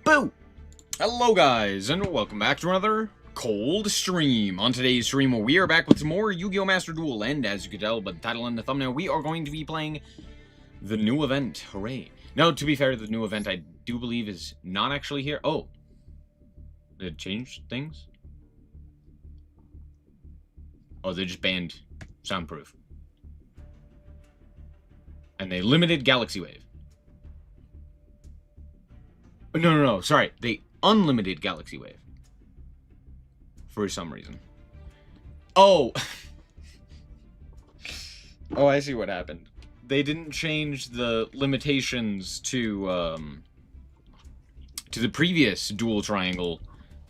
Boo! Hello guys, and welcome back to another cold stream. On today's stream, we are back with some more Yu-Gi-Oh! Master Duel, and as you can tell by the title and the thumbnail, we are going to be playing the new event. Hooray. Now, to be fair, the new event I do believe is not actually here. Oh. They changed things? Oh, they just banned Soundproof. And they limited Galaxy Wave. No, sorry. They unlimited Galaxy Wave. For some reason. Oh! Oh, I see what happened. They didn't change the limitations to the previous Dual Triangle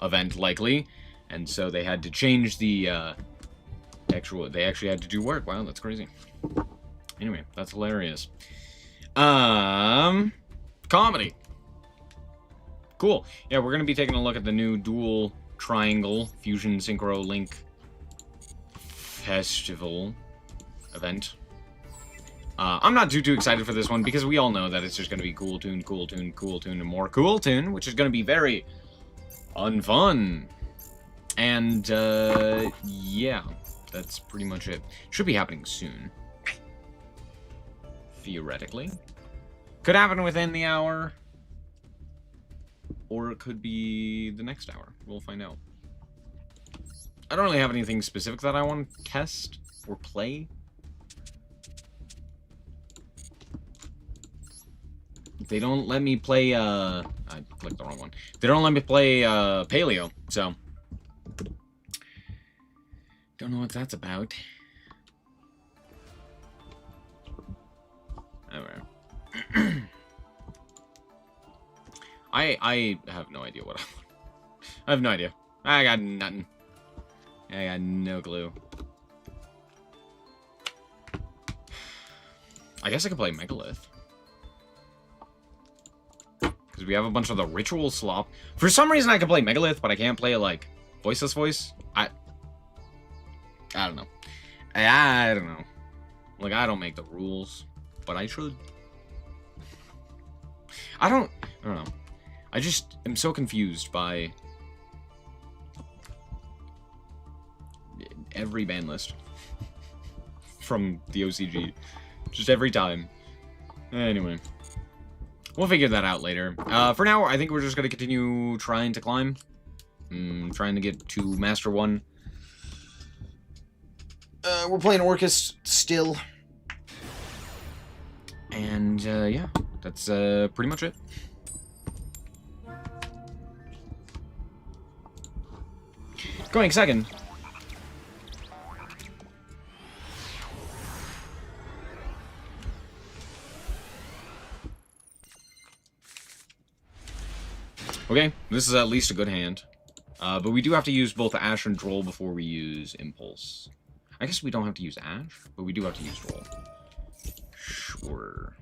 event, likely. And so they had to change the, they actually had to do work. Wow, that's crazy. Anyway, that's hilarious. Comedy. Cool. Yeah, we're going to be taking a look at the new Dual Triangle Fusion Synchro Link Festival event. I'm not too excited for this one because we all know that it's just going to be cool tune, and more cool tune, which is going to be very unfun. And, yeah, that's pretty much it. Should be happening soon. Theoretically. Could happen within the hour. Or it could be the next hour. We'll find out. I don't really have anything specific that I want to test or play. They don't let me play, I clicked the wrong one. They don't let me play, Paleo, so. Don't know what that's about. Alright. I have no idea what I want. I have no idea. I got nothing. I got no clue. I guess I could play Megalith. Because we have a bunch of the ritual slop. For some reason I can play Megalith, but I can't play, like, Voiceless Voice. I don't know. I don't know. Like, I don't make the rules. But I should. I don't know. I just am so confused by every ban list from the OCG. Just every time. Anyway. We'll figure that out later. For now, I think we're just going to continue trying to climb. Trying to get to Master 1. We're playing Orcus still. And, yeah. That's, pretty much it. Going second. Okay, this is at least a good hand. But we do have to use both Ash and Droll before we use Impulse. I guess we don't have to use Ash, but we do have to use Droll. Sure.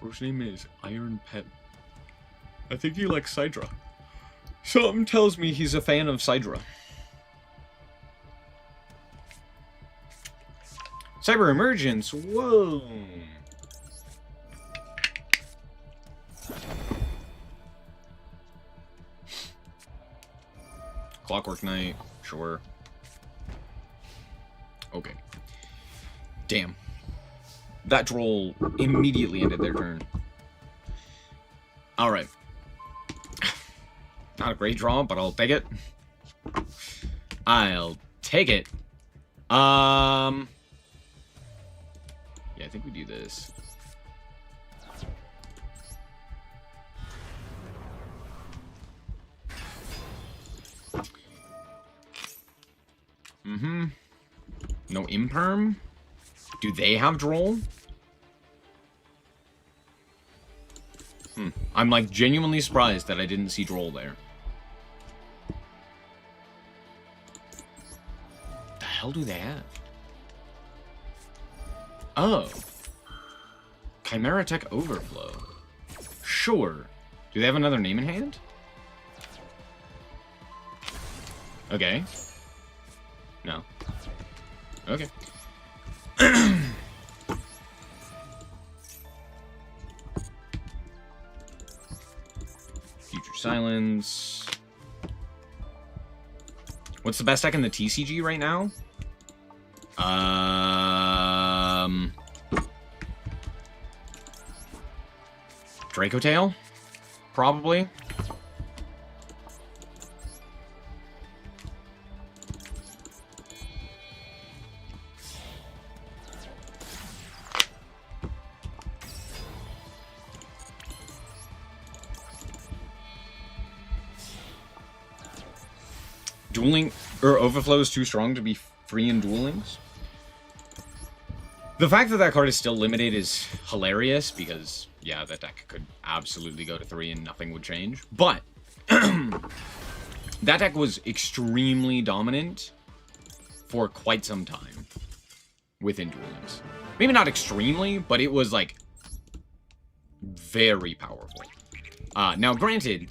First name is Iron Pet. I think he likes Sidra. Something tells me he's a fan of Sidra. Cyber Emergence! Whoa! Clockwork Knight, sure. Okay. Damn. That Droll immediately ended their turn. Alright. Not a great draw, but I'll take it. I'll take it. Yeah, I think we do this. No Imperm? Do they have Droll? I'm, like, genuinely surprised that I didn't see Droll there. What the hell do they have? Oh. Chimera Tech Overflow. Sure. Do they have another name in hand? Okay. No. Okay. Silence. What's the best deck in the TCG right now? Draco Tail? Probably. Dueling or Overflow is too strong to be free in Duel Links. The fact that that card is still limited is hilarious because, yeah, that deck could absolutely go to 3 and nothing would change. But that deck was extremely dominant for quite some time within Duel Links. Maybe not extremely, but it was like very powerful. Now, granted,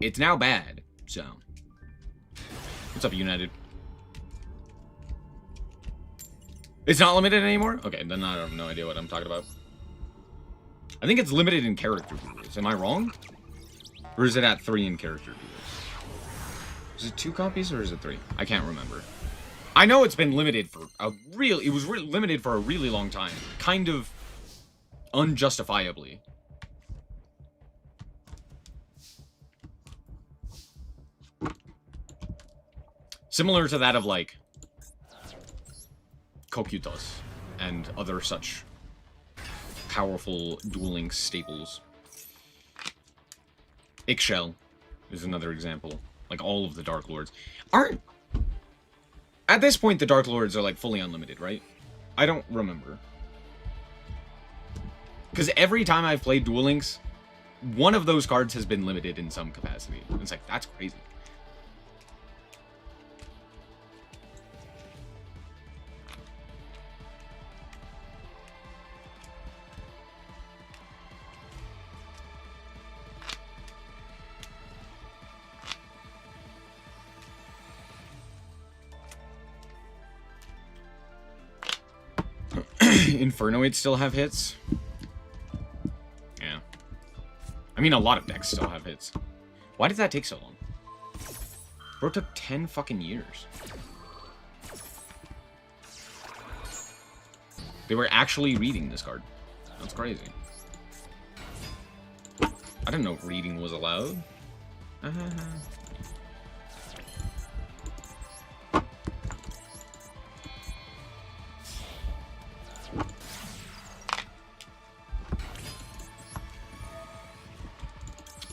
it's now bad, so. What's up, United? It's not limited anymore? Okay, then I have no idea what I'm talking about. I think it's limited in character duels. Am I wrong? Or is it at 3 in character duels? Is it 2 copies or is it 3? I can't remember. I know it's been limited for a it was limited for a really long time. Kind of unjustifiably. Similar to that of, like, Kokutos and other such powerful Duel Links staples. Ixchel is another example. Like, all of the Dark Lords. Aren't... At this point, the Dark Lords are, like, fully unlimited, right? I don't remember. Because every time I've played Duel Links, one of those cards has been limited in some capacity. It's like, that's crazy. Infernoids still have hits? Yeah. I mean, a lot of decks still have hits. Why did that take so long? Bro, it took 10 fucking years. They were actually reading this card. That's crazy. I didn't know reading was allowed.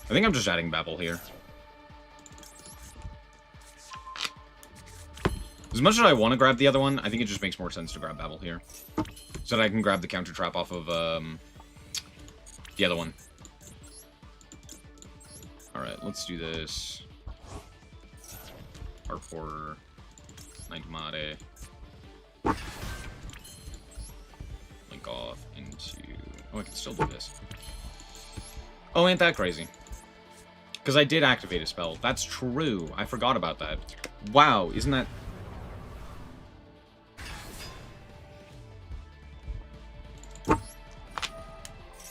I think I'm just adding Babel here. As much as I want to grab the other one, I think it just makes more sense to grab Babel here. So that I can grab the counter trap off of the other one. Alright, let's do this. Heart Porter. Night Mare. Link off into... Oh, I can still do this. Oh, ain't that crazy. Because I did activate a spell. That's true. I forgot about that. Wow, isn't that...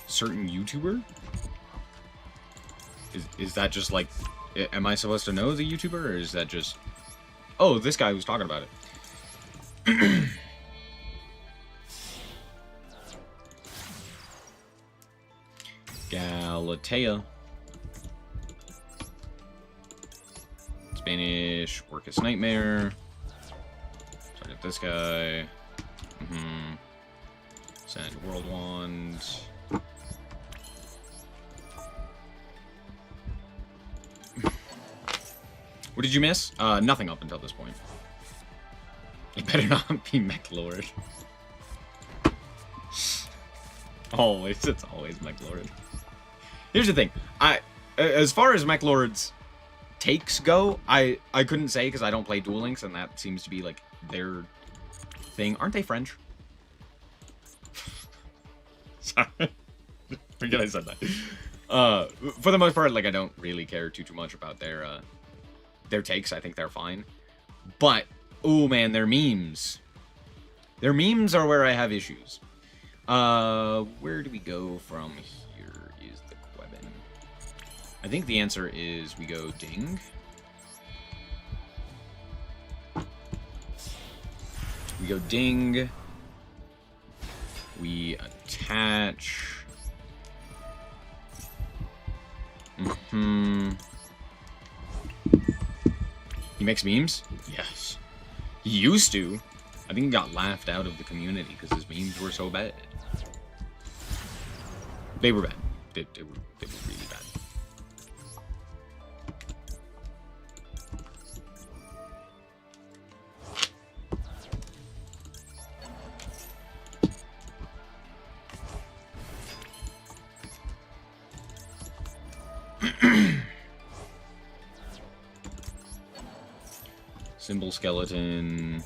Certain YouTuber? Is that just like... Am I supposed to know the YouTuber, or is that just... Oh, this guy was talking about it. Galatea. Spanish, Orcus Nightmare. Target this guy. Send World Wand. What did you miss? Nothing up until this point. It better not be Mech Lord. Always, it's always Mech Lord. Here's the thing. As far as Mech Lord's takes go, I couldn't say because I don't play Duel Links, and that seems to be like their thing. Aren't they French? Sorry. Forget I said that. For the most part, like, I don't really care too much about their takes. I think they're fine. But, oh man, their memes. Their memes are where I have issues. Where do we go from here is the I think the answer is we go ding. We go ding. We attach. He makes memes? Yes. He used to. I think he got laughed out of the community because his memes were so bad. They were bad. They were really bad. Symbol skeleton.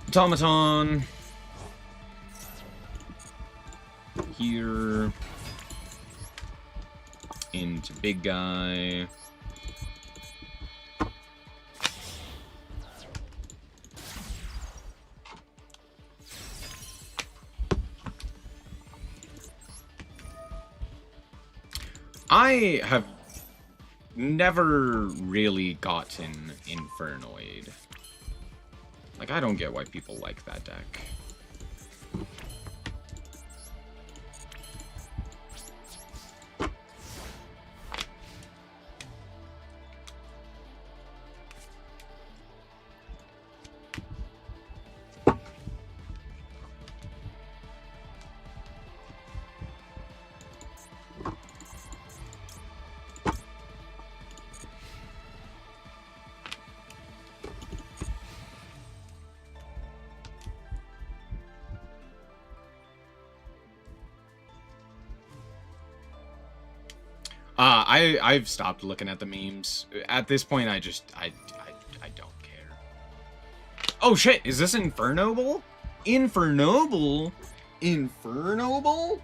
Automaton. Here. Into big guy. I have never really gotten Infernoid. Like, I don't get why people like that deck. I've stopped looking at the memes. At this point, I don't care. Oh shit, is this Infernoble? Infernoble? Infernoble?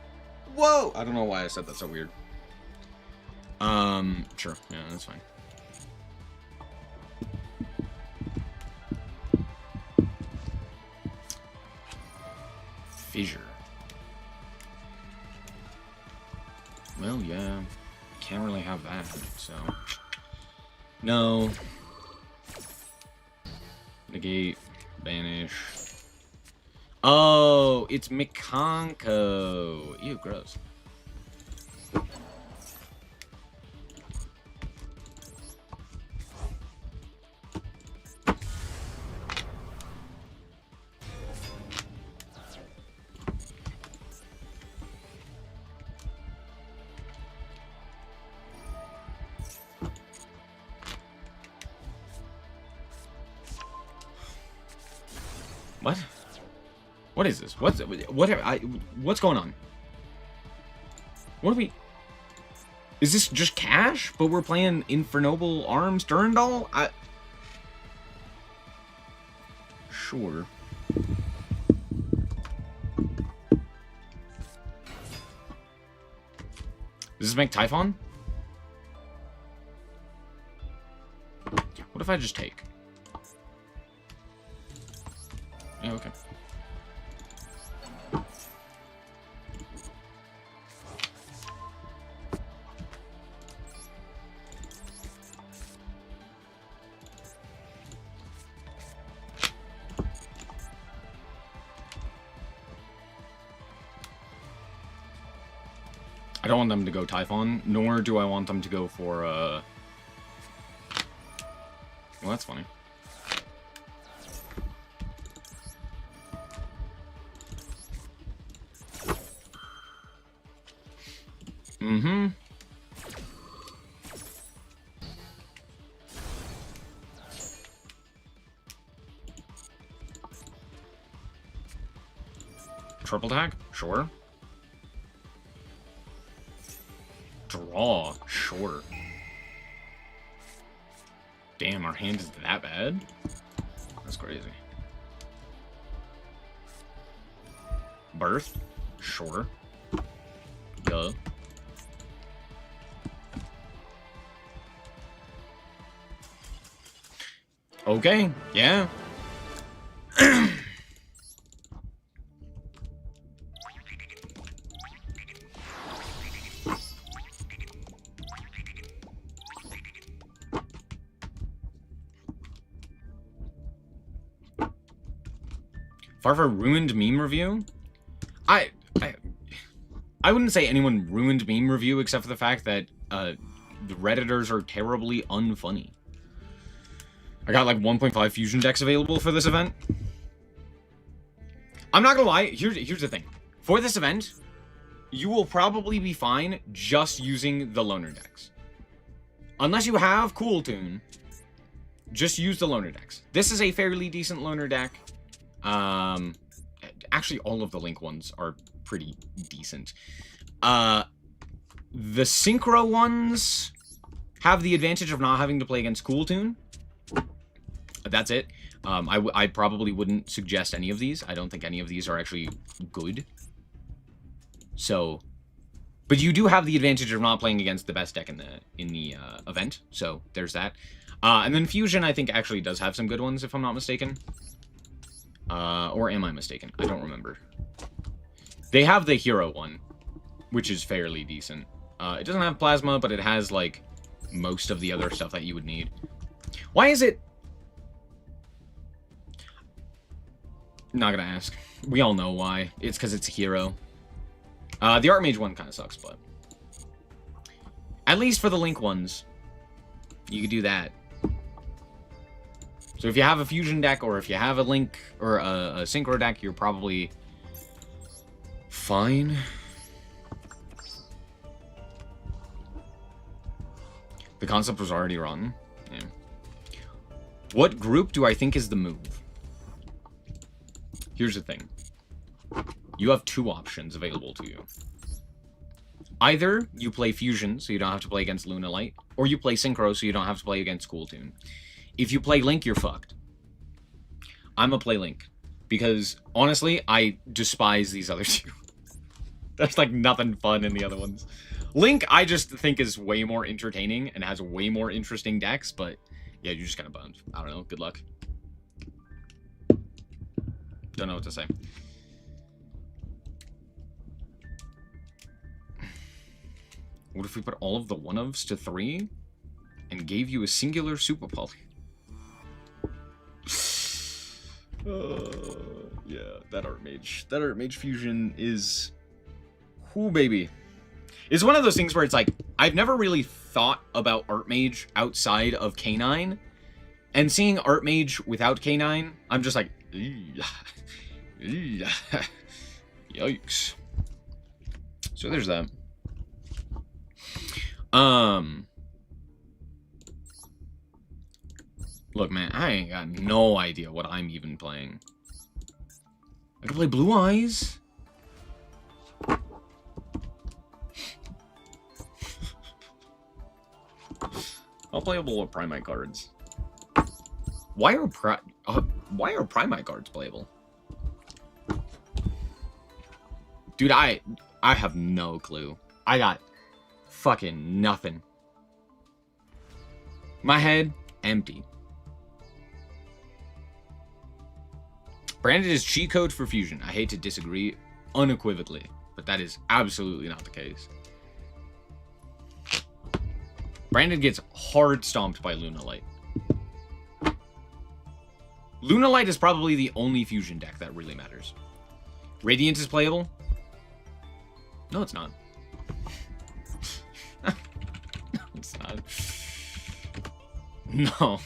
Whoa! I don't know why I said that so weird. Sure. Yeah, that's fine. Fissure. Well, yeah. Can't really have that, so... No. Negate. Banish. Oh, it's Mikanko. Ew, gross. What? What is this? What's going on? What are we? Is this just cash? But we're playing Infernoble Arms Durandal? Sure. Does this make Typhon? What if I just take? Yeah, okay. I don't want them to go Typhon, nor do I want them to go for, Well, that's funny. Mm-hmm. Triple tag? Sure. Draw? Sure. Damn, our hand is that bad? That's crazy. Birth? Sure. Duh. Okay, yeah. Far for ruined meme review? I wouldn't say anyone ruined meme review except for the fact that the Redditors are terribly unfunny. I got like 1.5 fusion decks available for this event. I'm not gonna lie, here's the thing. For this event, you will probably be fine just using the loner decks. Unless you have Cool Tune, just use the loner decks. This is a fairly decent loner deck. Actually, all of the Link ones are pretty decent. The Synchro ones have the advantage of not having to play against Cool Tune. That's it. I probably wouldn't suggest any of these. I don't think any of these are actually good. So, but you do have the advantage of not playing against the best deck in the event. So there's that. And then Fusion, I think, actually does have some good ones, if I'm not mistaken. Or am I mistaken? I don't remember. They have the Hero one, which is fairly decent. It doesn't have Plasma, but it has, like, most of the other stuff that you would need. Why is it... Not gonna ask. We all know why. It's because it's a Hero. The Archmage one kind of sucks, but... At least for the Link ones, you could do that. So if you have a Fusion deck, or if you have a Link, or a Synchro deck, you're probably fine. The concept was already rotten. Yeah. What group do I think is the move? Here's the thing. You have two options available to you. Either you play Fusion, so you don't have to play against Lunalight, or you play Synchro, so you don't have to play against Cool Tune. If you play Link, you're fucked. I'm gonna play Link. Because, honestly, I despise these other two. There's, like, nothing fun in the other ones. Link, I just think is way more entertaining and has way more interesting decks, but, yeah, you're just kind of bummed. I don't know. Good luck. Don't know what to say. What if we put all of the one-ofs to 3 and gave you a singular Super Poly? Yeah, that Archmage Fusion is... Whoo, baby. It's one of those things where it's like, I've never really thought about Archmage outside of K9, and seeing Archmage without K9, I'm just like, yikes. So there's that. Look, man, I ain't got no idea what I'm even playing. I can play Blue Eyes. I'll play a little Primite cards. Why are Primite cards playable? Dude, I have no clue. I got fucking nothing. My head, empty. Branded is cheat code for Fusion. I hate to disagree unequivocally, but that is absolutely not the case. Branded gets hard stomped by Lunalight. Lunalight is probably the only Fusion deck that really matters. Radiant is playable? No, it's not. No, it's not. No.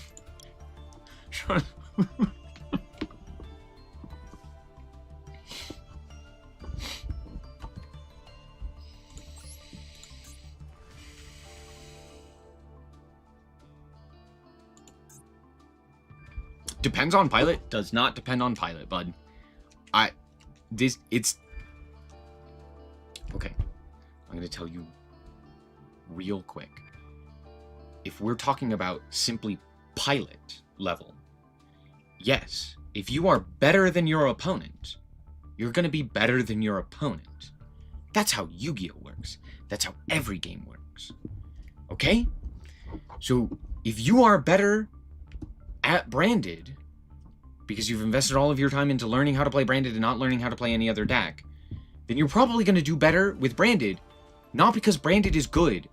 Depends on pilot? Does not depend on pilot, bud. It's... Okay. I'm gonna tell you real quick. If we're talking about simply pilot level, yes, if you are better than your opponent, you're gonna be better than your opponent. That's how Yu-Gi-Oh! Works. That's how every game works. Okay? So, if you are better at Branded, because you've invested all of your time into learning how to play Branded and not learning how to play any other deck, then you're probably going to do better with Branded, not because Branded is good,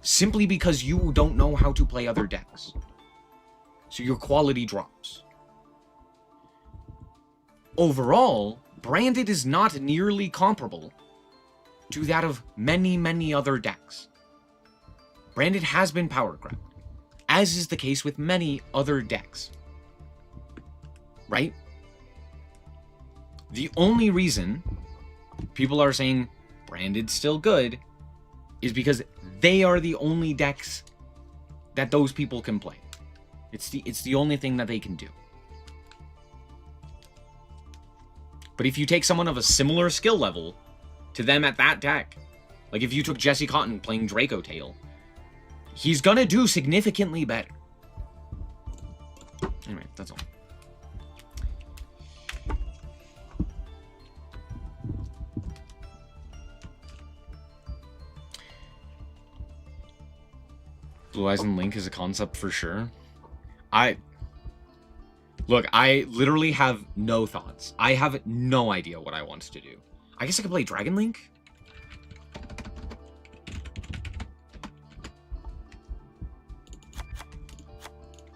simply because you don't know how to play other decks. So your quality drops. overall, Branded is not nearly comparable to that of many, many other decks. Branded has been power crept, as is the case with many other decks. Right? The only reason people are saying Branded's still good is because they are the only decks that those people can play. It's the only thing that they can do. But if you take someone of a similar skill level to them at that deck, like if you took Jesse Cotton playing Draco Tail, he's gonna do significantly better. Anyway, that's all. Blue Eyes and Link is a concept for sure. Look, I literally have no thoughts. I have no idea what I want to do. I guess I could play Dragon Link?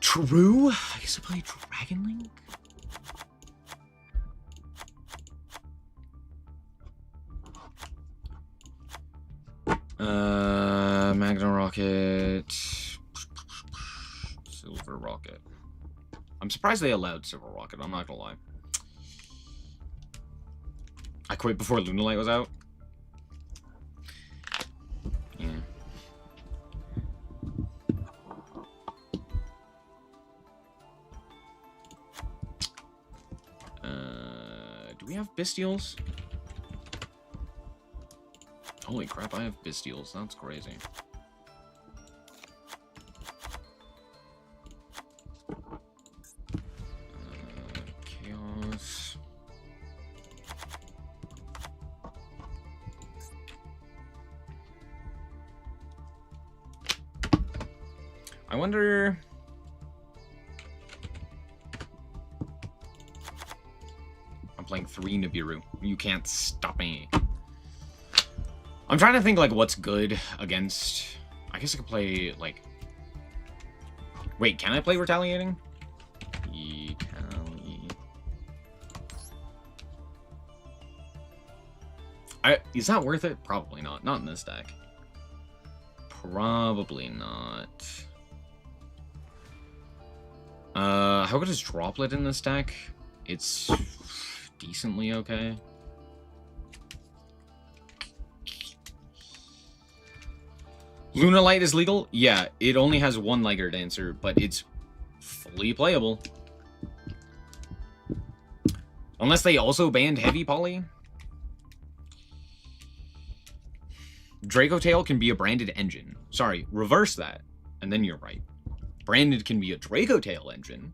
True? I guess I play Dragon Link? Magna Rocket. Silver Rocket. I'm surprised they allowed Silver Rocket, I'm not gonna lie. I quit before Lunalight was out. Yeah. Do we have Bestials? Holy crap, I have Bestials. That's crazy. Chaos. I wonder... I'm playing 3 Nibiru. You can't stop me. I'm trying to think, like, what's good against... I guess I could play, like... Wait, can I play Retaliating? Is that worth it? Probably not. Not in this deck. Probably not. How good is Droplet in this deck? It's decently okay. Lunalight is legal? Yeah, it only has 1 Liger Dancer, but it's fully playable. Unless they also banned Heavy Poly. Draco Tail can be a branded engine. Sorry, reverse that, and then you're right. Branded can be a Draco Tail engine.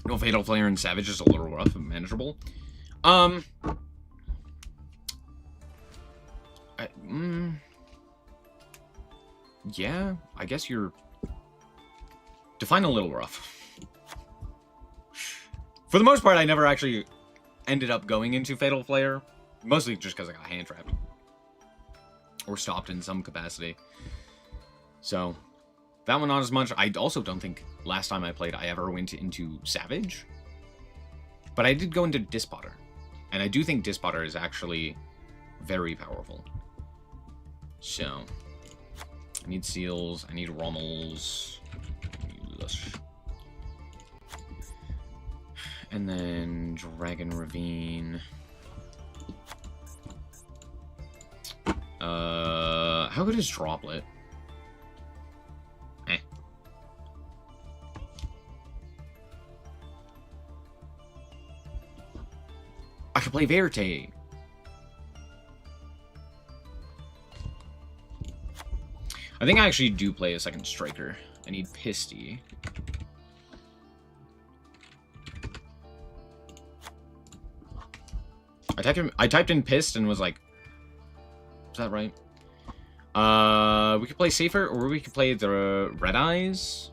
No Fatal Flare and Savage is a little rough and manageable. Yeah, I guess you're... Define a little rough. For the most part, I never actually ended up going into Fatal Flare. Mostly just because I got hand trapped. Or stopped in some capacity. So, that one not as much. I also don't think last time I played I ever went into Savage. But I did go into Dispotter. And I do think Dispotter is actually very powerful. So, I need Seals, I need Rommels, and then Dragon Ravine. How good is Droplet? Eh. I could play Verte. I think I actually do play a second striker. I need Pisty. I typed in Pissed and was like, is that right? We could play Safer, or we could play the Red Eyes.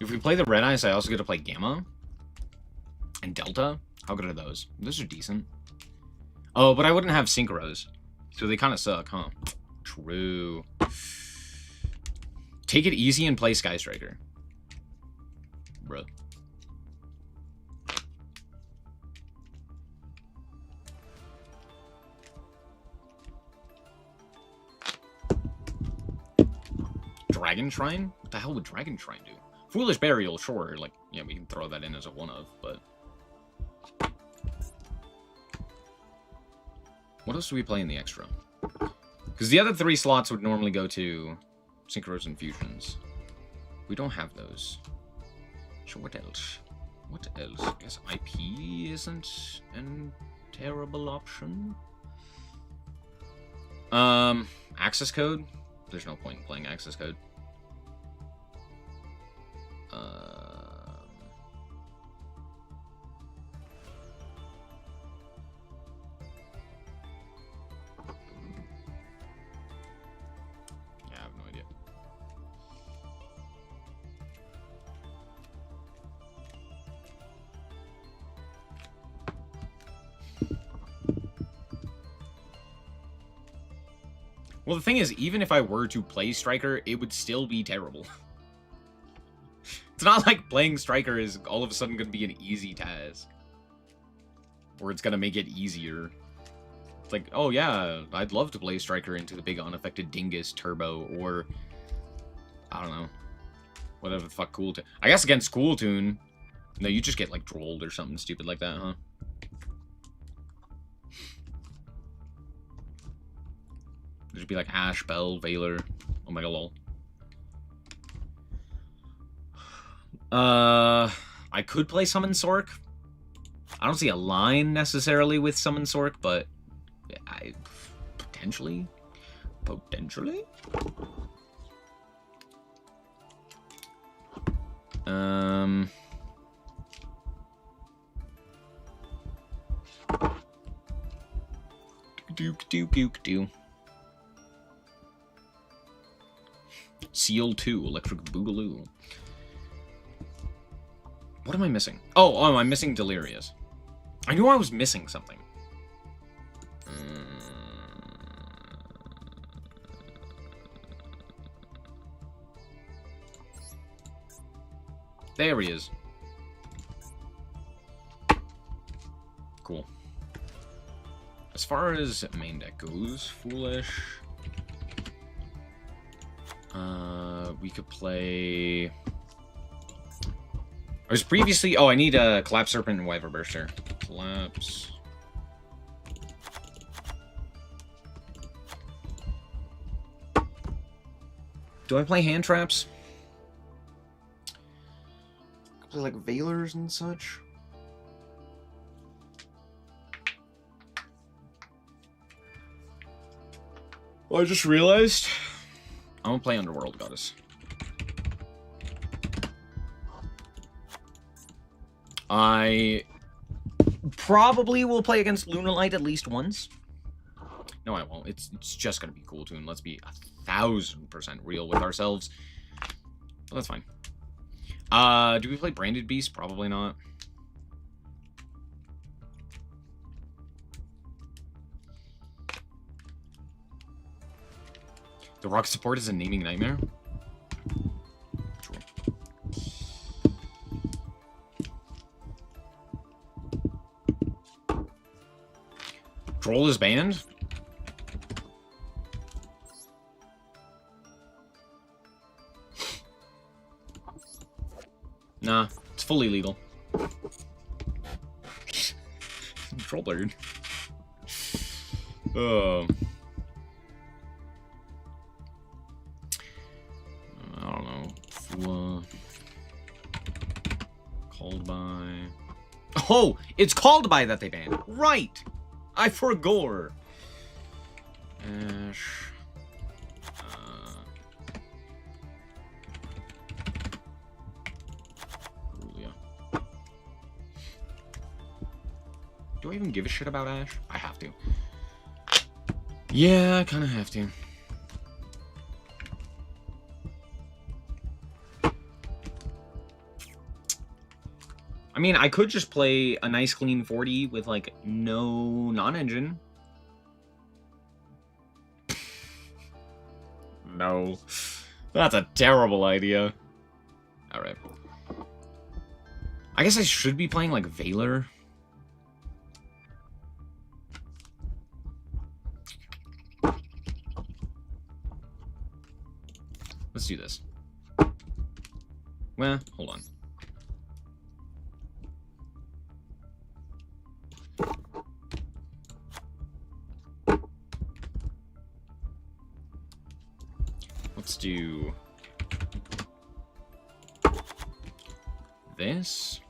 If we play the Red Eyes, I also get to play Gamma. And Delta. How good are those? Those are decent. Oh, but I wouldn't have Synchros. So they kind of suck, huh? True. Take it easy and play Sky Striker. Bruh. Dragon Shrine? What the hell would Dragon Shrine do? Foolish Burial, sure. Like, yeah, we can throw that in as a one-of, but... What else do we play in the extra? Because the other 3 slots would normally go to Synchros and Fusions. We don't have those. So what else? What else? I guess IP isn't a terrible option. Access code? There's no point in playing access code. Yeah, I have no idea. Well, the thing is, even if I were to play Striker, it would still be terrible. It's not like playing Striker is all of a sudden going to be an easy task. Or it's going to make it easier. It's like, oh yeah, I'd love to play Striker into the big unaffected Dingus Turbo, or... I don't know. Whatever the fuck Cool Toon. I guess against Cool Toon, no, you just get like drolled or something stupid like that, huh? There'd be like Ash, Bell, Valor, Omega Lol. I could play Summon Sork. I don't see a line necessarily with Summon Sork, but I potentially. Do. Seal 2, Electric Boogaloo. What am I missing? Oh, I'm missing Delirious. I knew I was missing something. There he is. Cool. As far as main deck goes, Foolish. We could play... I was previously... Oh, I need a Collapse Serpent and Wyver Burster. Collapse... Do I play hand traps? I play like Valors and such. Well, I just realized I'm gonna play Underworld Goddess. I probably will play against Lunalight at least once. No, I won't. It's just gonna be Cool Toon. Let's be 1000% real with ourselves. Well, that's fine. Do we play Branded Beast? Probably not. The rock support is a naming nightmare? True. Troll is banned? Nah, it's fully legal. Troll blurred. I don't know. Fua. Called by. Oh! It's called by that they banned. Right! I forgot. Ash. Do I even give a shit about Ash? I have to. Yeah, I kind of have to. I mean, I could just play a nice clean 40 with, like, no non-engine. No. That's a terrible idea. Alright. I guess I should be playing, like, Valor. Let's do this. Well, hold on. Let's do this.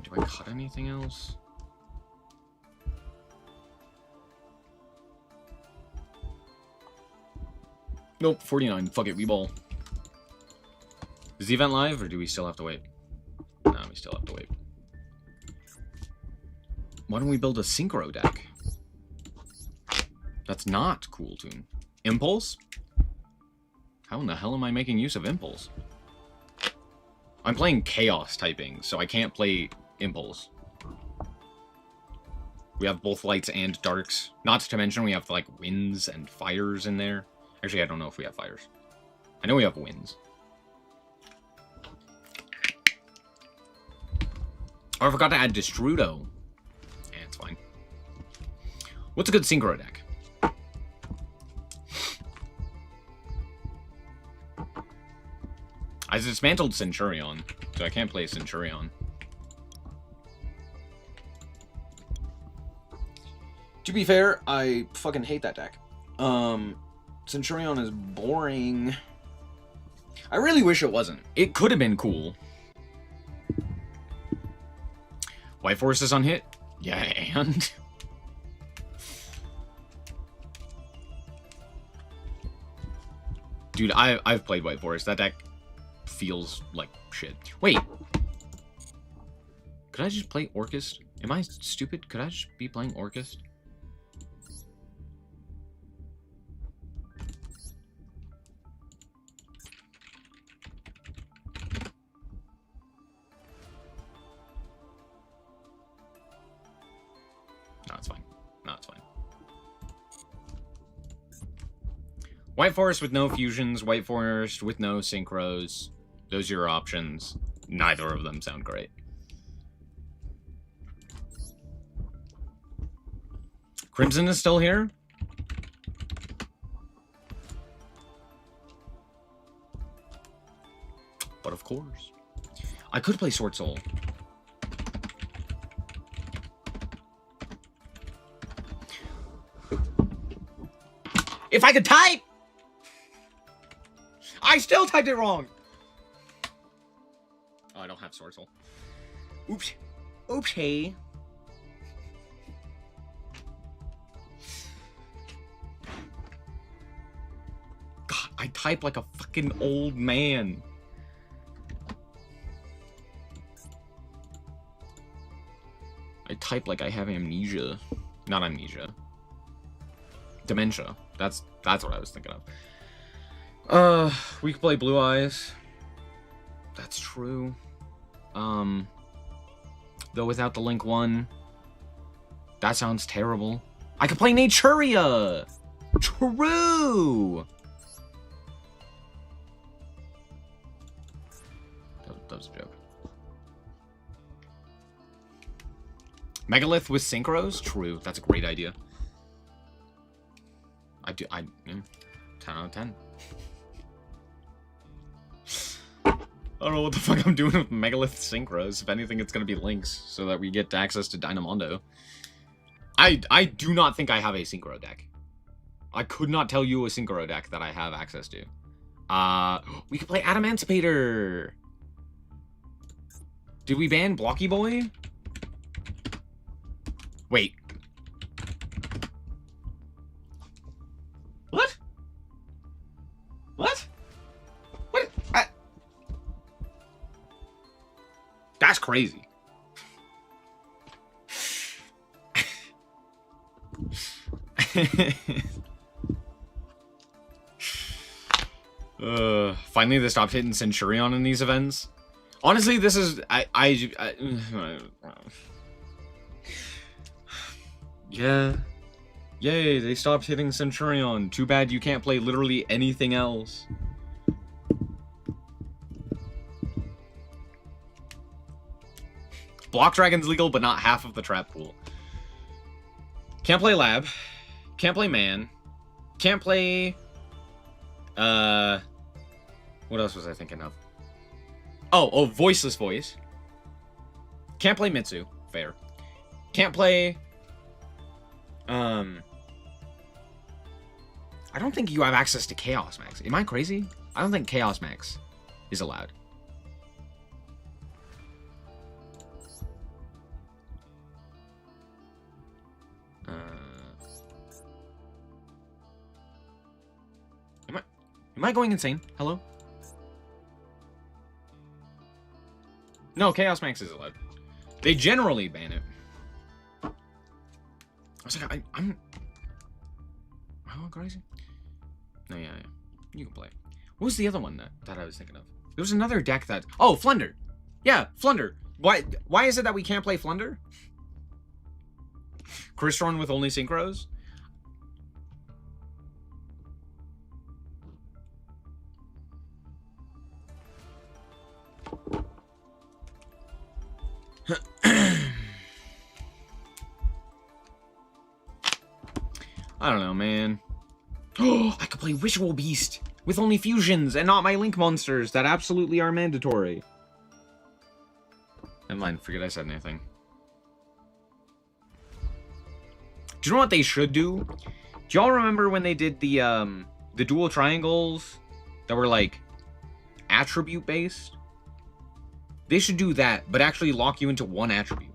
Do I cut anything else? Nope, 49. Fuck it, we ball. Is the event live, or do we still have to wait? No, we still have to wait. Why don't we build a Synchro deck? That's not Cool Tune. Impulse? How in the hell am I making use of Impulse? I'm playing Chaos typing, so I can't play Impulse. We have both lights and darks. Not to mention we have, like, winds and fires in there. Actually, I don't know if we have fires. I know we have winds. Oh, I forgot to add Destrudo. Yeah, it's fine. What's a good Synchro deck? I dismantled Centurion, so I can't play Centurion. To be fair, I fucking hate that deck. Centurion is boring. I really wish it wasn't. It could have been cool. White Forest is on hit? Yeah, and? Dude, I've played White Forest. That deck feels like shit. Wait. Could I just play Orchest? Am I stupid? Could I just be playing Orchest? No, it's fine. No, it's fine. White Forest with no fusions, White Forest with no synchros. Those are your options. Neither of them sound great. Crimson is still here? But of course. I could play Sword Soul. If I could type! I still typed it wrong! Oh, I don't have Sword Soul. Oops. Oopsie. God, I type like a fucking old man. I type like I have amnesia. Not amnesia. Dementia. That's what I was thinking of. We could play Blue Eyes. That's true. Though without the Link 1. That sounds terrible. I could play Naturia! True! That was a joke. Megalith with Synchros? True. That's a great idea. 10 out of 10. I don't know what the fuck I'm doing with Megalith Synchros. If anything, it's gonna be Links, so that we get access to Dynamondo. I do not think I have a Synchro deck. I could not tell you a Synchro deck that I have access to. We could play Adamancipator! Did we ban Blocky Boy? Wait. What? What? What? That's crazy. Finally they stopped hitting Centurion in these events. Honestly, this is yeah. Yay, they stopped hitting Centurion. Too bad you can't play literally anything else. Block Dragon's legal, but not half of the trap pool. Can't play Lab. Can't play Man. Can't play... What else was I thinking of? Oh, Voiceless Voice. Can't play Mitsu. Fair. Can't play... I don't think you have access to Chaos Max. Am I crazy? I don't think Chaos Max is allowed. Am I going insane? Hello? No, Chaos Max is allowed. They generally ban it. I was like, I'm... Am I crazy? No, yeah. You can play. What was the other one that I was thinking of? There was another deck that... Oh, Flunder! Yeah, Flunder! Why is it that we can't play Flunder? Crystron with only Synchros? I don't know, man. Oh, I could play Ritual Beast with only fusions and not my Link monsters that absolutely are mandatory. Never mind, forget I said anything. Do you know what they should do? Do y'all remember when they did the dual triangles that were like attribute based? They should do that, but actually lock you into one attribute.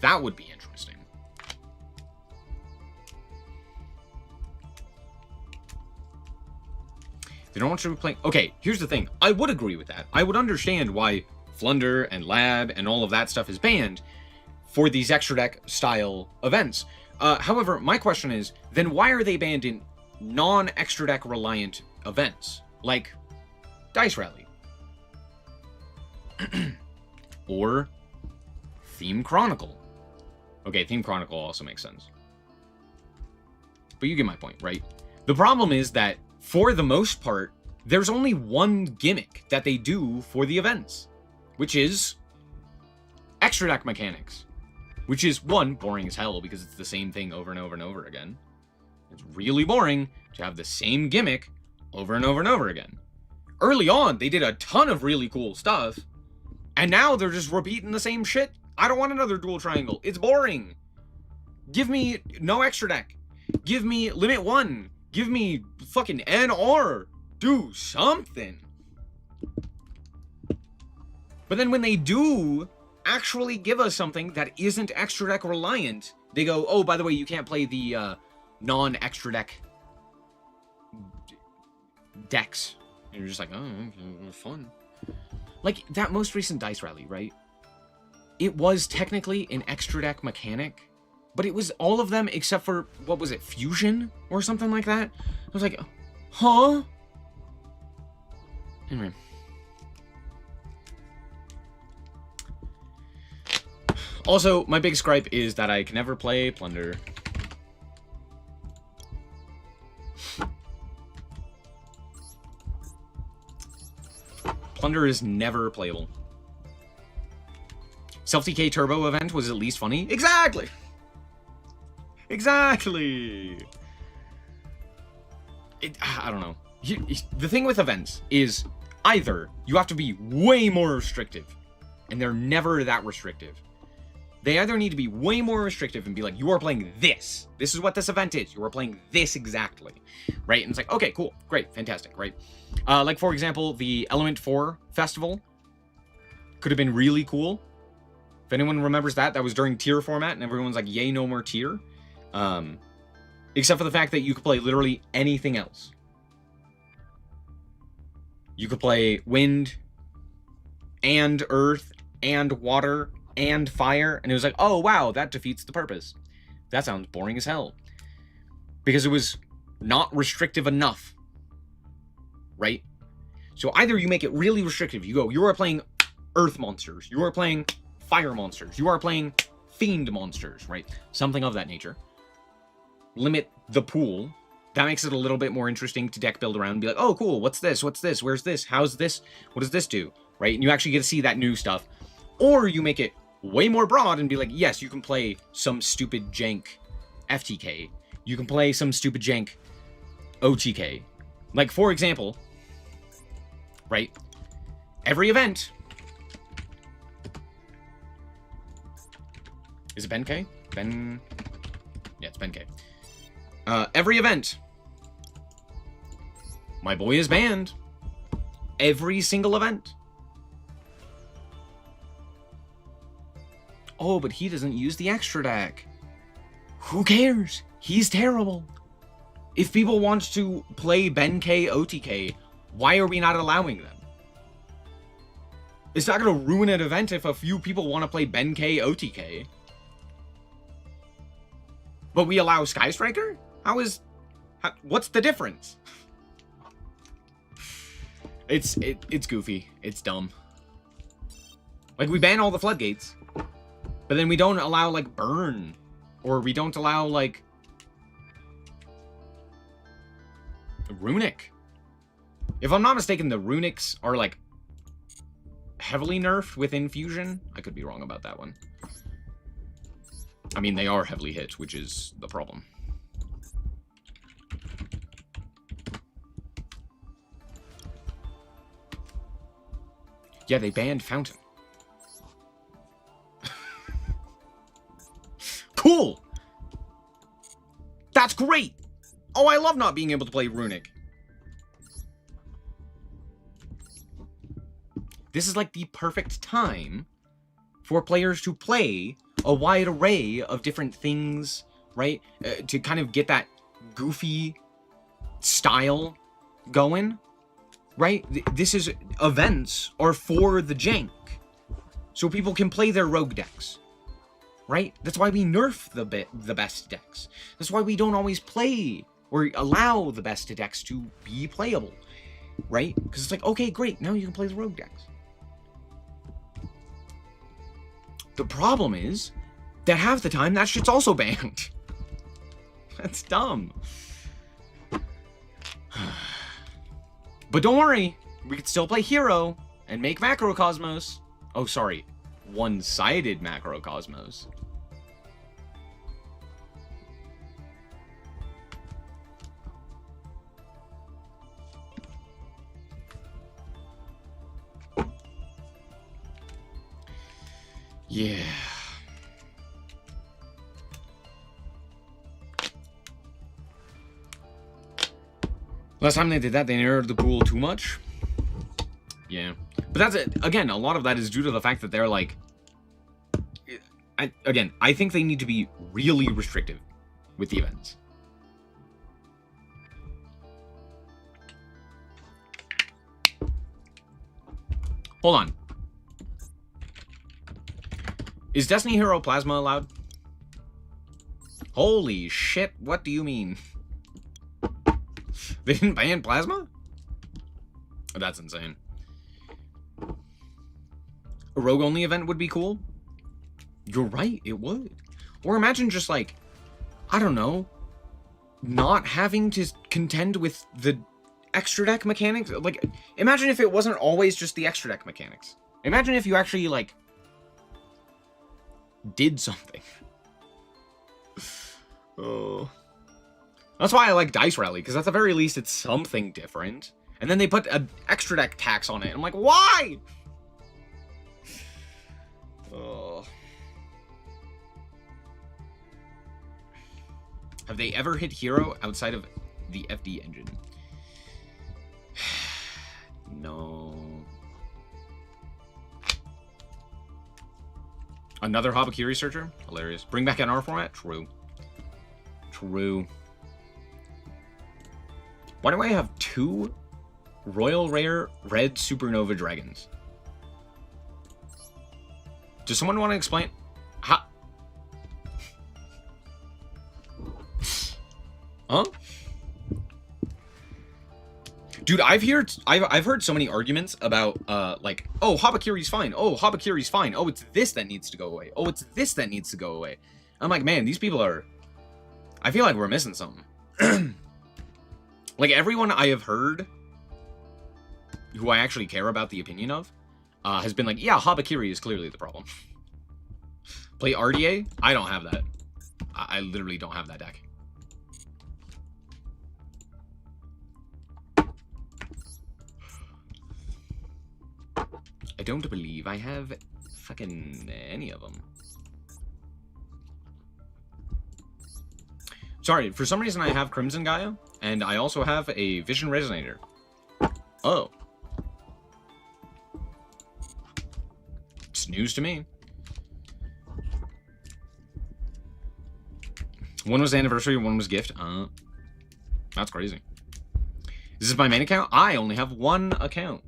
That would be interesting. They don't want you to be playing... Okay, here's the thing. I would agree with that. I would understand why Flunder and Lab and all of that stuff is banned for these extra deck style events. However, my question is, then why are they banned in non-extra deck reliant events? Like Dice Rally. Or Theme Chronicle. Okay, Theme Chronicle also makes sense. But you get my point, right? The problem is that, for the most part, there's only one gimmick that they do for the events, which is extra deck mechanics. Which is, one, boring as hell because it's the same thing over and over and over again. It's really boring to have the same gimmick over and over and over again. Early on, they did a ton of really cool stuff, and now they're just repeating the same shit. I don't want another dual triangle. It's boring. Give me no extra deck. Give me limit 1. Give me fucking NR. Do something. But then when they do actually give us something that isn't extra deck reliant, they go, oh, by the way, you can't play the non-extra deck decks. And you're just like, oh, fun. Like, that most recent Dice Rally, right? It was technically an extra deck mechanic, but it was all of them except for, what was it, Fusion? Or something like that? I was like, huh? Anyway. Also, my biggest gripe is that I can never play Plunder. Plunder is never playable. Self-DK Turbo event was at least funny. Exactly! Exactly! I don't know. The thing with events is either you have to be way more restrictive, and they're never that restrictive. They either need to be way more restrictive and be like, you are playing this. This is what this event is. You are playing this exactly. Right? And it's like, okay, cool. Great. Fantastic. Right? Like, for example, the Element 4 festival could have been really cool. If anyone remembers that, that was during tier format, and everyone's like, yay, no more tier. Except for the fact that you could play literally anything else. You could play wind, and earth, and water, and fire, and it was like, oh wow, that defeats the purpose. That sounds boring as hell. Because it was not restrictive enough. Right? So either you make it really restrictive, you go, you are playing earth monsters, you are playing fire monsters, you are playing fiend monsters, right? Something of that nature. limit the pool. That makes it a little bit more interesting to deck build around and be like, oh, cool, what's this? What's this? Where's this? How's this? What does this do? Right? And you actually get to see that new stuff. Or you make it way more broad and be like, yes, you can play some stupid jank FTK. You can play some stupid jank OTK. Like, for example, right? Every event... Is it Ben K? Ben... Yeah, it's Ben K. Every event. My boy is banned. Every single event. Oh, but he doesn't use the extra deck. Who cares? He's terrible. If people want to play Ben K OTK, why are we not allowing them? It's not going to ruin an event if a few people want to play Ben K OTK. But we allow Sky Striker? What's the difference? It's goofy. It's dumb. Like, we ban all the floodgates, but then we don't allow, like, burn. Or we don't allow, like, runic. If I'm not mistaken, the runics are, like, heavily nerfed with infusion. I could be wrong about that one. I mean, they are heavily hit, which is the problem. Yeah, they banned Fountain. Cool! That's great! Oh, I love not being able to play Runic. This is like the perfect time for players to play a wide array of different things, right? To kind of get that goofy style going, right? This is... Events are for the jank, so people can play their rogue decks, right? That's why we nerf the best decks. That's why we don't always play or allow the best decks to be playable, right? Because it's like, okay, great, now you can play the rogue decks. The problem is that half the time that shit's also banned. That's dumb. But don't worry, we can still play Hero and make Macrocosmos. Oh, sorry, one-sided Macrocosmos. Yeah. Last time they did that, they narrowed the pool too much. Yeah. But that's it. Again, a lot of that is due to the fact that they're like... I think they need to be really restrictive with the events. Hold on. Is Destiny Hero Plasma allowed? Holy shit, what do you mean? They didn't ban Plasma? Oh, that's insane. A rogue-only event would be cool. You're right, it would. Or imagine just, like, I don't know, not having to contend with the extra deck mechanics. Like, imagine if it wasn't always just the extra deck mechanics. Imagine if you actually, like, did something. Oh. That's why I like Dice Rally, because at the very least it's something different. And then they put an extra deck tax on it. I'm like, why? Oh. Have they ever hit Hero outside of the FD engine? No. Another Habakiri searcher? Hilarious. Bring back NR format? True. True. Why do I have 2 Royal Rare Red Supernova Dragons? Does someone want to explain? How? Huh? Dude, I've heard so many arguments about, like, oh, Habakiri's fine. Oh, Habakiri's fine. Oh, it's this that needs to go away. Oh, it's this that needs to go away. I'm like, man, these people are I feel like we're missing something. Like, everyone I have heard who I actually care about the opinion of has been like, yeah, Habakiri is clearly the problem. Play RDA? I don't have that. I literally don't have that deck. I don't believe I have fucking any of them. Sorry, for some reason I have Crimson Gaia, and I also have a Vision Resonator. Oh. It's news to me. One was anniversary, one was gift. That's crazy. Is this my main account? I only have one account.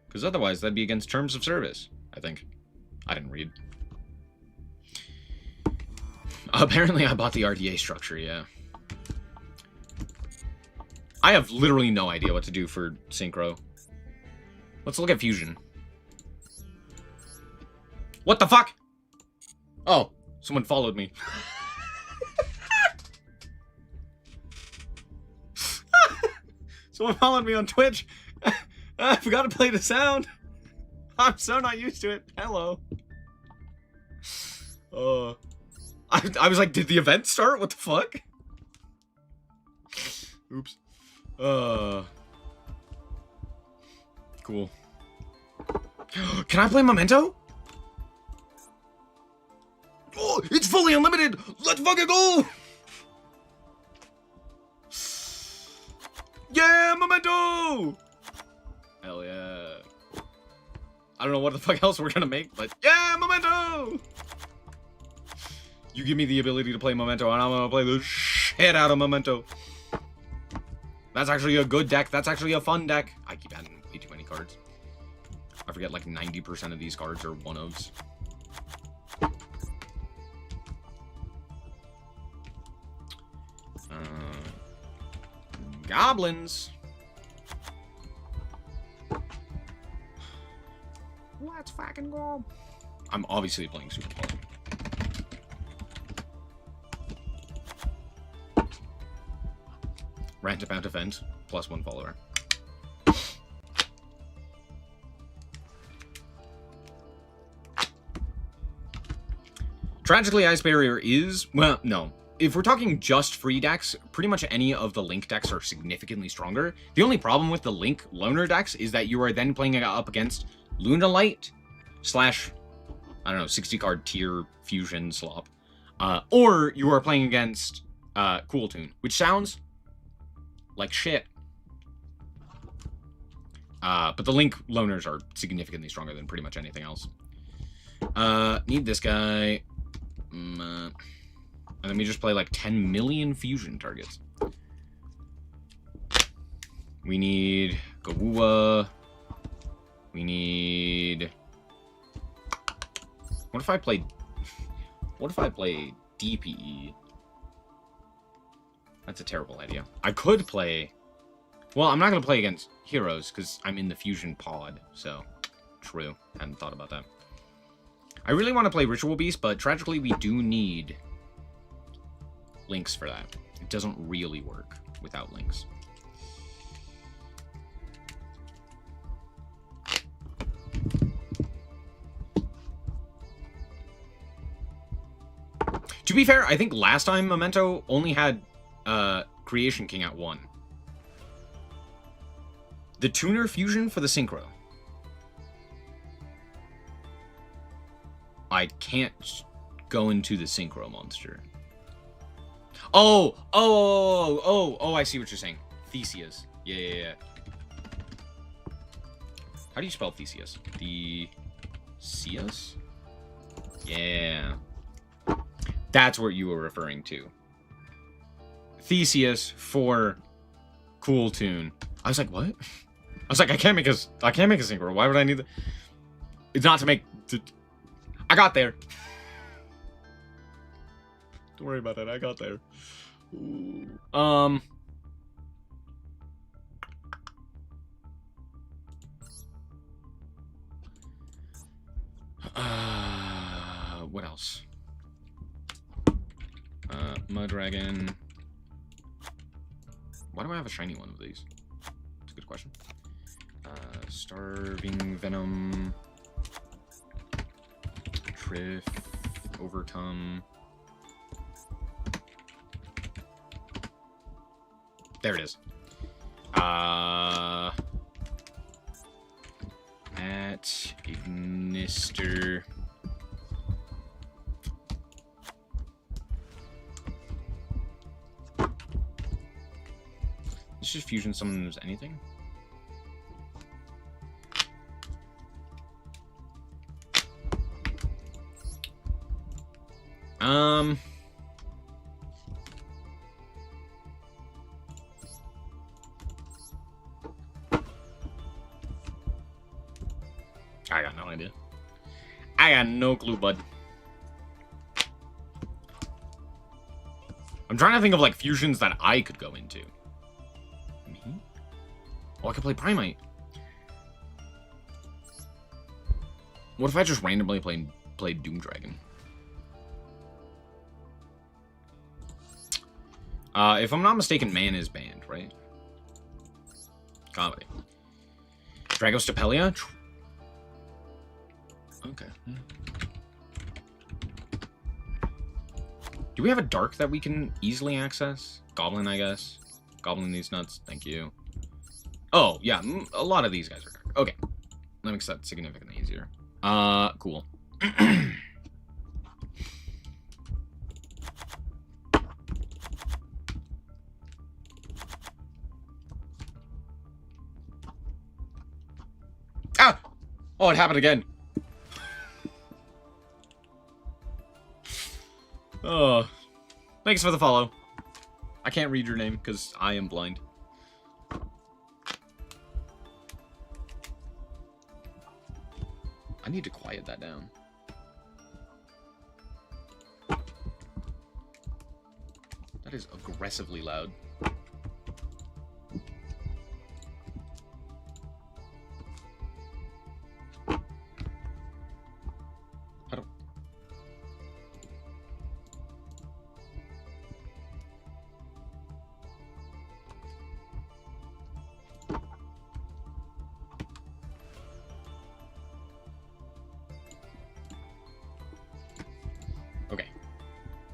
Because otherwise, that'd be against terms of service, I think. I didn't read. Apparently, I bought the RDA structure, yeah. I have literally no idea what to do for Synchro. Let's look at Fusion. What the fuck? Oh, someone followed me. Someone followed me on Twitch. I forgot to play the sound. I'm so not used to it. Hello. I was like, did the event start? What the fuck? Oops. Cool. Can I play Memento? Oh, it's fully unlimited! Let's fucking go! Yeah, Memento! Hell yeah. I don't know what the fuck else we're gonna make, but yeah, Memento! You give me the ability to play Memento, and I'm gonna play the shit out of Memento. That's actually a good deck. That's actually a fun deck. I keep adding way too many cards. I forget like 90% of these cards are one-ofs. Goblins. Let's fucking go. I'm obviously playing Super Bowl. Rant about defense, +1 follower. Tragically, Ice Barrier is, well, no. If we're talking just free decks, pretty much any of the Link decks are significantly stronger. The only problem with the Link Loner decks is that you are then playing it up against Lunalight / I don't know, 60 card tier fusion slop. Or you are playing against Cool Tune, which sounds like shit. But the Link Loners are significantly stronger than pretty much anything else. Need this guy. And then we just play like 10 million fusion targets. We need Gawua. We need... What if I play DPE? That's a terrible idea. I could play... Well, I'm not going to play against heroes because I'm in the fusion pod, so... True. Hadn't thought about that. I really want to play Ritual Beast, but tragically we do need links for that. It doesn't really work without links. To be fair, I think last time Memento only had Creation King at 1. The Tuner Fusion for the Synchro. I can't go into the Synchro monster. Oh, I see what you're saying. Theseus. Yeah. How do you spell Theseus? Theseus? Yeah. That's what you were referring to. Theseus for Cool Tune. I was like, what? I was like, I can't make a Synchro. Why would I need the... It's not to make... I got there. Don't worry about it. I got there. Ooh. What else? Mud Dragon. Why do I have a shiny one of these? That's a good question. Starving Venom. Triff. Overcome. There it is. At Ignister. Let's just fusion summons anything. I got no idea. I got no clue, bud. I'm trying to think of, like, fusions that I could go into. Me? Oh, I could play Primite. What if I just randomly played Doom Dragon? If I'm not mistaken, man is banned, right? Comedy. Dragostapelia? Okay. Do we have a dark that we can easily access? Goblin, I guess. Goblin these nuts. Thank you. Oh, yeah. A lot of these guys are dark. Okay. That makes that significantly easier. Cool. Ah! Oh, it happened again. Oh, thanks for the follow. I can't read your name because I am blind. I need to quiet that down. That is aggressively loud.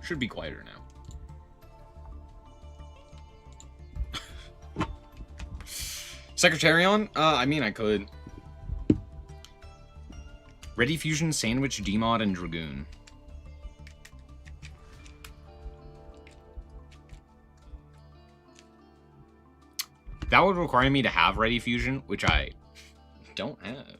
Should be quieter now. Secretarion? I mean, I could. Ready Fusion, Sandwich, Demod, and Dragoon. That would require me to have Ready Fusion, which I don't have.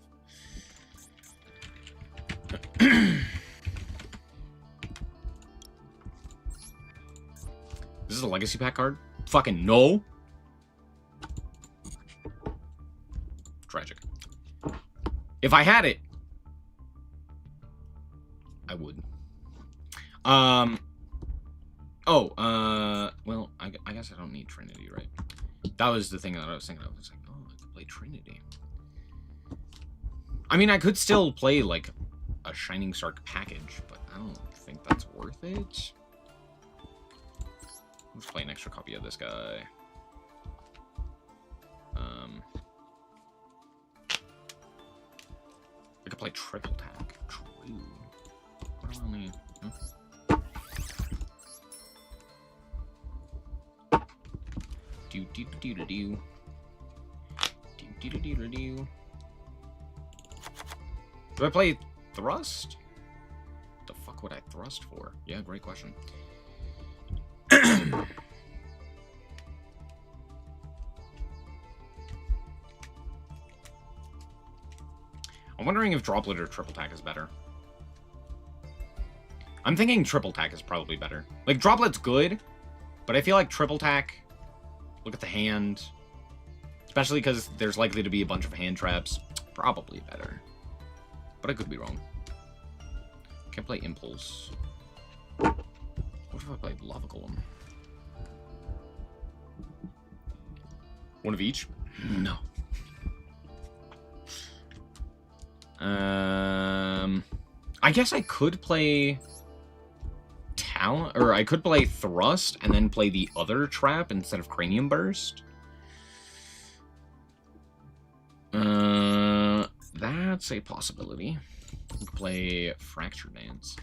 This is a Legacy Pack card? Fucking no. Tragic. If I had it, I would. Well, I guess I don't need Trinity, right? That was the thing that I was thinking of. It's like, oh, I could play Trinity. I mean, I could still play, like, a Shining Stark package, but I don't think that's worth it. Let's play an extra copy of this guy. I could play triple tack. True. What do I need? Do do do do do. Do do do do do. Do I play thrust? The fuck would I thrust for? Yeah, great question. I'm wondering if droplet or triple tack is better. I'm thinking triple tack is probably better. Like, droplet's good, but I feel like triple tack, look at the hand, especially because there's likely to be a bunch of hand traps, probably better. But I could be wrong. Can't play Impulse. What if I played Lava Golem? One of each? No. I guess I could play talent, or I could play Thrust and then play the other trap instead of Cranium Burst. That's a possibility. We could play Fracture Dance.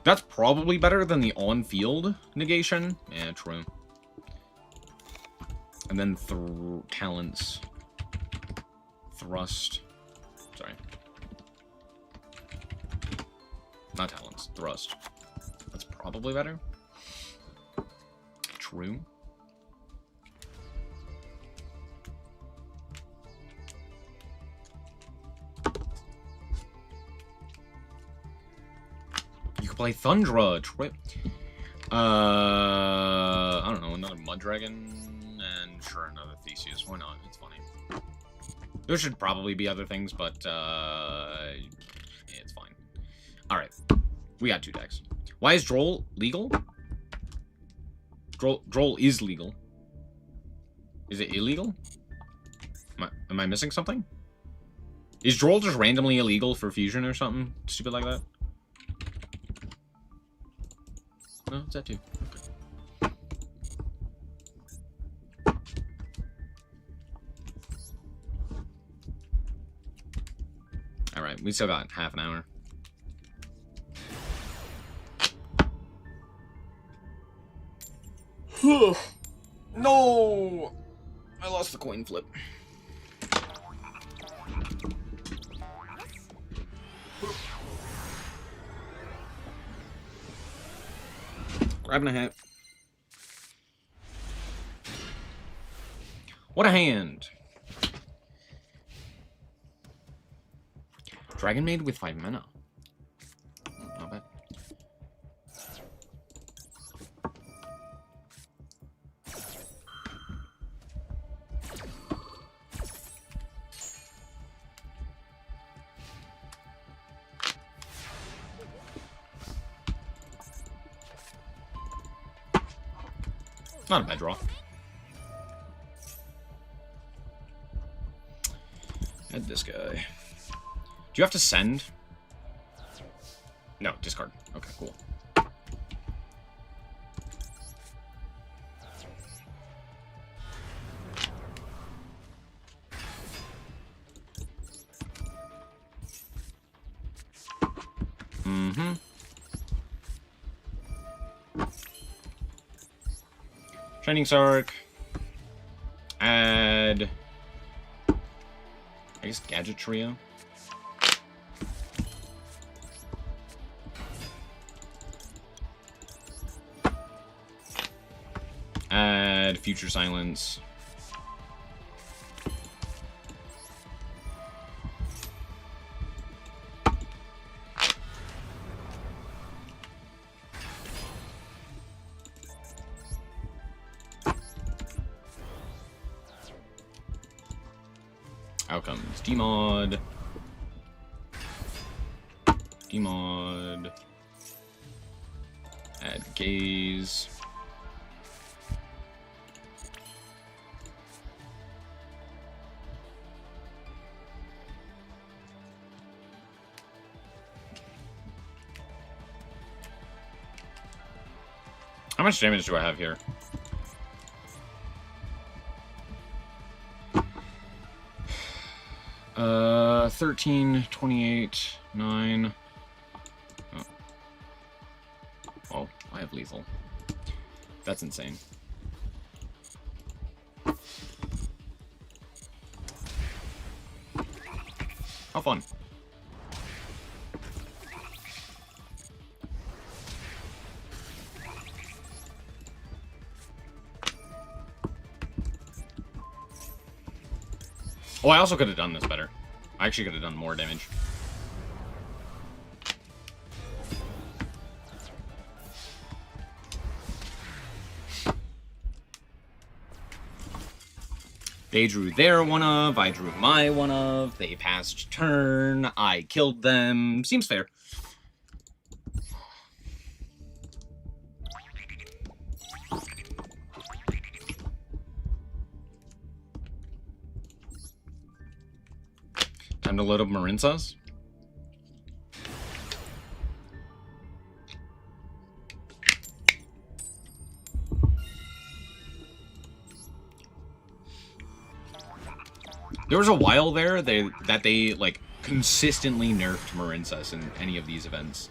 That's probably better than the on-field negation. Yeah, true. And then talents. Thrust. Sorry. Not talents. Thrust. That's probably better. True. You could play Thundra. I don't know, another Mud Dragon, and sure, another Theseus. Why not? It's funny. There should probably be other things, but yeah, it's fine. Alright. We got 2 decks. Why is Droll legal? Droll is legal. Is it illegal? Am I missing something? Is Droll just randomly illegal for fusion or something stupid like that? No, it's that too. Okay. Alright, we still got half an hour. No! I lost the coin flip. Grabbing a hat. What a hand! Dragon Maid with 5 mana. Not bad. Not a bad draw. Add this guy. Do you have to send? No, discard. Okay, cool. Mm-hmm. Shining Sark. Add... I guess Gadget Trio. Add Future Silence. Outcomes. Demod. Demod. Add Gaze. How much damage do I have here? Uh, 13, 28, 9. Oh. Oh, I have lethal. That's insane. How fun. Oh, I also could have done this better. I actually could have done more damage. They drew their one of, I drew my one of, they passed turn, I killed them. Seems fair. Time to load up Marinsas. There was a while there that they like consistently nerfed Marinsas in any of these events.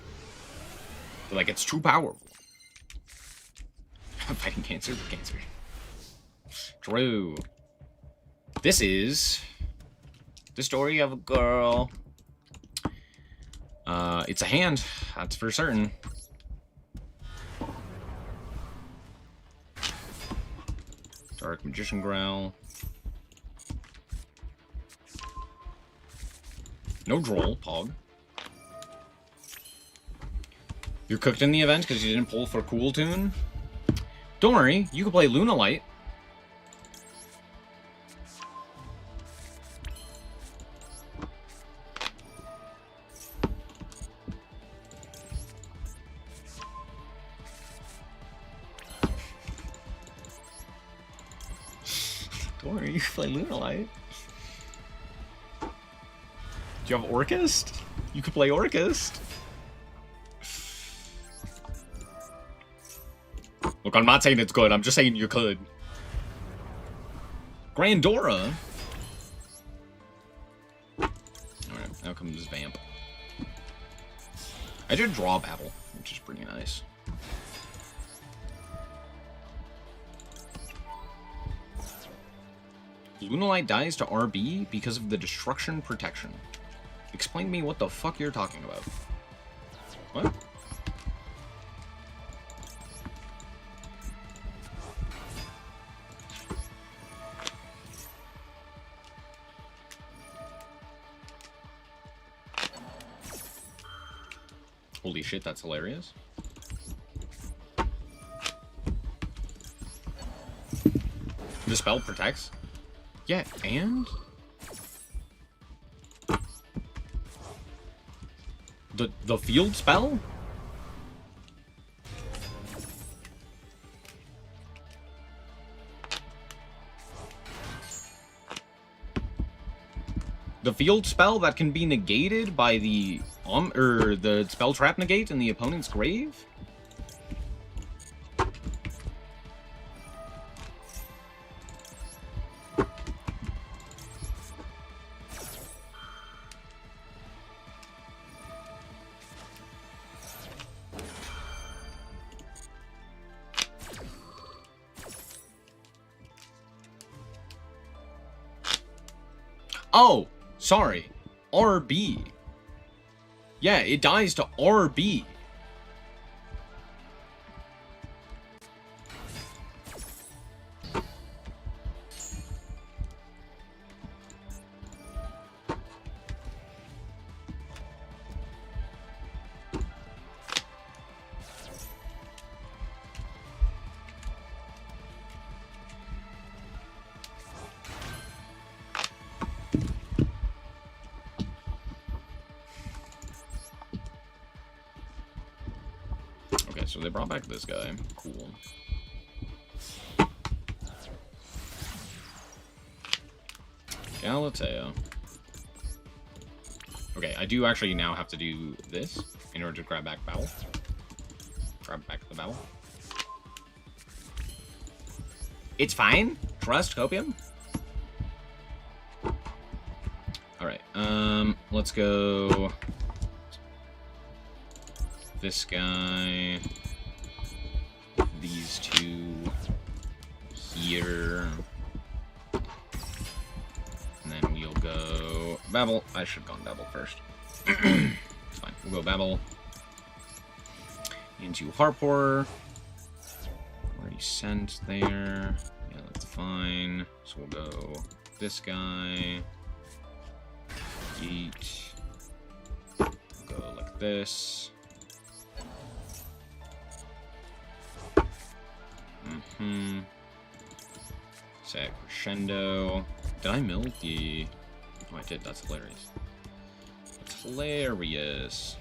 They're like, it's too powerful. Fighting cancer with cancer. True. This is the story of a girl. It's a hand, that's for certain. Dark Magician Growl. No droll, Pog. You're cooked in the event because you didn't pull for Cool Tune? Don't worry, you can play Lunalight. Don't worry, you can play Lunalight. Do you have Orchest? You could play Orchest. Look, I'm not saying it's good. I'm just saying you could. Grandora. Alright, now comes Vamp. I did draw Babel, which is pretty nice. Lunalight dies to RB because of the Destruction Protection. Explain to me what the fuck you're talking about. What? Holy shit, that's hilarious. The spell protects? Yeah, and? The field spell? The field spell that can be negated by the the spell trap negate in the opponent's grave? Oh, sorry. RB. Yeah, it dies to RB. Okay, so they brought back this guy. Cool. Galatea. Okay, I do actually now have to do this in order to grab back Babel. Grab back the Babel. It's fine. Trust Copium. Alright, let's go... This guy, these two here, and then we'll go Babel. I should have gone Babel first. It's fine. We'll go Babel into Harp Horror. Already sent there. Yeah, that's fine. So we'll go this guy. Yeet. Go like this. Set Crescendo. Did I mill the... Oh, I did. That's hilarious. That's hilarious.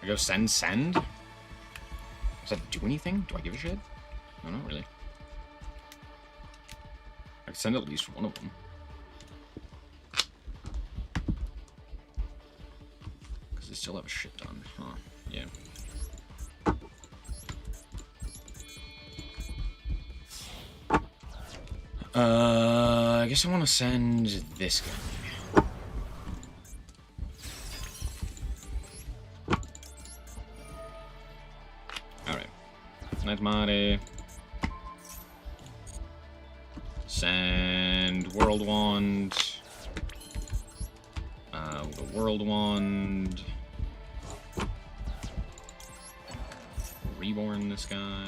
I go send? Does that do anything? Do I give a shit? No, not really. I could send at least one of them. Because they still have a shit ton. Huh. Yeah. I guess I want to send this guy. Alright. Night Mare. Send World Wand. The World Wand. Reborn this guy.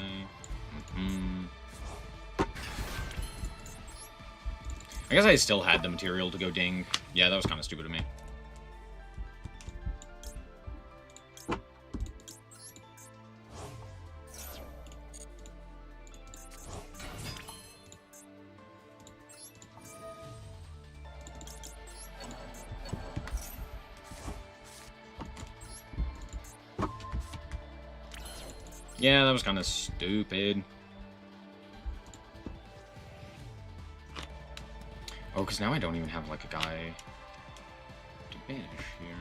I guess I still had the material to go ding. Yeah, that was kind of stupid of me. Yeah, that was kind of stupid. Oh, because now I don't even have, like, a guy to banish here.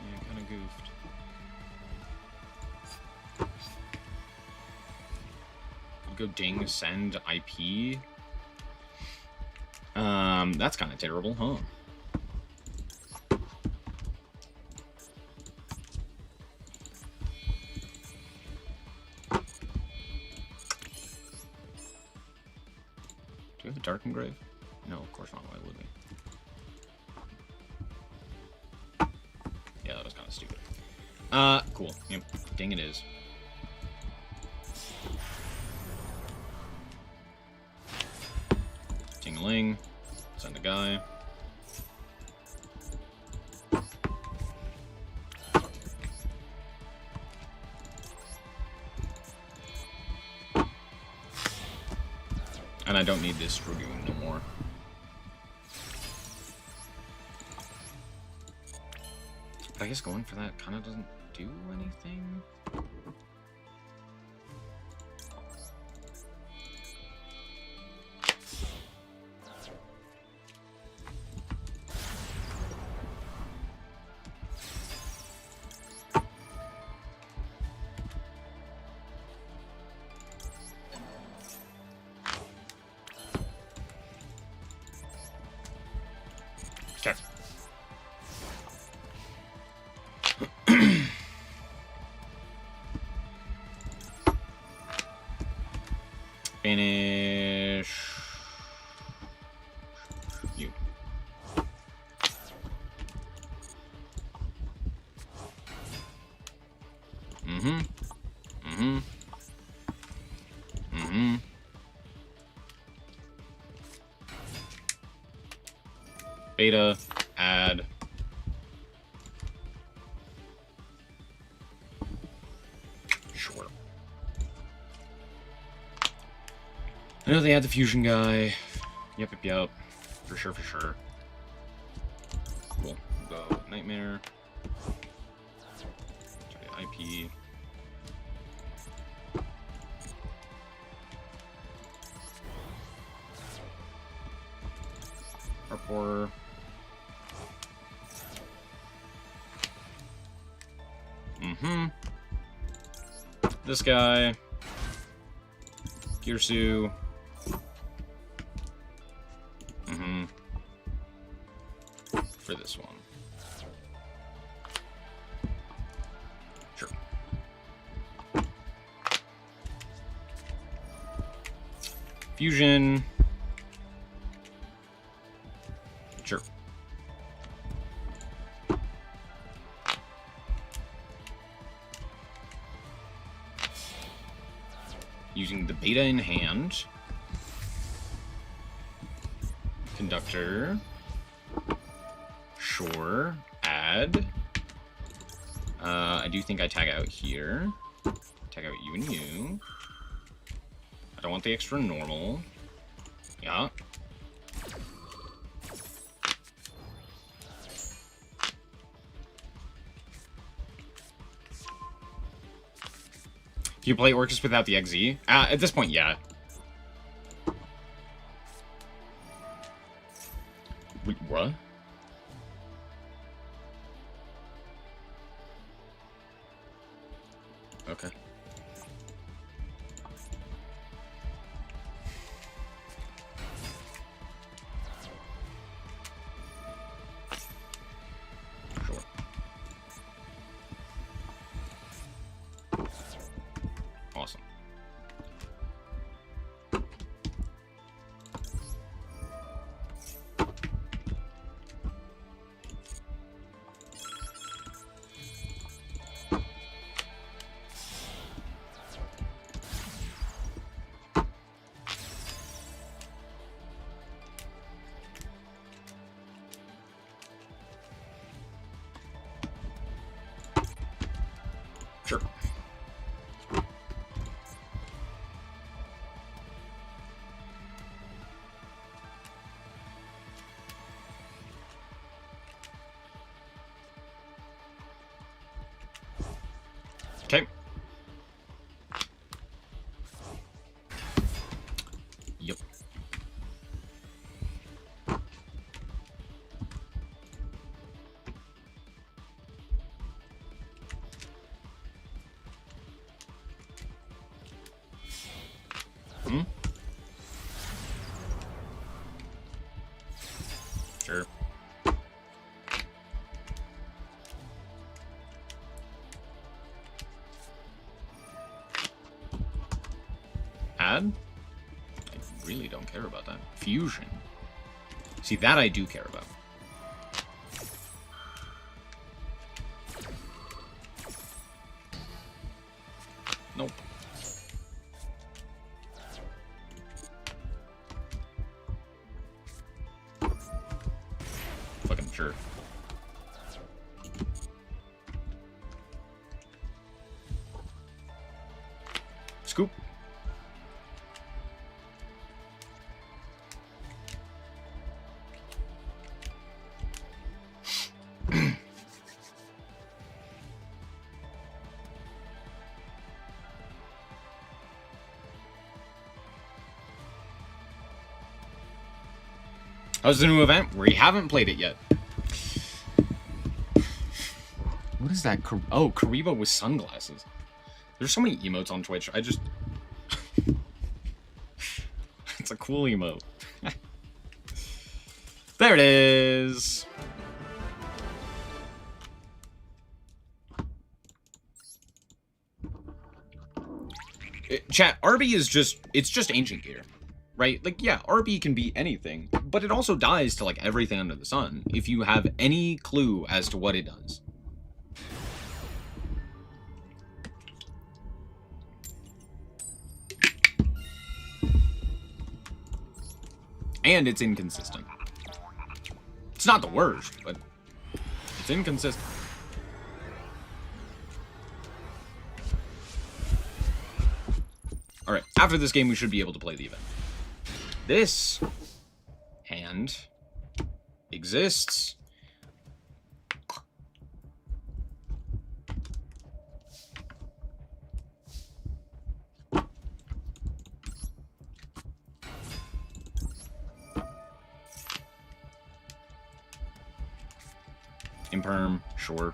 Yeah, kind of goofed. Go ding, send IP. That's kind of terrible, huh? Do we have a Dark Engrave? No, of course not. Why would we? Yeah, that was kind of stupid. Cool. Yep. Ding it is. Ting-a-ling. Send a guy. And I don't need this Dragoon no more. But I guess going for that kind of doesn't do anything. Okay. Finish you. Beta, add. Sure. I know they had the fusion guy. Yep. For sure. Cool. Go Nightmare. Try IP. Horror. This guy. Kirsu. For this one. Sure. Fusion. Sure. Using the beta in hand. Conductor. Sure. Add. I do think I tag out here. Tag out you and you. I don't want the extra normal. Yeah. Can you play Orcus without the XZ? At this point, yeah. Wait, what? Okay. Sure. Awesome. Sure. Okay. Yep. Hmm? Sure. Add? I really don't care about that. Fusion. See, that I do care about. Nope. Fucking sure. Scoop. How's the new event? We haven't played it yet. What is that? Oh, Kariba with sunglasses. There's so many emotes on Twitch. I just... It's a cool emote. There it is. Chat, RB is just... It's just ancient gear. Right? Like, yeah, RB can be anything, but it also dies to, like, everything under the sun, if you have any clue as to what it does. And it's inconsistent. It's not the worst, but it's inconsistent. Alright, after this game we should be able to play the event. This hand exists. Imperm, sure.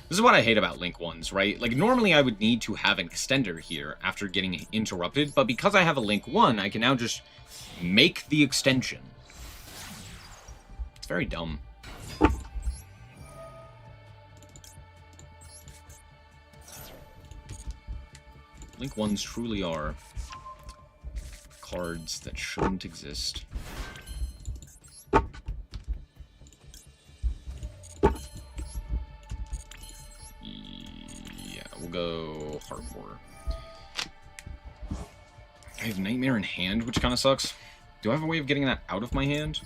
This is what I hate about Link 1s, right? Like, normally I would need to have an extender here after getting interrupted, but because I have a Link 1, I can now just make the extension. It's very dumb. Link 1s truly are cards that shouldn't exist. We'll go hardcore. I have Nightmare in hand, which kind of sucks. Do I have a way of getting that out of my hand?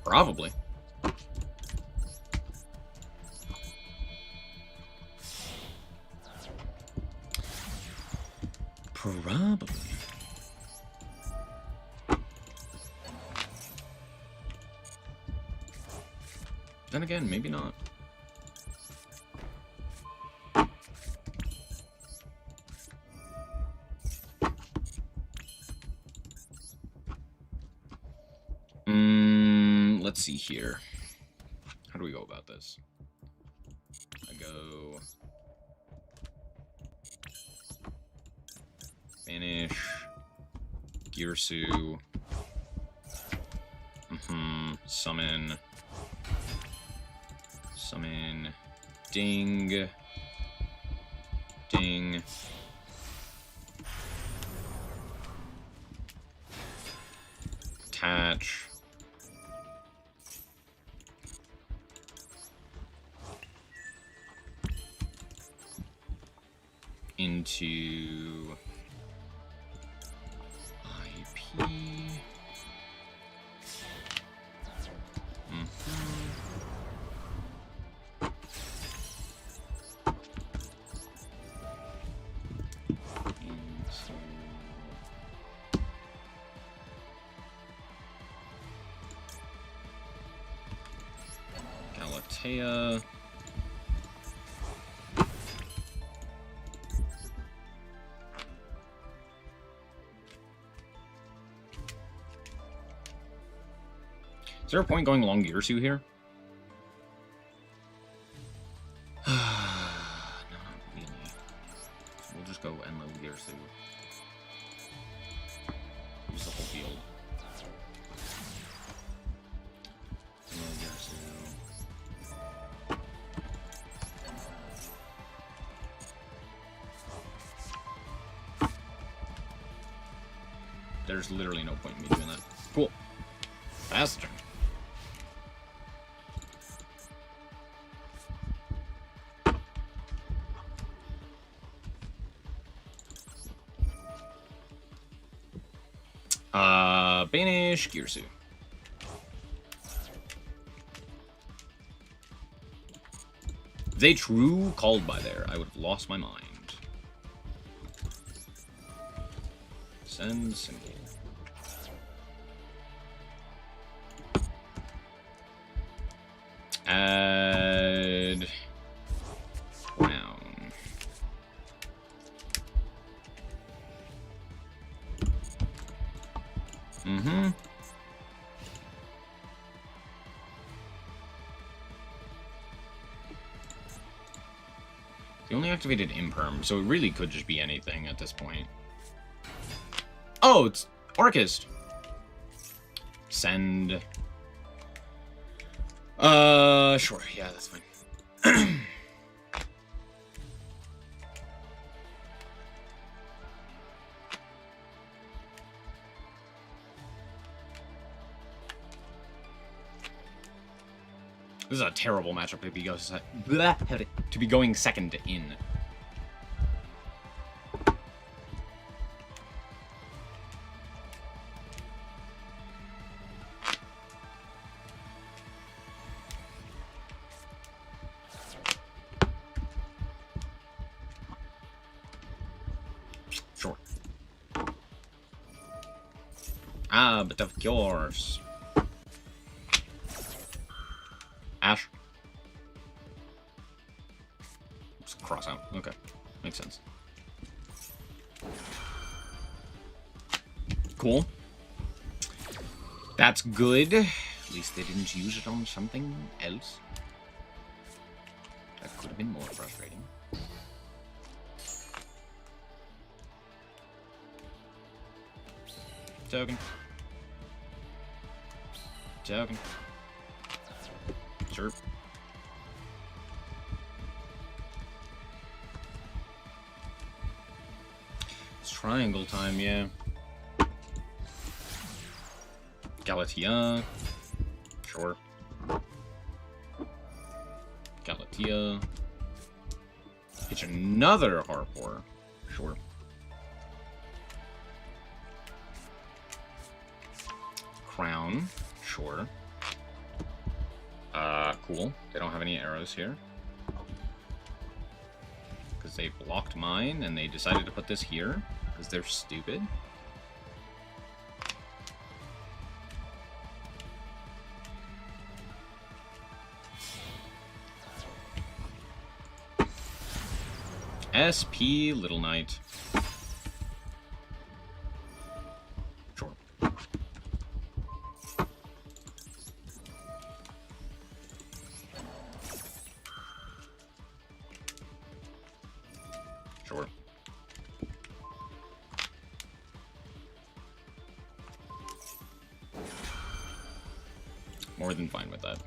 Probably. Probably. Then again, maybe not. Let's see here. How do we go about this? I go... Banish. Girsu. Summon. Summon. Ding. Ding. Attach. Into IP. Galatea. Is there a point going long Girsu here? No, not really. We'll just go Enlo Girsu. Use the whole field. Enlo Girsu. There's literally no point in me doing that. Cool. Fast turn. Banish Girsu. If they true called by there, I would have lost my mind. Send symbol. Add Crown. They only activated Imperm, so it really could just be anything at this point. Oh, it's Orchist. Send. Sure, yeah, that's fine. This is a terrible matchup to be going second in. Sure. Ah, but of course. Ash. Just cross out. Okay. Makes sense. Cool. That's good. At least they didn't use it on something else. That could have been more frustrating. Token. Token. Sure. It's triangle time, yeah. Galatea. Sure. Galatea. It's another Harpor. Sure. Crown. Sure. Cool. They don't have any arrows here. Because they blocked mine, and they decided to put this here. Because they're stupid. SP Little Knight. Sure. Sure. More than fine with that.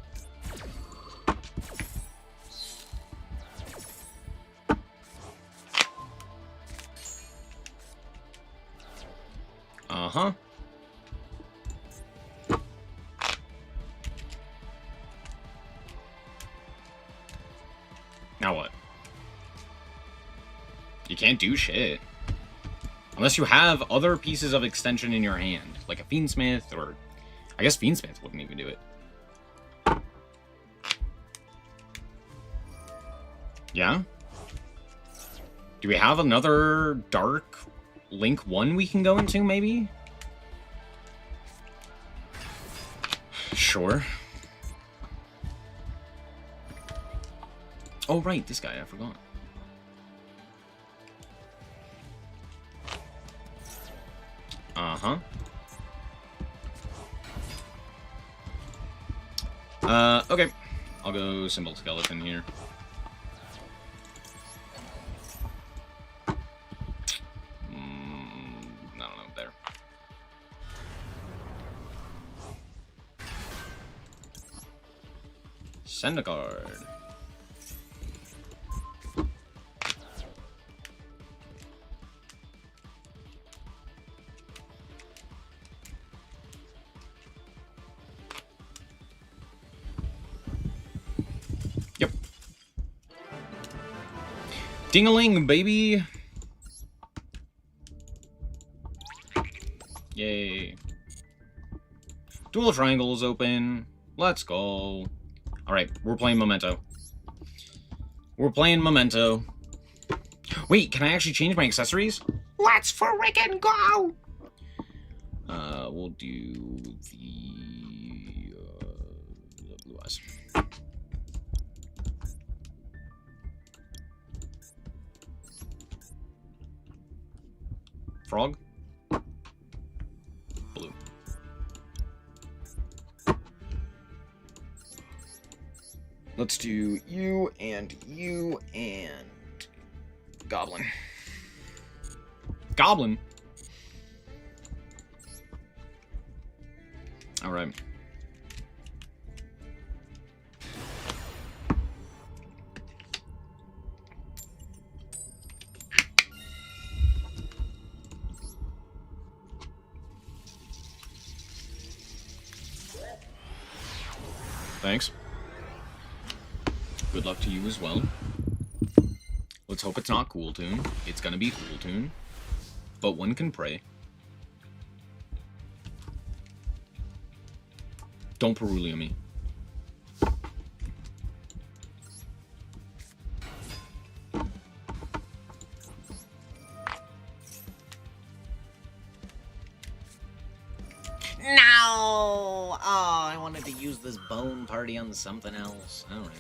Uh-huh. Now what? You can't do shit. Unless you have other pieces of extension in your hand. Like a Fiendsmith, or... I guess Fiendsmith wouldn't even do it. Yeah? Do we have another Dark Link 1 we can go into, maybe? Sure. Oh, right, this guy, I forgot. Uh-huh. Okay. I'll go Symbol Skeleton here. I don't know, there. Send a card. Yep. Ding-a-ling, baby! Yay. Dual triangle is open. Let's go. Alright, we're playing Memento. We're playing Memento. Wait, can I actually change my accessories? Let's frickin' go! We'll do the blue eyes. Frog? Blue. Let's do you and Goblin. Goblin? Alright. Thanks. Good luck to you as well. Let's hope it's not Cool Tune. It's gonna be Cool Tune. But one can pray. Don't Perulia me. No! Oh, I wanted to use this bone party on something else. Alright.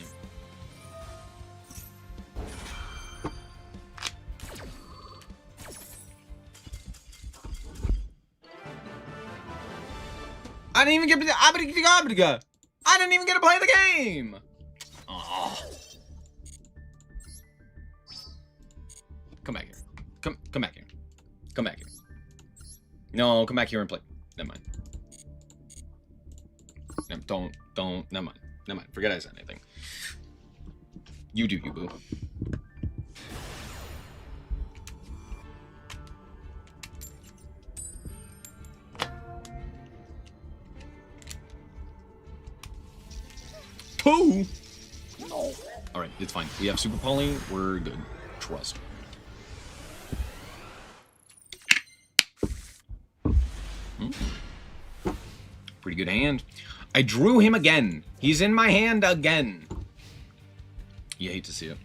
I didn't even get to I didn't even get to play the game. Oh. Come back here. Come back here. Come back here. No, come back here and play. Never mind. No, don't. Never mind. Never mind. Forget I said anything. You do you, boo. Pooh! No. Alright, it's fine. We have Super Poly. We're good. Trust. Pretty good hand. I drew him again. He's in my hand again. You hate to see it.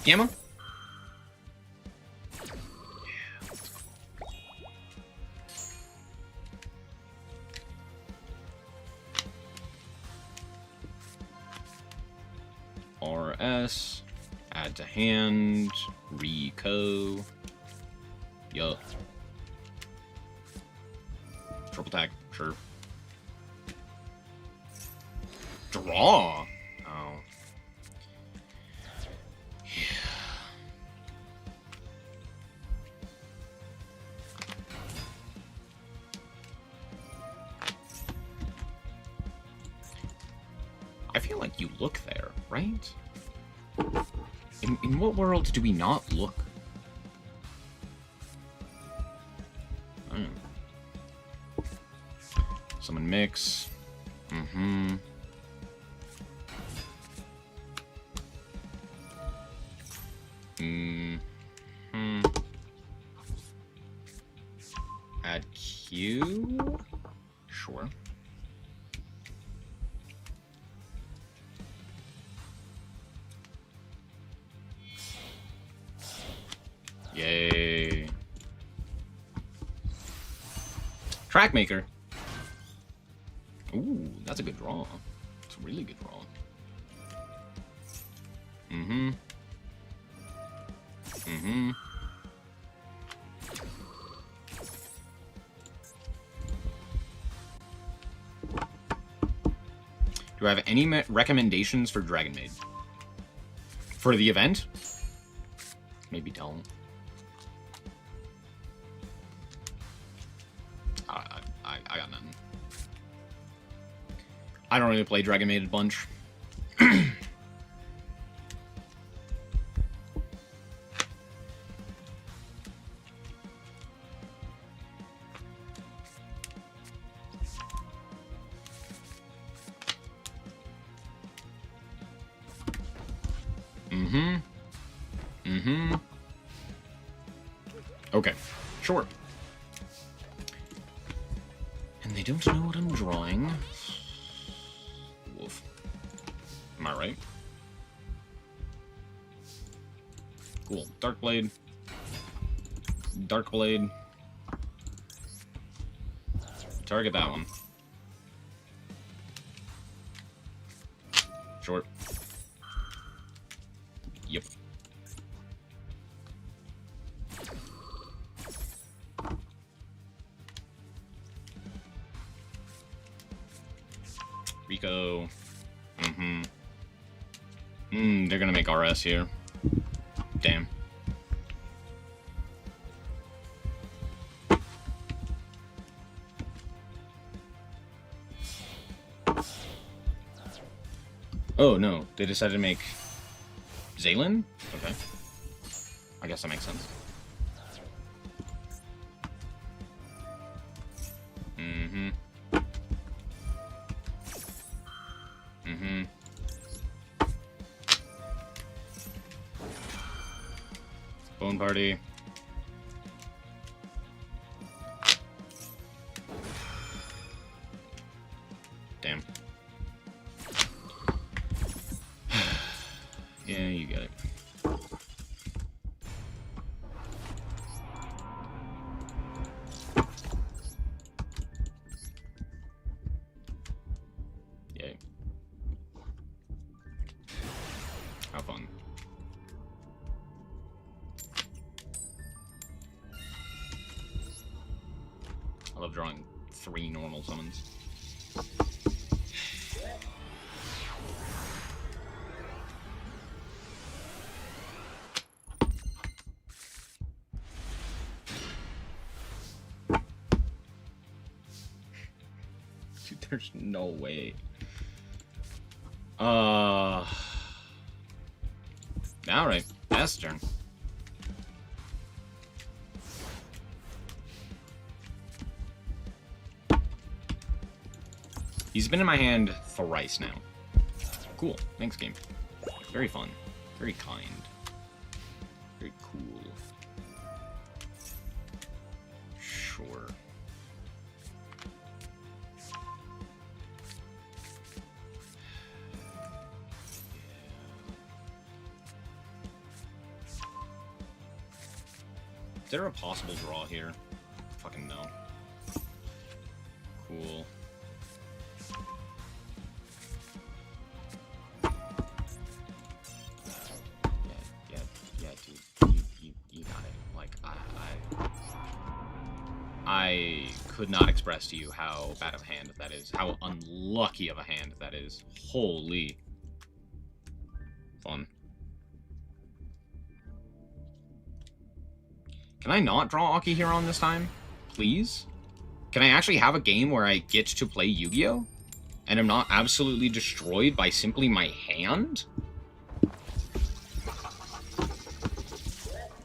Gamma? Add to hand. Rico. Yup. Triple attack, sure. Draw. Oh. Yeah. I feel like you look there, right? In what world do we not look? I don't know. Summon mix. Mm-hmm. Mm-hmm. Add Q? Sure. Yay. Trackmaker. Ooh, that's a good draw. It's a really good draw. Mm-hmm. Mm-hmm. Do I have any recommendations for Dragon Maid? For the event? Maybe tell them. I got nothing. I don't really play Dragon Maid a bunch. Mm-hmm. Mm-hmm. Okay, sure. And they don't know what I'm drawing. Wolf. Am I right? Cool. Dark Blade. Dark Blade. Target that one. Short. Yep. Rico. Mm-hmm. They're gonna make RS here. Damn. Oh, no. They decided to make Zaylin? Okay. I guess that makes sense. Mm-hmm. Mm-hmm. Bone Party. Damn. Yeah, you get it. Yay. Have fun. I love drawing 3 normal summons. Dude, there's no way. Alright, that's turn. He's been in my hand thrice now. Cool. Thanks, game. Very fun. Very kind. Very cool. Sure. Is there a possible draw here? Fucking no. Cool. Yeah, I could not express to you how bad of a hand that is. How unlucky of a hand that is. Holy. Fun. Can I not draw Akihiron this time? Please? Can I actually have a game where I get to play Yu-Gi-Oh? And I'm not absolutely destroyed by simply my hand?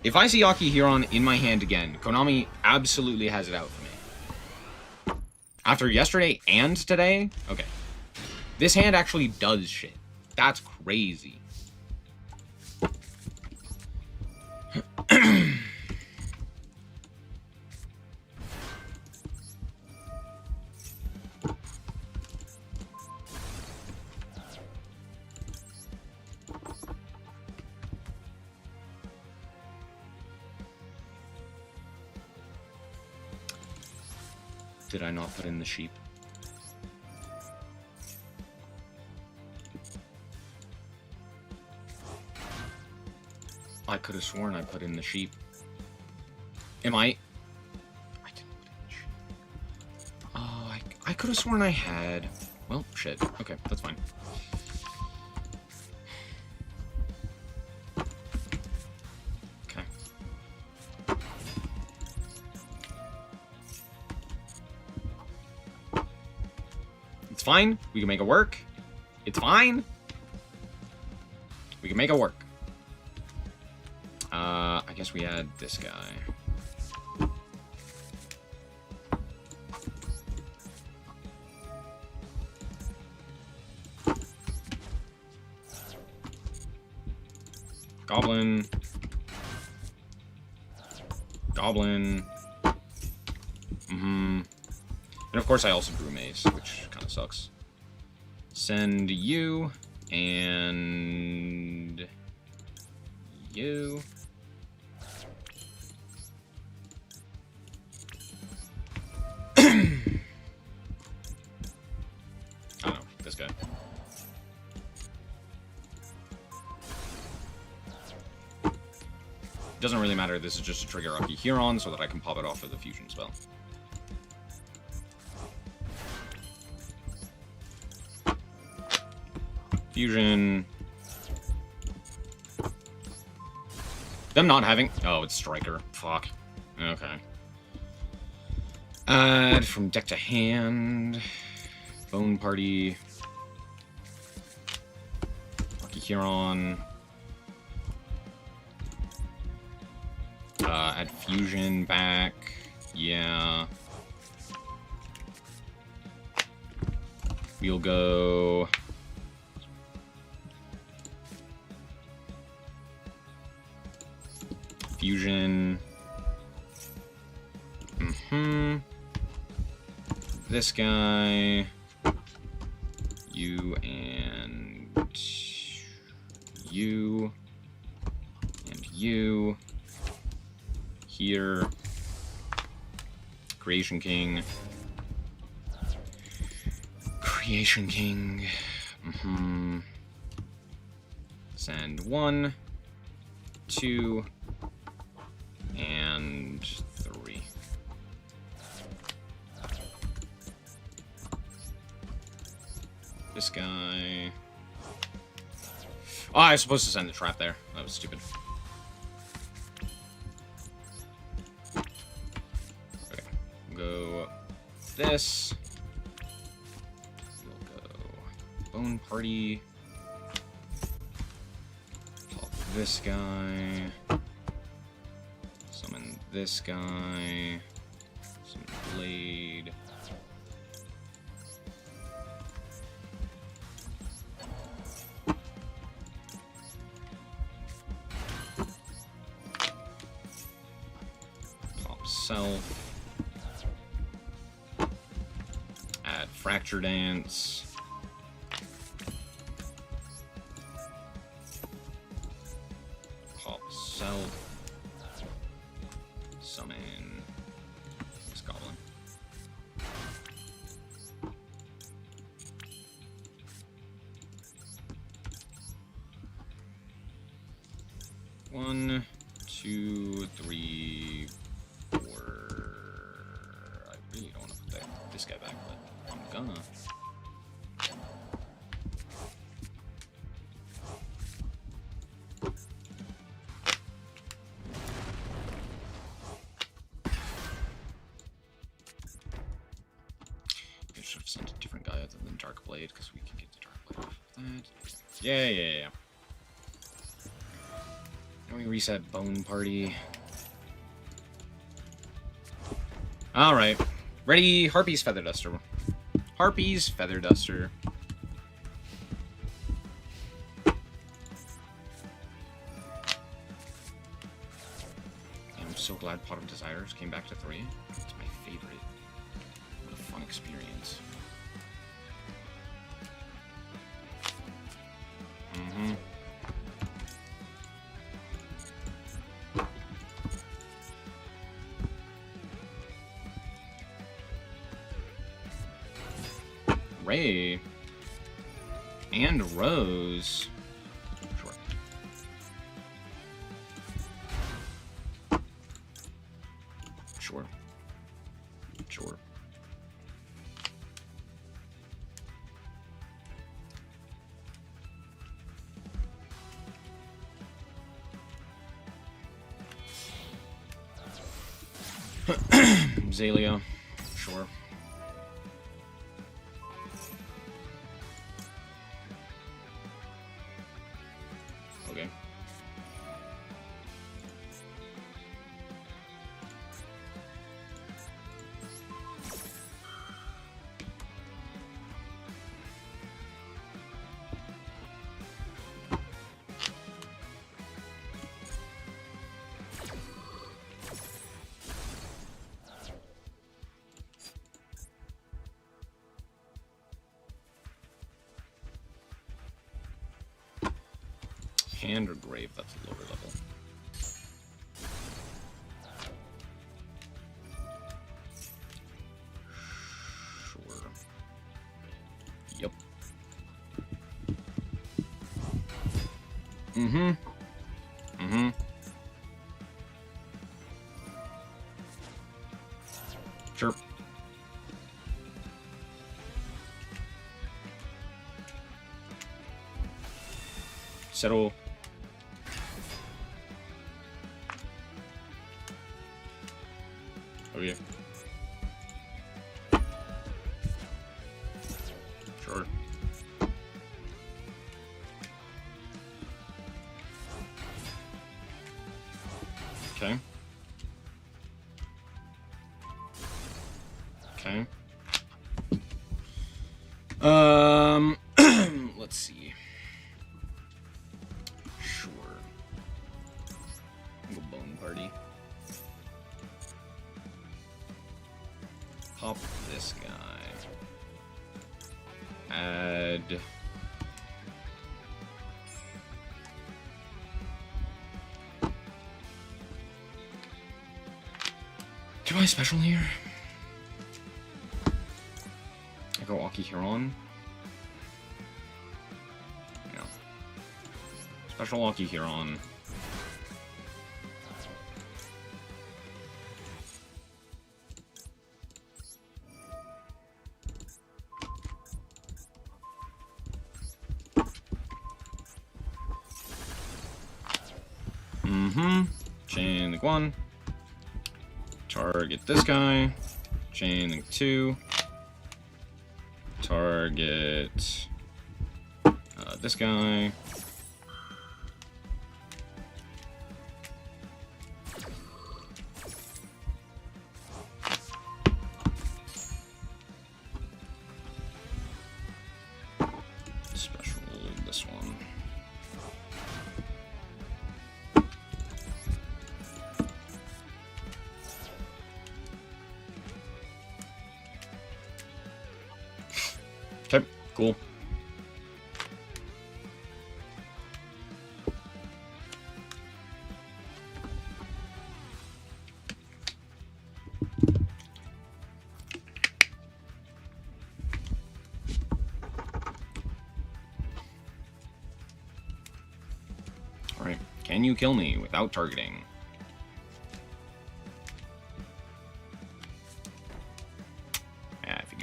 If I see Akihiron in my hand again, Konami absolutely has it out for me. After yesterday and today? Okay. This hand actually does shit. That's crazy. Did I not put in the sheep? I could have sworn I put in the sheep. Am I? I didn't put in the sheep. Oh, I could have sworn I had. Well, shit. Okay, that's fine. Okay. It's fine. We can make it work. It's fine. We can make it work. I guess we had this guy. Goblin. Goblin. And of course I also drew Mace, which kind of sucks. Send you and you. I don't know, this guy. Doesn't really matter, this is just to trigger Akihiron so that I can pop it off with the fusion spell. Fusion. Them not having... Oh, it's Striker. Fuck. Okay. Add from deck to hand. Bone Party. Akihiron. Add Fusion back. Yeah. We'll go... Fusion. This guy. You and you. And you. Here. Creation King. Creation King. Send 1, 2, and 3. This guy. Oh, I was supposed to send the trap there. That was stupid. Okay. We'll go this. We'll go Bone Party. Pop this guy. Summon this guy. Summon Blade. Pop Self. Add Fracture Dance. Pop Self. Summon this goblin. One, two, three, four. this guy back, but I'm gonna. I should have sent a different guy other than Dark Blade, because we can get the Dark Blade off of that. Yeah. Now we reset Bone Party. Alright. Ready, Harpy's Feather Duster. Harpy's Feather Duster. I'm so glad Pot of Desires came back to 3. It's my favorite. What a fun experience. Ray and Rose. Sure. Zalia. Sure. Okay. Hand or Grave, that's a lower level. Sure. Yep. Sure. Settle. Oh yeah. Sure. Okay. Okay. Let's see. Sure. Go Bone Party. Pop this guy. Add. Do I special here? I go Aki Huron. Yeah. Special Aki Huron. Chain link 1. Target this guy. Chain link 2. Target this guy. Special this one. Okay, cool. Alright, can you kill me without targeting? Yeah, I figured.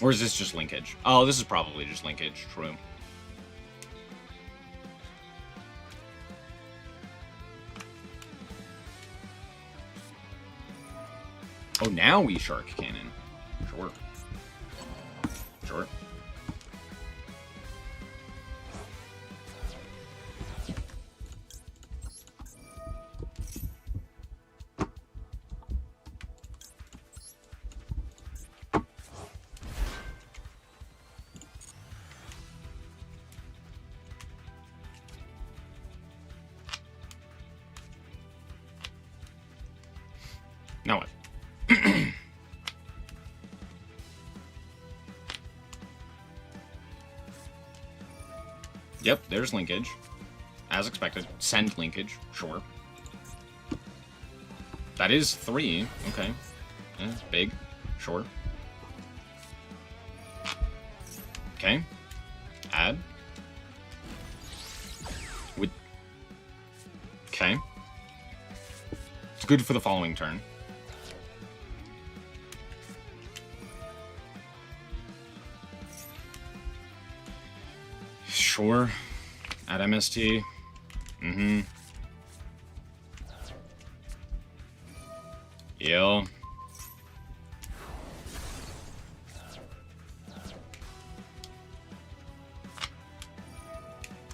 Or is this just linkage? Oh, this is probably just linkage. True. Oh, now we Shark Cannon. Sure. Sure. Now what? Yep, there's linkage. As expected. Send linkage. Sure. That is 3. Okay. Yeah, big. Sure. Okay. Add. With... Okay. It's good for the following turn. Sure. Add MST. Mm-hmm. Yo.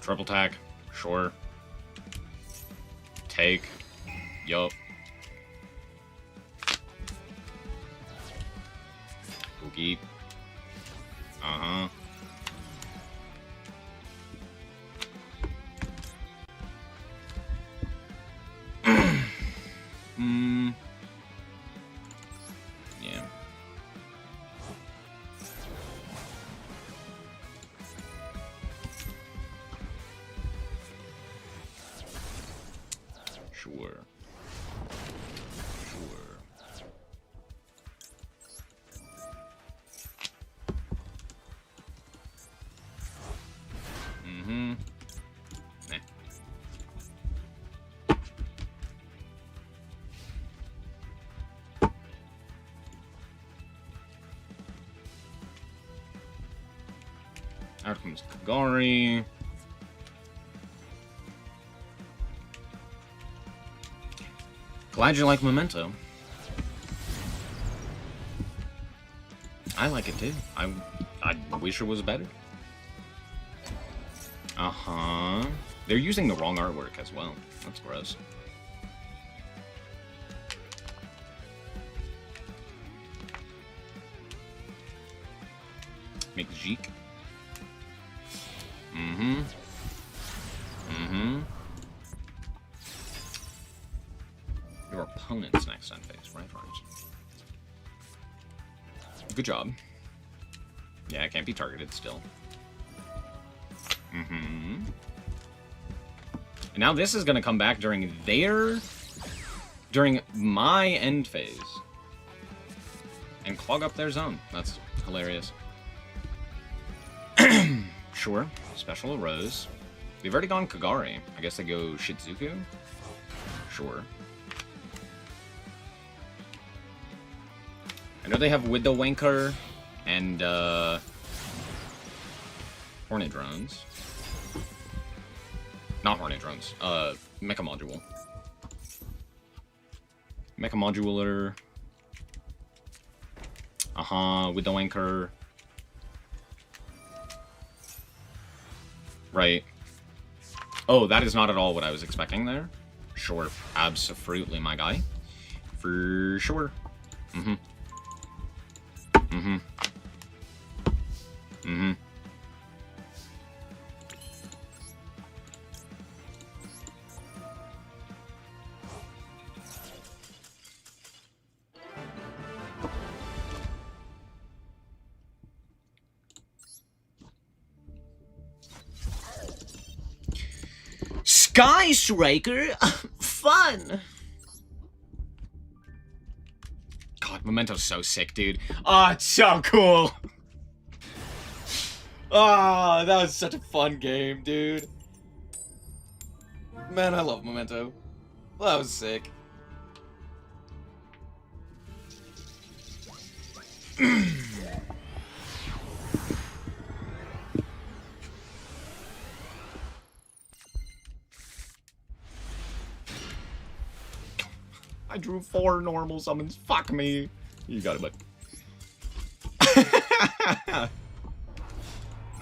Triple tack. Sure. Take. Yup. Boogie. Uh-huh. Yeah. Sure. Sure. Mm-hmm. Nah. Out comes Kagari. Glad you like Memento. I like it too. I wish it was better. Uh-huh. They're using the wrong artwork as well. That's gross. Make Jeek. Mm-hmm. Mm-hmm. Your opponent's next end phase, right? Good job. Yeah, it can't be targeted still. Mm-hmm. And now this is gonna come back during my end phase. And clog up their zone. That's hilarious. Sure. Special Rose. We've already gone Kagari. I guess they go Shizuku? Sure. I know they have Widow Wanker and Hornet Drones. Not Hornet Drones. Mecha Module. Mecha Modular. Uh-huh, Widow Wanker. Right. Oh, that is not at all what I was expecting there. Sure. Abso-fruitly, my guy. For sure. Mm-hmm. Mm-hmm. Mm-hmm. Sky Striker? Fun! God, Memento's so sick, dude. Oh, it's so cool! Oh, that was such a fun game, dude. Man, I love Memento. That was sick. I drew 4 normal summons. Fuck me. You got it, bud.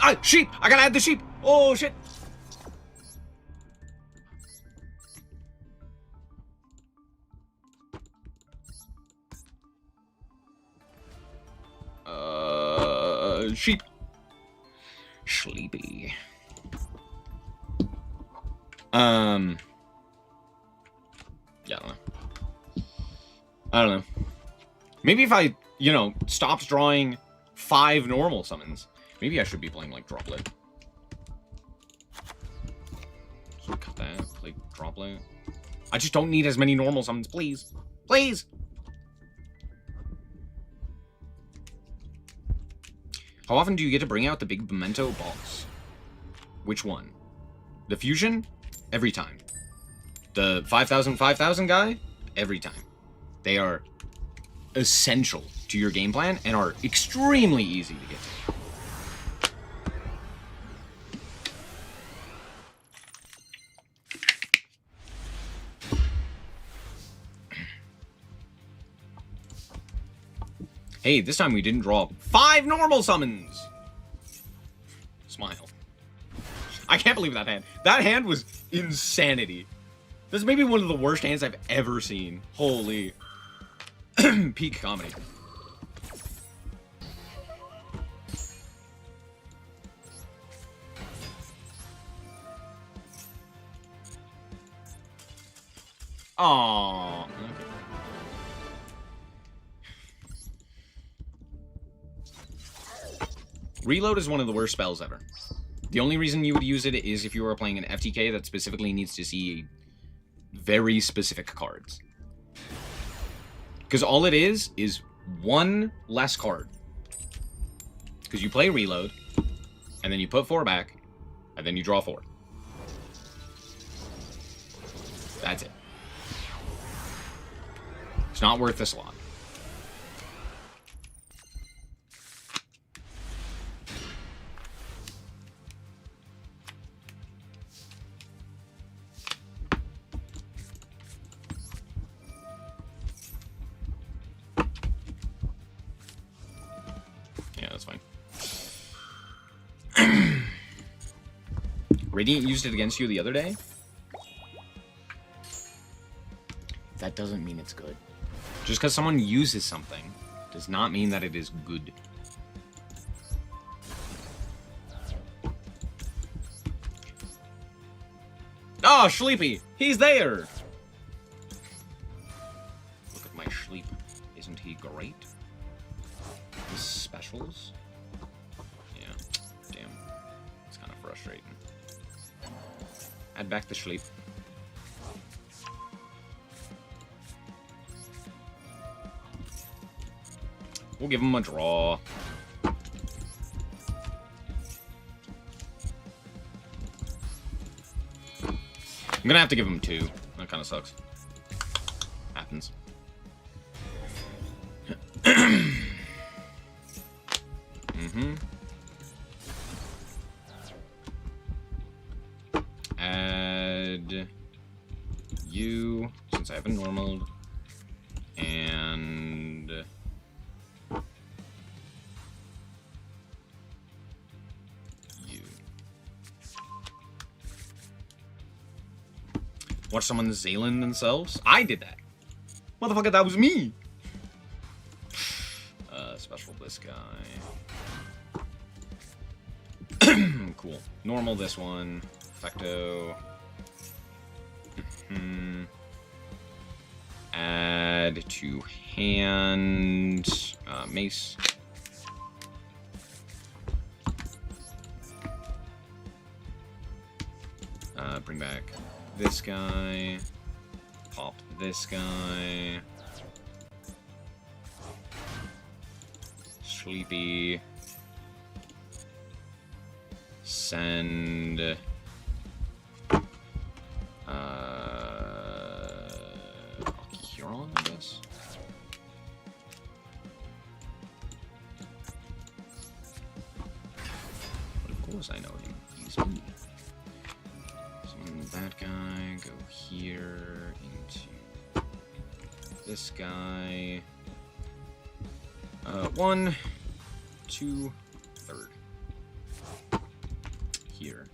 Ah, sheep! I gotta add the sheep! Oh, shit! Sheep. Sleepy. Yeah, I don't know. Maybe if I, you know, stopped drawing 5 normal summons, maybe I should be playing, like, Droplet. So cut that, play Droplet. I just don't need as many normal summons, please. Please! How often do you get to bring out the big Memento boss? Which one? The Fusion? Every time. The 5,000 guy? Every time. They are essential to your game plan and are extremely easy to get to. Hey, this time we didn't draw 5 normal summons! Smile. I can't believe that hand. That hand was insanity. This is maybe one of the worst hands I've ever seen. Holy. Peak comedy. Aww. Okay. Reload is one of the worst spells ever. The only reason you would use it is if you were playing an FTK that specifically needs to see very specific cards. Because all it is 1 less card. Because you play Reload, and then you put 4 back, and then you draw 4. That's it. It's not worth the slot. Yeah, that's fine. Radiant used it against you the other day? That doesn't mean it's good. Just because someone uses something does not mean that it is good. Oh, Sleepy! He's there! Look at my Sleep. Isn't he great? His specials? Yeah. Damn. It's kind of frustrating. Add back the Sleep. We'll give him a draw. I'm gonna have to give him 2. That kind of sucks. Happens. Add you, since I haven't normaled, and you. Watch someone Zaylan themselves? I did that. Motherfucker, that was me. Special this guy. Cool. Normal this one. Effecto. Add to hand. Mace. Bring back this guy. Pop this guy. Sleepy. Send. Huron, I guess. But of course I know him. He's me. Summon that guy. Go here into this guy. 1, 2, 3rd. Here.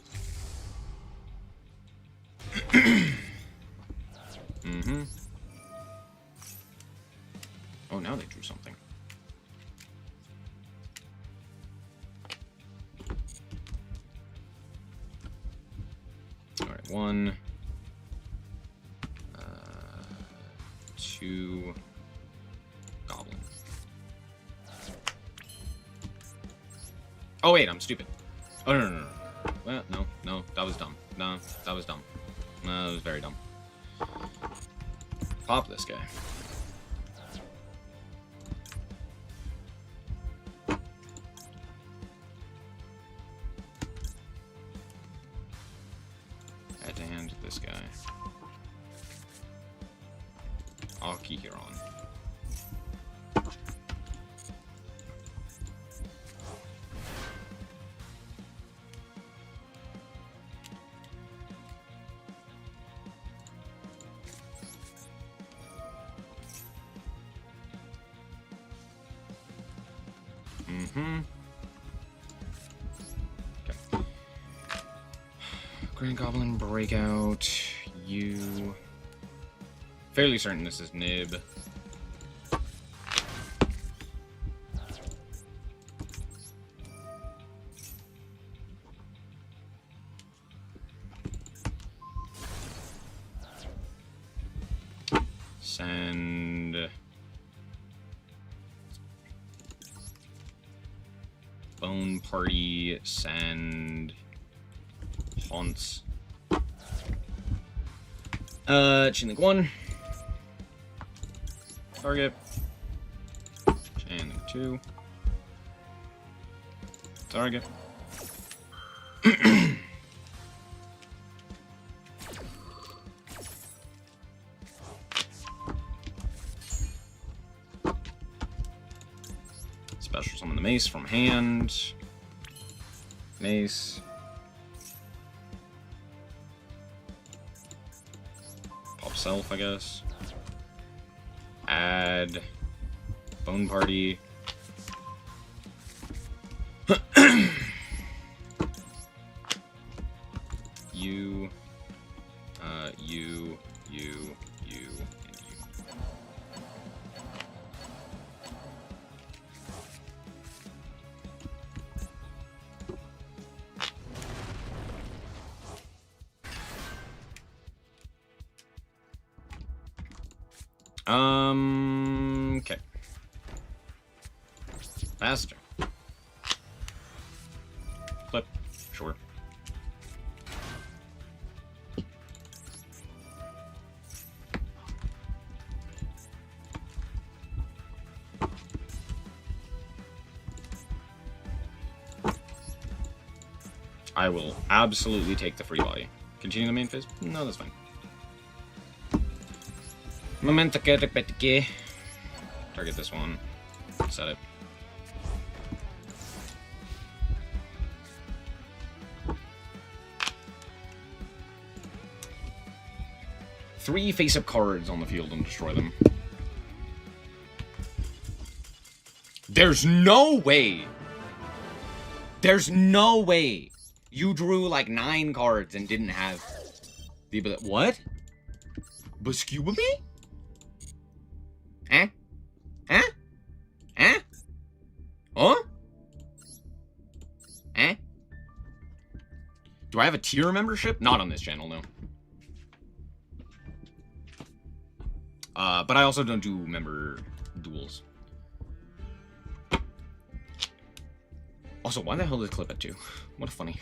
Mm-hmm. Oh, now they drew something. Alright, 1, 2, goblin. Oh wait, I'm stupid. Oh no. Well, no, that was dumb. No, that was dumb. No, that was very dumb. Pop this guy. Head to hand this guy. Aki Huron. Okay. Grand Goblin Breakout. You. Fairly certain this is Nib. Send Bone Party, send Haunts. Chain Link 1. Target. Chain Link 2. Target. Special summon the mace from hand. Mace. Pop self, I guess. Add Bone Party. You, you, and you. Okay. Faster. Flip. Sure. I will absolutely take the free body. Continue the main phase? No, that's fine. Memento. Target this one. Set it. Three face-up cards on the field and destroy them. There's no way! There's no way you drew like 9 cards and didn't have the ability. What? Bascubally? Eh? Eh? Eh? Huh? Eh? Do I have a tier membership? Not on this channel, no. But I also don't do member duels. Also, why the hell did it clip at 2? What a funny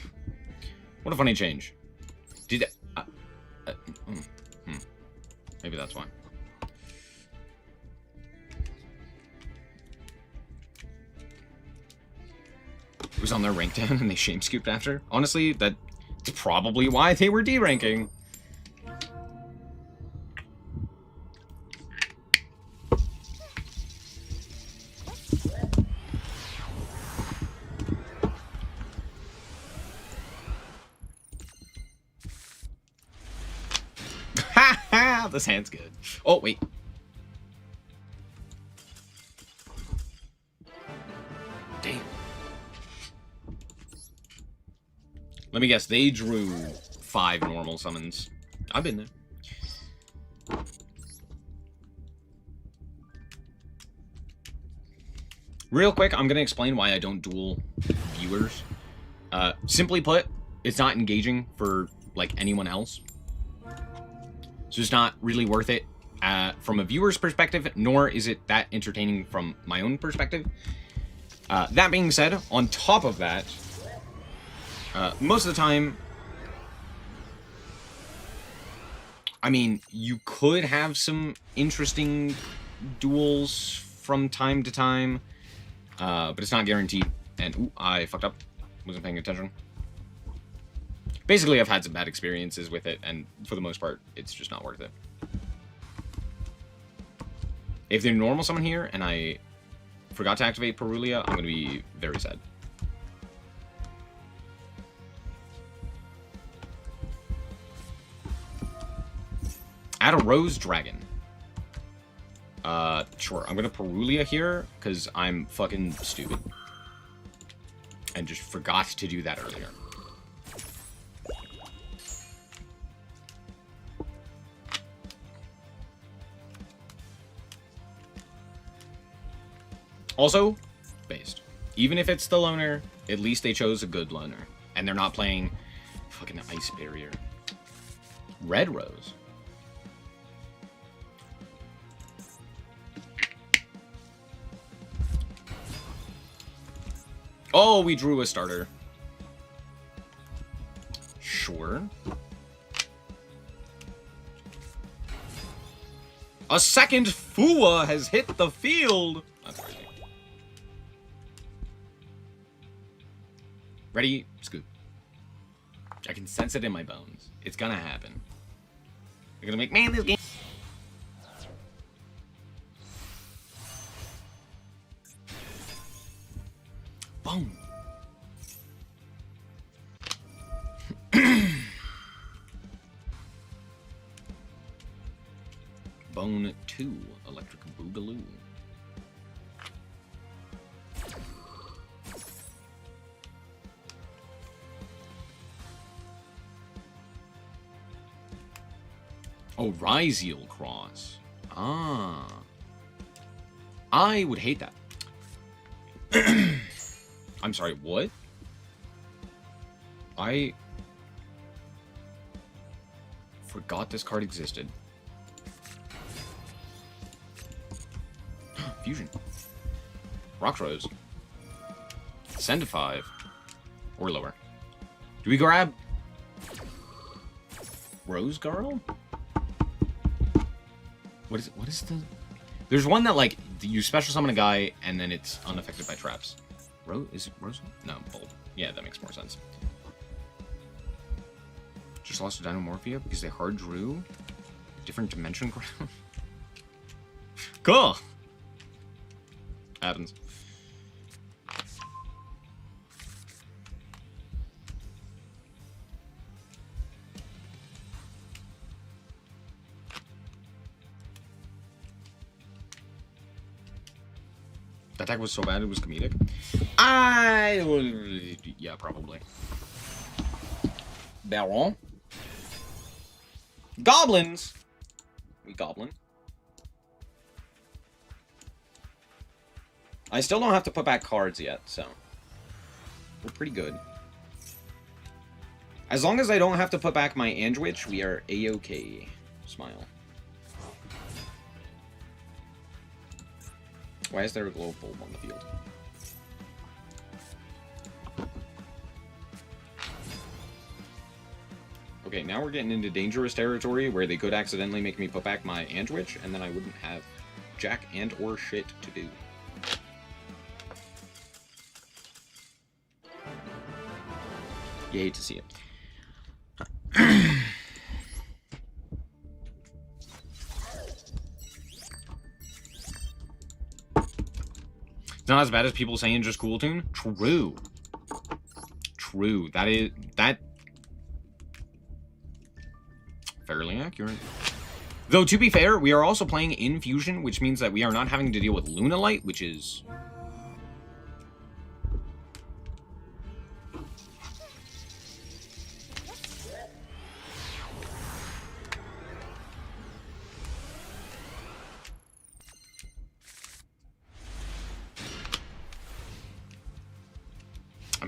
change. Did maybe that's why. It was on their rank down and they shame scooped after. Honestly, that's probably why they were D-ranking. This hand's good. Oh, wait. Let me guess, they drew 5 normal summons. I've been there. Real quick, I'm going to explain why I don't duel viewers. Simply put, it's not engaging for, like, anyone else. It's just not really worth it from a viewer's perspective, nor is it that entertaining from my own perspective. That being said, on top of that, most of the time, I mean, you could have some interesting duels from time to time, but it's not guaranteed. And, ooh, I fucked up. Wasn't paying attention. Basically, I've had some bad experiences with it, and for the most part, it's just not worth it. If they're normal summon here, and I forgot to activate Perulia, I'm going to be very sad. Add a Rose Dragon. Sure. I'm going to Perulia here, because I'm fucking stupid. And just forgot to do that earlier. Also, based. Even if it's the loner, at least they chose a good loner. And they're not playing fucking Ice Barrier. Red Rose. Oh, we drew a starter. Sure. A second Fua has hit the field! That's crazy. Ready? Scoop. I can sense it in my bones. It's gonna happen. They're gonna make, man, this game... Boom. Bone 2, Electric Boogaloo. Oh, Ryzeal Cross. Ah. I would hate that. I'm sorry, what? I forgot this card existed. Fusion. Rockrose. Send to 5. Or lower. Do we grab Rose Girl? What is the... There's one that, like, you special summon a guy, and then it's unaffected by traps. Is it Rose? No, Bolt. Yeah, that makes more sense. Just lost to Dinomorphia because they hard drew different dimension ground. Cool! Happens. That attack was so bad it was comedic. Yeah, probably. Baron. Goblins! We goblin. I still don't have to put back cards yet, so... We're pretty good. As long as I don't have to put back my Andwich, we are A-okay. Smile. Why is there a glow bulb on the field? Okay, now we're getting into dangerous territory where they could accidentally make me put back my Andwich, and then I wouldn't have jack and or shit to do. You hate to see it. It's not as bad as people saying just cool tune. True. True. That fairly accurate. Though, to be fair, we are also playing in Fusion, which means that we are not having to deal with Lunalight, which is...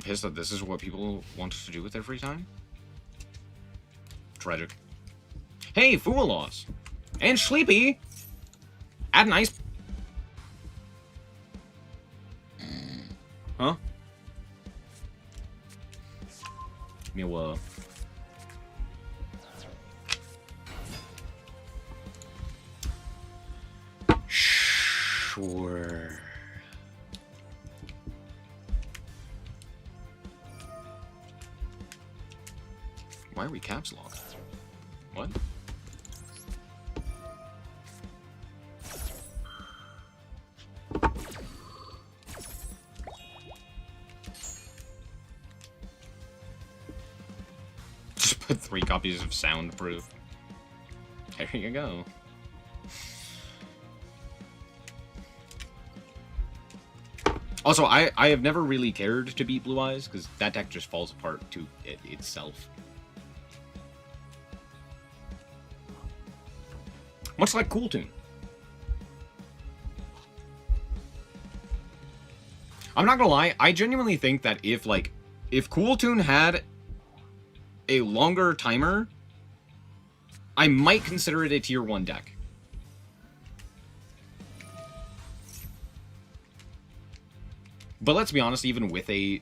I'm pissed that this is what people want to do with their free time. Tragic. Hey, Fool Loss! And Sleepy! Add an ice... Huh? Give me a whirl. Sure. Why are we caps locked? What? Just put 3 copies of soundproof. There you go. Also, I have never really cared to beat Blue Eyes, because that deck just falls apart to itself. Much like Cool Tune. I'm not gonna lie, I genuinely think that if Cool Tune had a longer timer, I might consider it a tier 1 deck. But let's be honest, even with a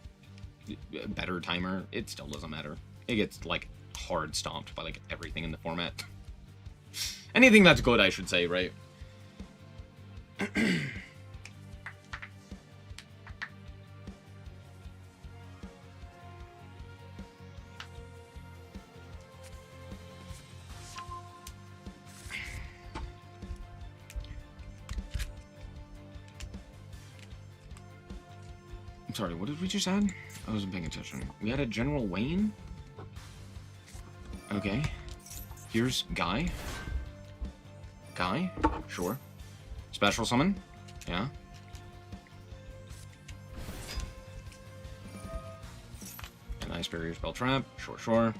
better timer, it still doesn't matter. It gets, like, hard stomped by, like, everything in the format. Anything that's good, I should say, right? I'm sorry, what did we just add? I wasn't paying attention. We had a General Wayne? Okay. Here's Guy. Guy? Sure. Special summon? Yeah. An Ice Barrier Spell Trap? Sure.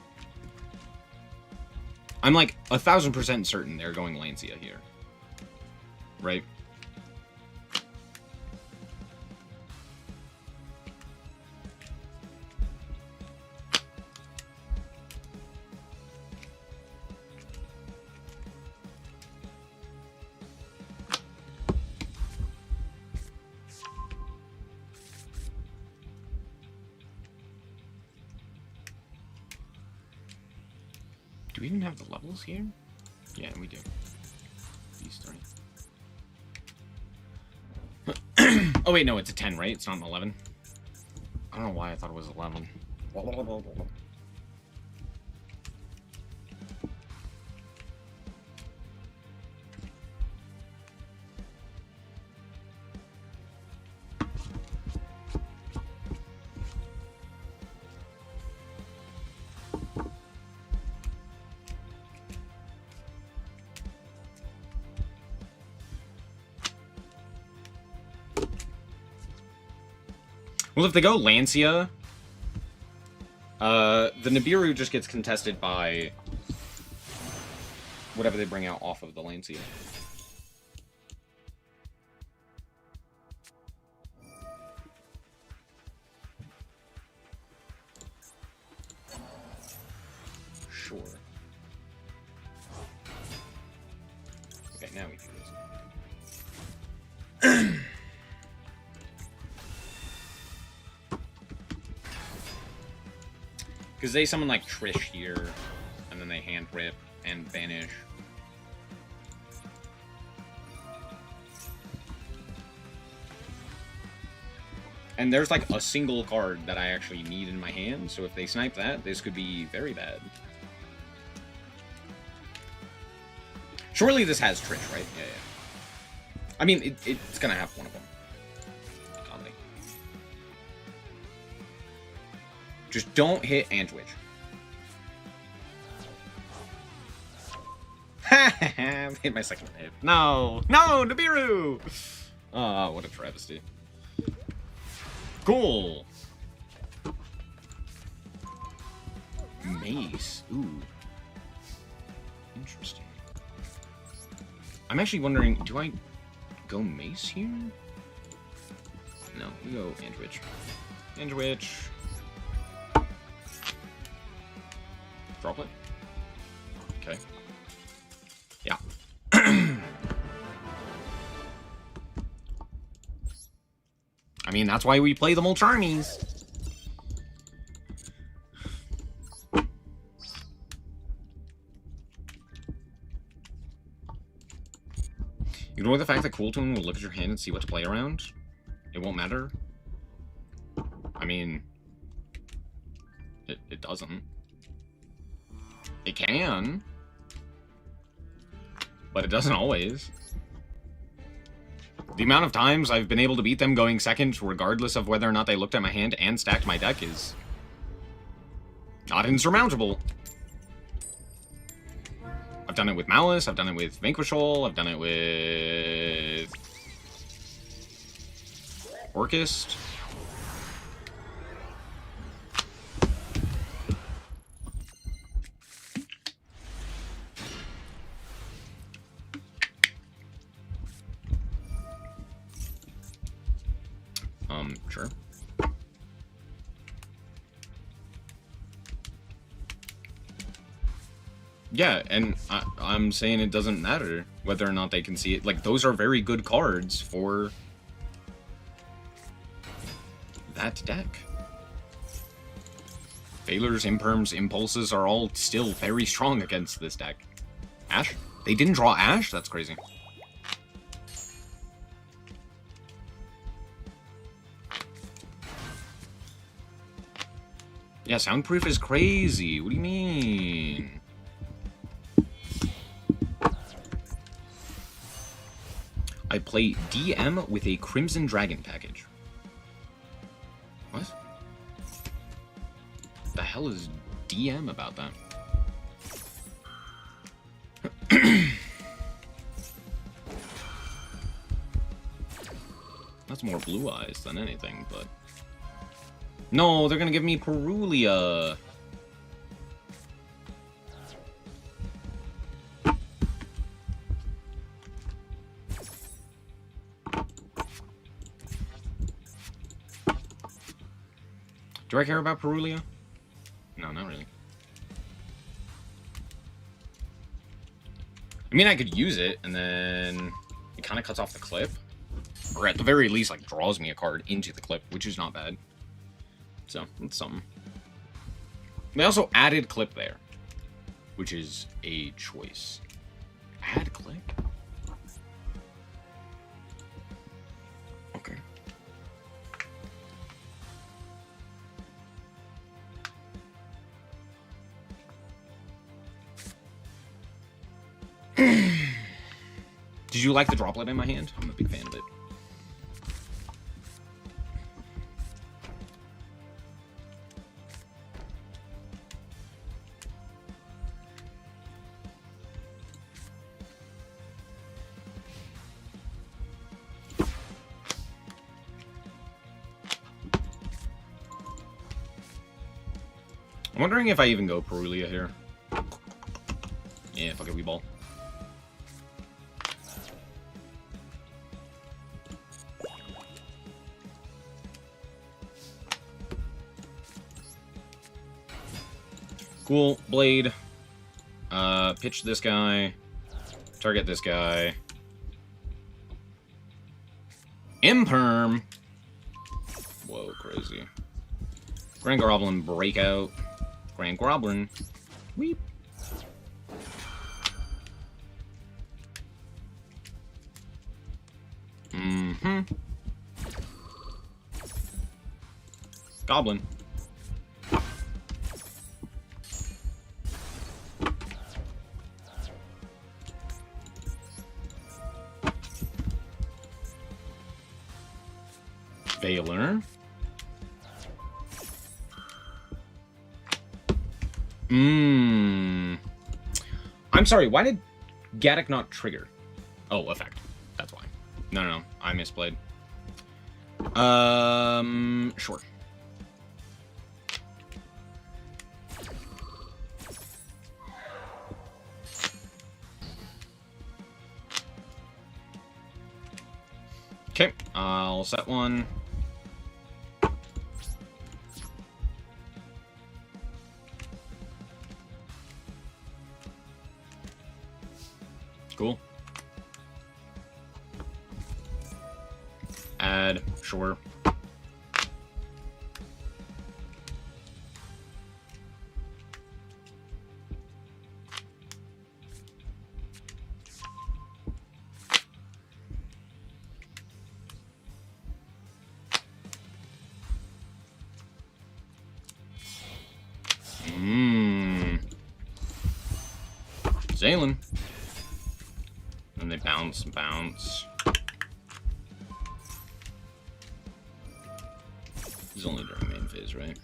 I'm like 1000% certain they're going Lancia here. Right? Do we even have the levels here? Yeah, we do. These 3. Oh wait, no, it's a 10, right? It's not an 11. I don't know why I thought it was 11. Well, if they go Lancia, the Nibiru just gets contested by whatever they bring out off of the Lancia. Sure. Okay, now we do this. Because they summon like Trish here, and then they hand rip and vanish. And there's like a single card that I actually need in my hand, so if they snipe that, this could be very bad. Surely this has Trish, right? Yeah. I mean, it's gonna have one of them. Comedy. Just don't hit Antwitch. Ha! Hit my second hit. No! No! Nibiru! Oh, what a travesty. Cool! Mace. Ooh. Interesting. I'm actually wondering, do I go Mace here? No, we go Antwitch. Antwitch. Drop it. Okay. Yeah. I mean, that's why we play the Molcharmies. Ignore the fact that Kewl will look at your hand and see what to play around. It won't matter. I mean, it doesn't. It can. But it doesn't always. The amount of times I've been able to beat them going second, regardless of whether or not they looked at my hand and stacked my deck, is not insurmountable. I've done it with Malice, I've done it with Vanquishal, I've done it with Orchist. Sure. Yeah, and I'm saying it doesn't matter whether or not they can see it. Like, those are very good cards for that deck. Failures, Imperms, Impulses are all still very strong against this deck. Ash? They didn't draw Ash? That's crazy. Yeah, soundproof is crazy. What do you mean? I play DM with a Crimson Dragon package. What? The hell is DM about that? That's more Blue Eyes than anything, but... No, they're gonna give me Perulia. Do I care about Perulia? No, not really. I mean, I could use it, and then it kind of cuts off the clip. Or at the very least, like, draws me a card into the clip, which is not bad. So, it's something. They also added clip there, which is a choice. Add clip? Okay. Did you like the droplet in my hand? I'm a big fan of it. I'm wondering if I even go Perulia here. Yeah, fuck it, we ball. Cool, Blade. Pitch this guy. Target this guy. Imperm! Whoa, crazy. Grand Goblin Breakout. Grand Goblin. Weep. Mm-hmm. Goblin. Veiler. I'm sorry, why did Gaddock not trigger? Oh, effect. That's why. No, I misplayed. Sure. Okay, I'll set one. Cool. Add, sure. Zalen. And they bounce. He's only during main phase, right?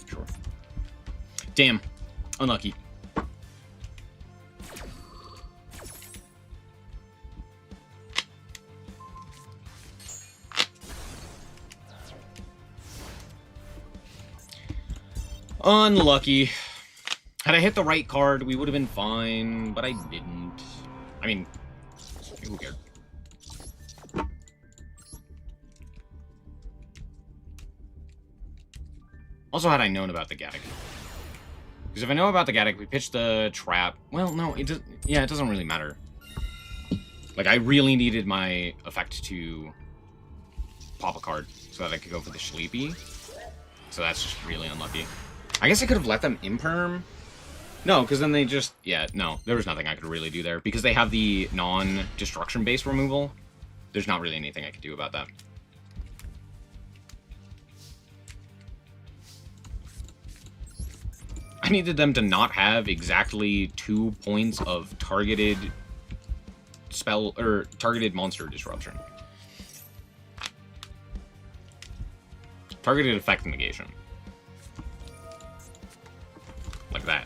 Sure. Damn. Unlucky. Unlucky. Had I hit the right card, we would have been fine, but I didn't. I mean, who cared? Also, had I known about the Gaddock. Because if I know about the Gaddock, we pitch the trap. Well, no, it doesn't. Yeah, it doesn't really matter. Like, I really needed my effect to pop a card so that I could go for the Sleepy. So that's just really unlucky. I guess I could have let them imperm. No, because then they just... Yeah, no. There was nothing I could really do there. Because they have the non-destruction-based removal, there's not really anything I could do about that. I needed them to not have exactly 2 points of targeted spell... or targeted monster disruption. Targeted effect negation. Like that.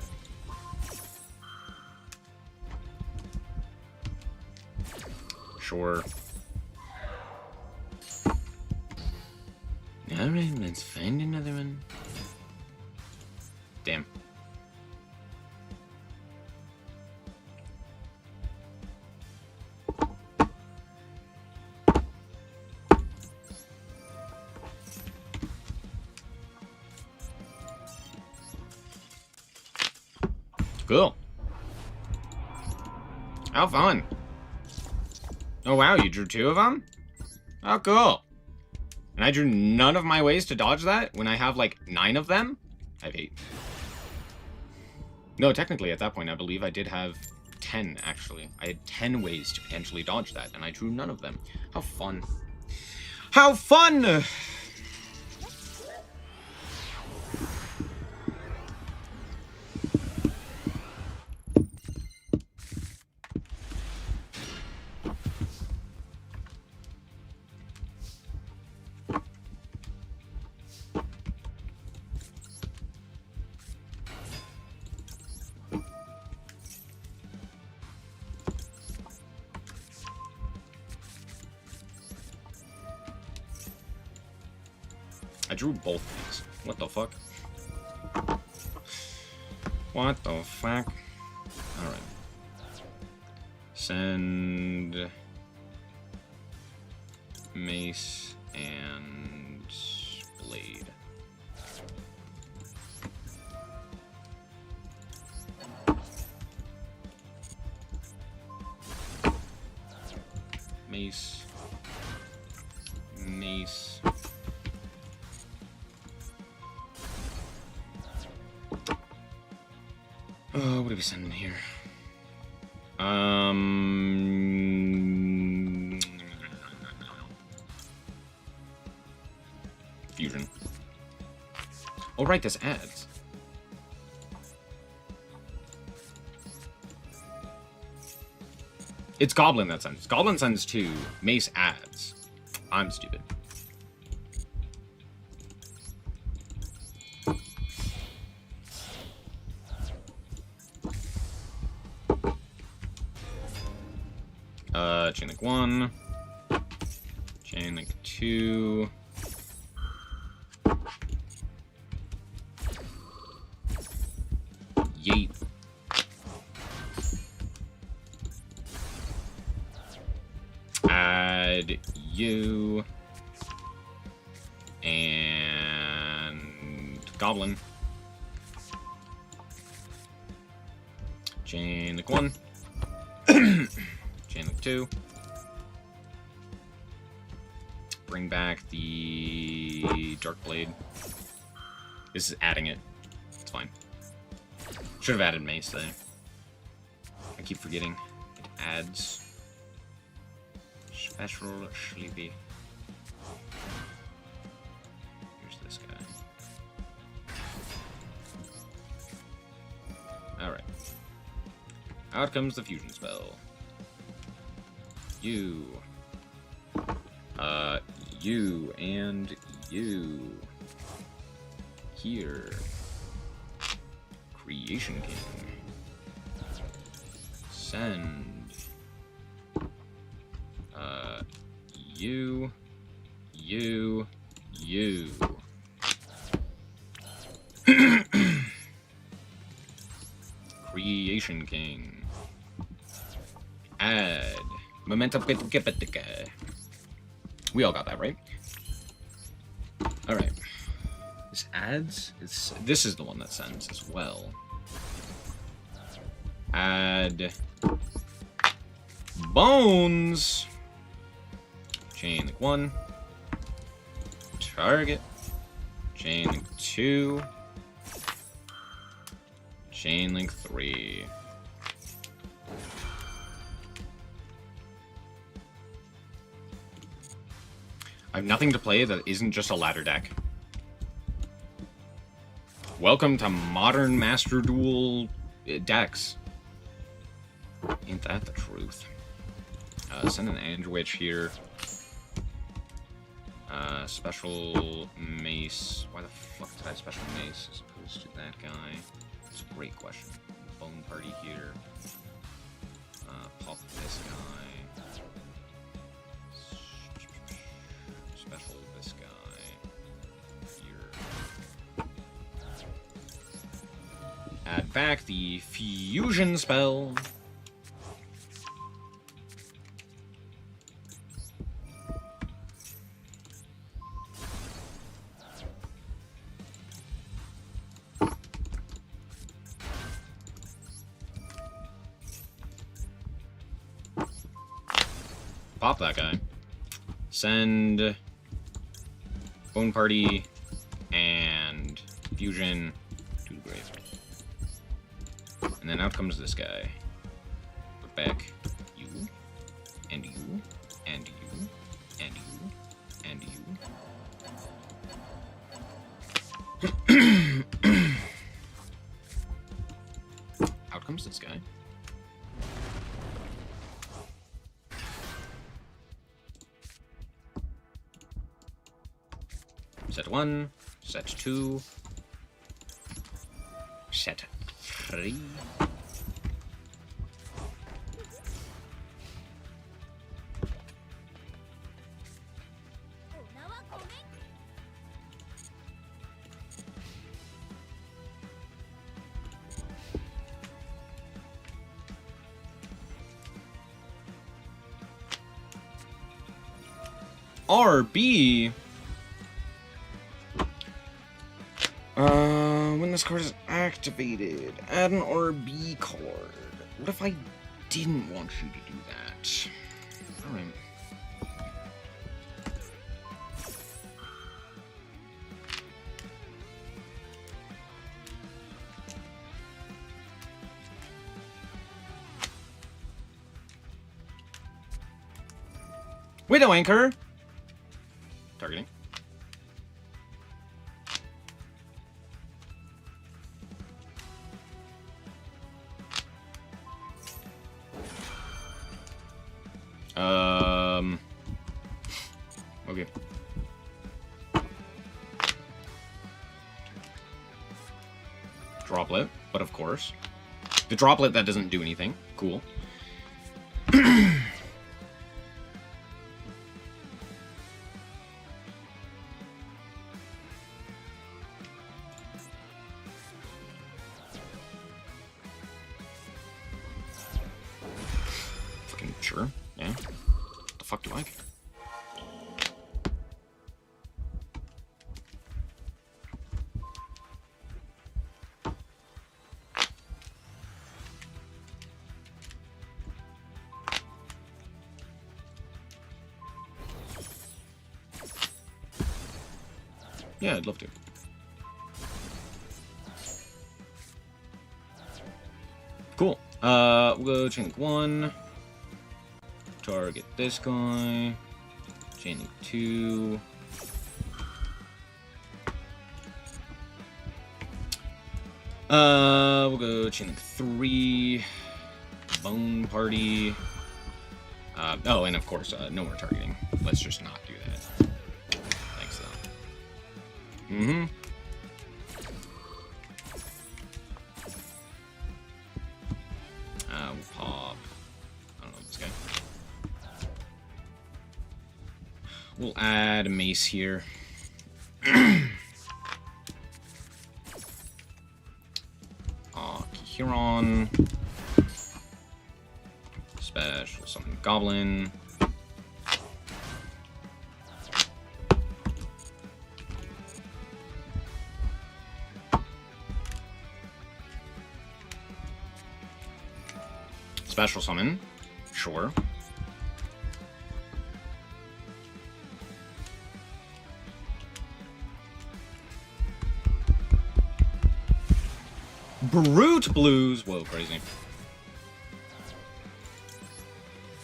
Sure. Alright, let's find another one. Damn. Cool. How fun. Oh, wow, you drew 2 of them? Oh, cool. And I drew none of my ways to dodge that when I have, like, 9 of them? I have 8. No, technically, at that point, I believe I did have 10, actually. I had 10 ways to potentially dodge that, and I drew none of them. How fun. How fun! I drew both of these. What the fuck? What the fuck? Alright. Send... Mace and... Blade. Mace. Mace. What are we sending here? Fusion. Oh, right, this adds. It's Goblin that sends. Goblin sends 2. Mace adds. I'm stupid. Chain link 1. Chain link 2. Yeet. Add you. And Goblin. Chain link 1. Chain link 2. Bring back the Dark Blade. This is adding it. It's fine. Should have added Mace there. I keep forgetting. It adds. Special Sleepy. Here's this guy. Alright. Out comes the fusion spell. You and you. Here. Creation King. Send. You. Creation King. Add. Memento. We all got that, right? Alright. This adds? This is the one that sends as well. Add. Bones! Chain link 1. Target. Chain link 2. Chain link 3. I have nothing to play that isn't just a ladder deck. Welcome to modern Master Duel decks. Ain't that the truth? Send an Andwich here. Special Mace. Why the fuck did I special Mace as opposed to that guy? It's a great question. Bone Party here. Pop this guy. Special this guy. Here. Add back the fusion spell. Pop that guy. Send Bone Party and Fusion to the grave. And then out comes this guy. Put back you, and you, and you, and you, and you. Out comes this guy. Set 1, set 2, set 3. RB. When this card is activated, add an RB card. What if I didn't want you to do that? Alright. Widow Anchor! Targeting. Okay. Droplet, but of course. The droplet that doesn't do anything. Cool. Fucking sure, yeah. What the fuck do I care? Yeah, I'd love to. Cool. We'll go chain link 1. Target this guy. Chain link 2. We'll go chain link 3. Bone party. Oh, and of course, no more targeting. Let's just not do that. Thanks, though. Mm-hmm. We'll pop... I don't know this guy. We'll add a mace here. Huron. Special summon Goblin. Special summon. Sure. Brute Blues! Whoa, crazy.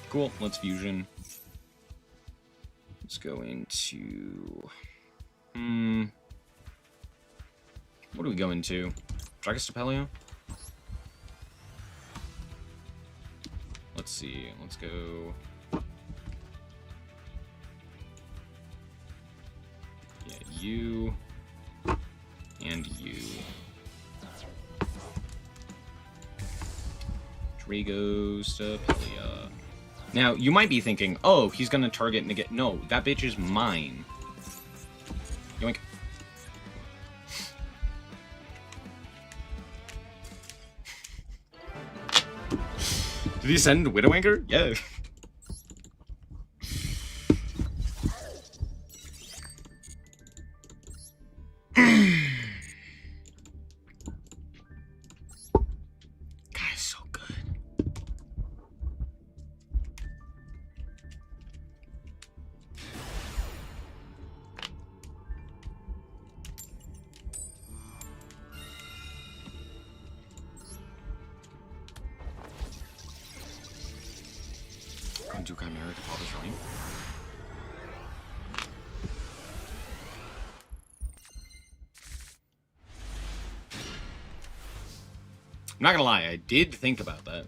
Cool, let's fusion. Let's go into... What do we go into? Dragostapelio? Let's see, let's go... Yeah, you... And you. Dragostapelio. Now, you might be thinking, oh, he's gonna target negate. No, that bitch is mine. Yoink. Did he send Widowmaker? Yeah. Guy's so good. Do Chimera to Father's Running. I'm not gonna lie, I did think about that.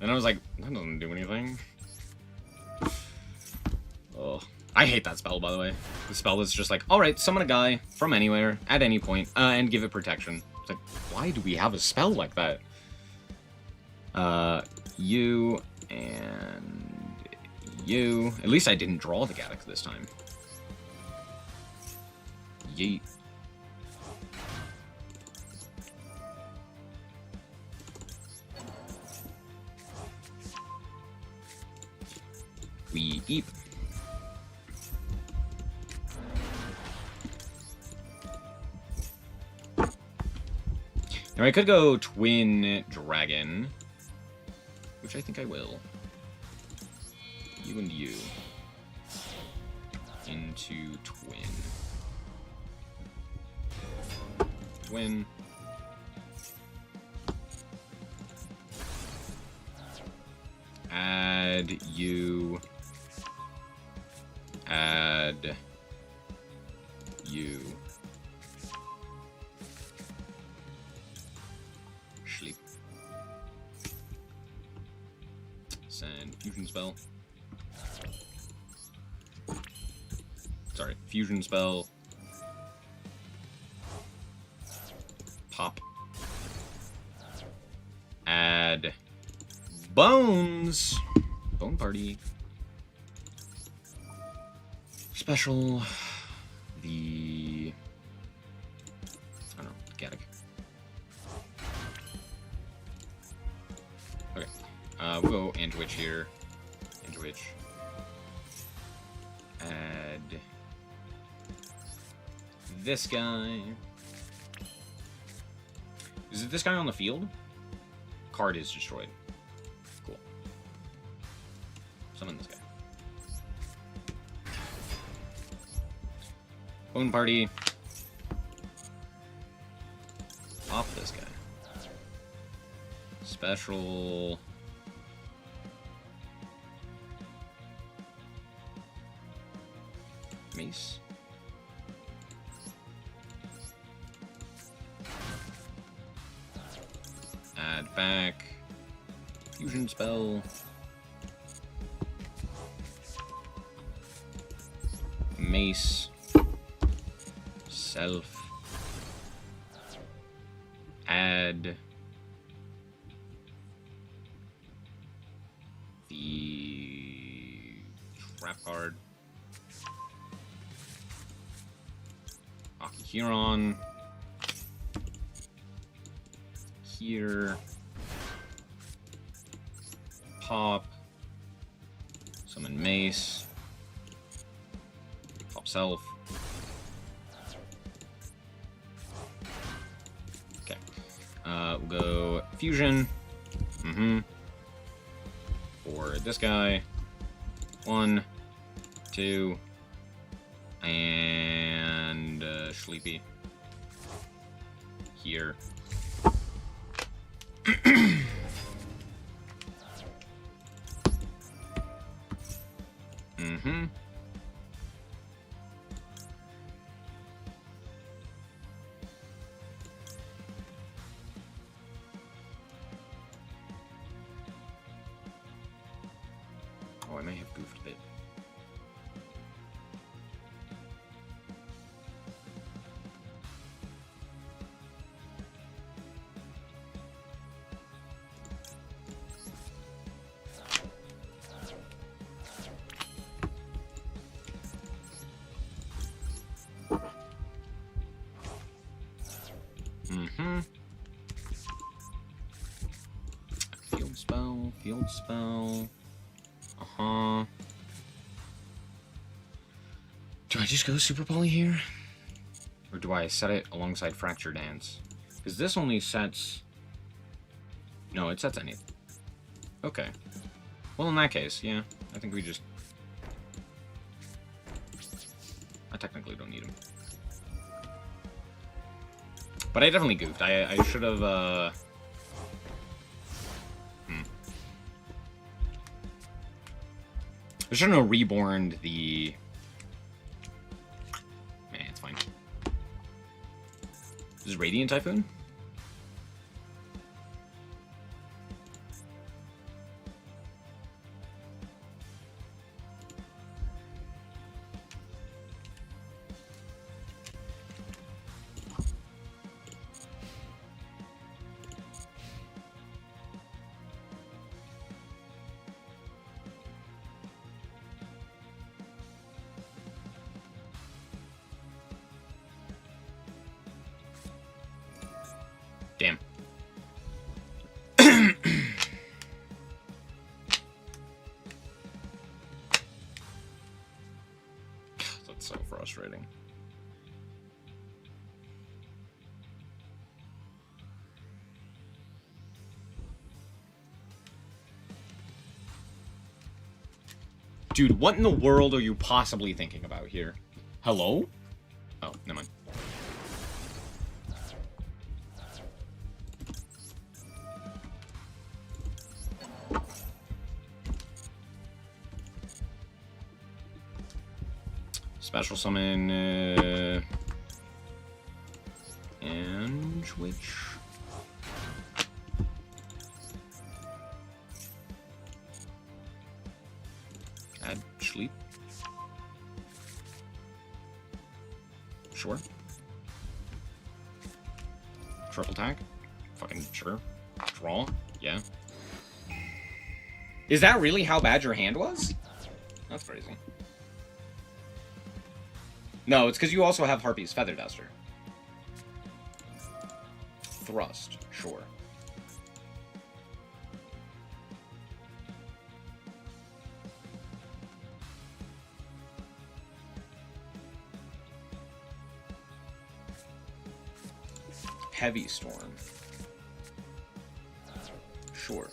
And I was like, that doesn't do anything. Oh, I hate that spell, by the way. The spell that's just like, alright, summon a guy from anywhere, at any point, and give it protection. It's like, why do we have a spell like that? You and... you. At least I didn't draw the Gaddock this time. Yeet. We eat. Now I could go Twin Dragon, which I think I will. You and you into twin. Twin. Add you. Add you. Sleep. Send fusion spell. Sorry, fusion spell. Pop. Add bones. Bone party. Special. The... I don't know, Gaddock. Okay. We'll go Antwitch here. Antwitch. Add... this guy. Is it this guy on the field? Card is destroyed. Cool. Summon this guy. Bone party. Special. Mace. Add back. Fusion spell. Mace. Self. Add the trap card. Akihiron. Here. Pop. Summon Mace. Pop Self. Okay. We'll go Fusion. For this guy. 1, 2, and Sleepy. Here. Oh, I may have goofed a bit. Field spell. Do I just go Super Poly here? Or do I set it alongside Fracture Dance? Because this only sets... No, it sets anything. Okay. Well, in that case, yeah. I think we just... I technically don't need him. But I definitely goofed. I should have, I shouldn't have reborned the... Man, it's fine. This is Radiant Typhoon? Damn. That's so frustrating. Dude, what in the world are you possibly thinking about here? Hello? Oh, never mind. Special summon, and which... Add sleep. Sure. Triple attack. Fucking sure. Draw. Yeah. Is that really how bad your hand was? That's crazy. No, it's because you also have Harpy's Feather Duster. Thrust, sure. Heavy Storm. Sure.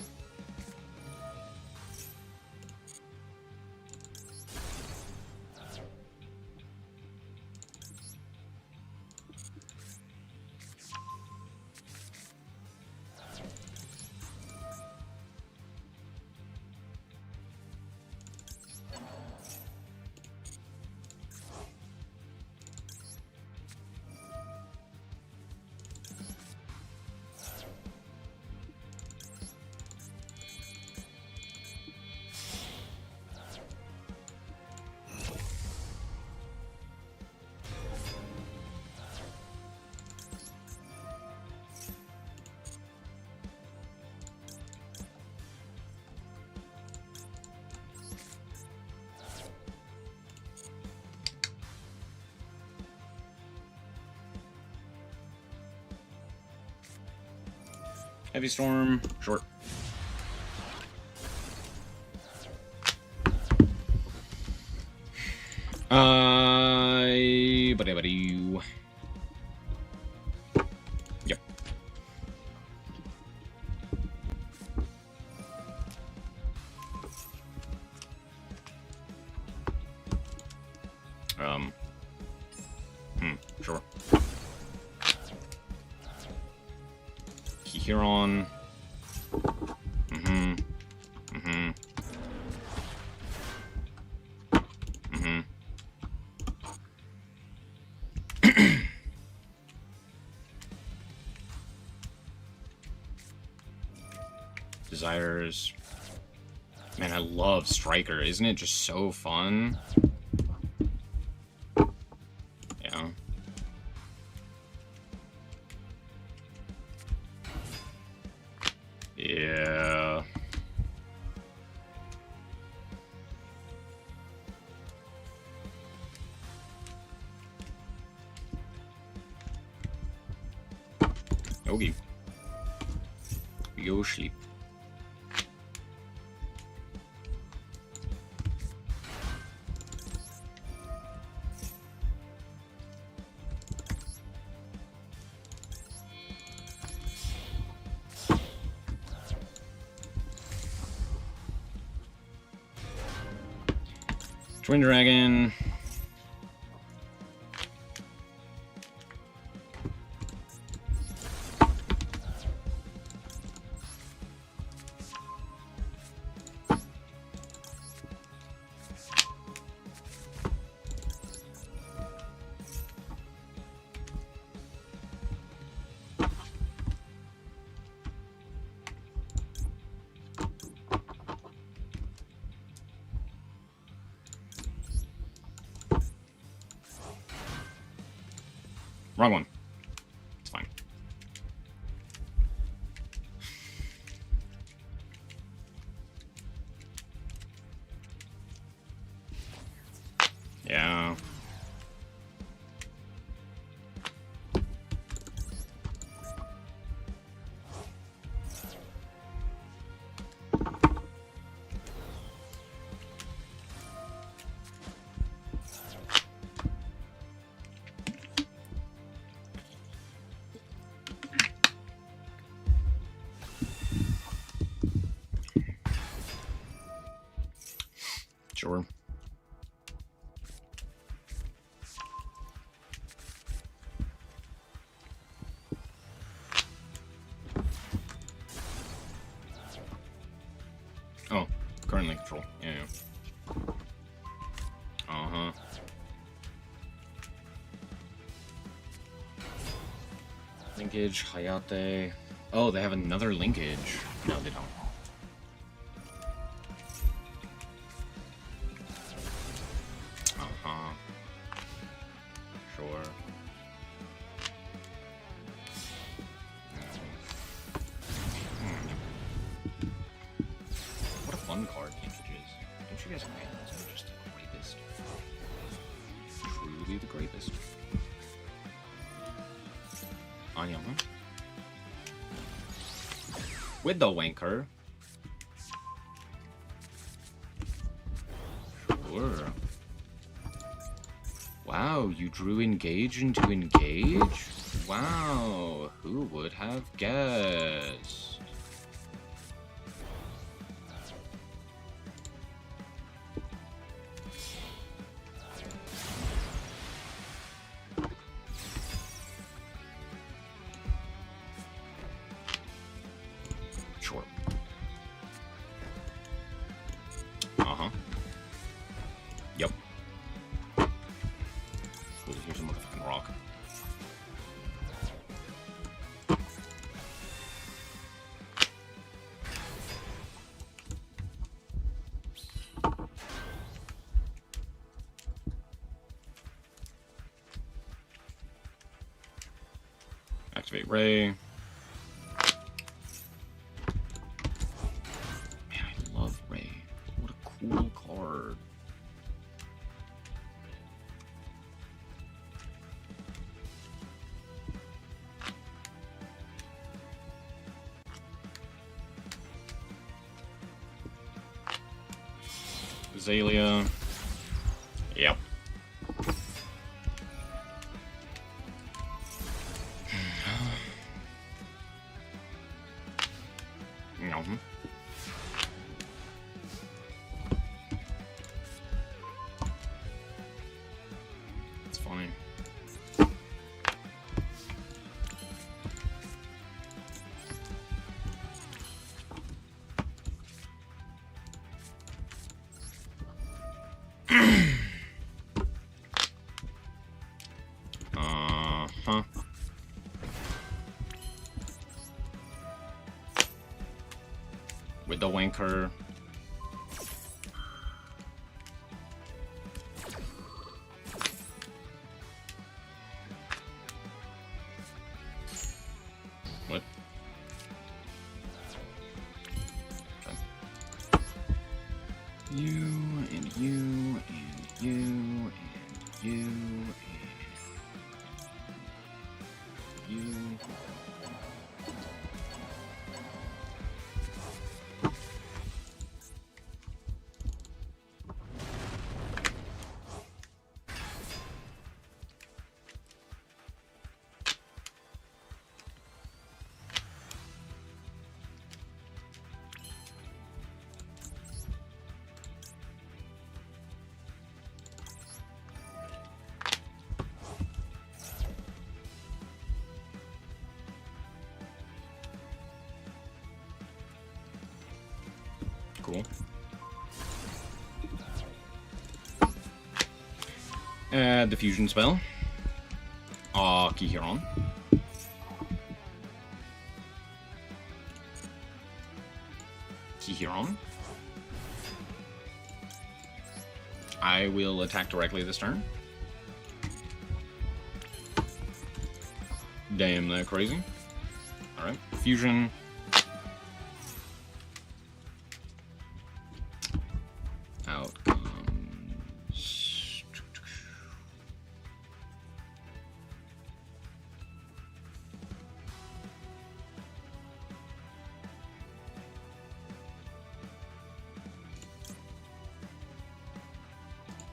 Heavy Storm, short. Buddy. Yep. Sure. Huron. Desires. Man, I love Striker. Isn't it just so fun? Yeah. Yeah. Okay. We go sleep. Twin Dragon. Wrong one. It's fine. Yeah. Sure. Oh, currently control. Yeah. Uh-huh. Linkage, Hayate. Oh, they have another linkage. No, they don't. Uh-huh. Sure. What a fun card linkages. Don't you guys realize I'm just the greatest? Truly the greatest. Anya, huh? With the wanker. Sure. Wow, you drew engage into engage? Wow, who would have guessed? Sure. Uh-huh. Yep. Cool, here's a motherfucking rock. Activate Ray. Man, I love Ray. What a cool card. Azalea. Yep. No. It's funny. Uh-huh. With the wanker. What? Okay. You and you and you and you and you. Cool. Add the fusion spell. Kihiron. Kihiron. I will attack directly this turn. Damn, that crazy. Alright, fusion. Out comes...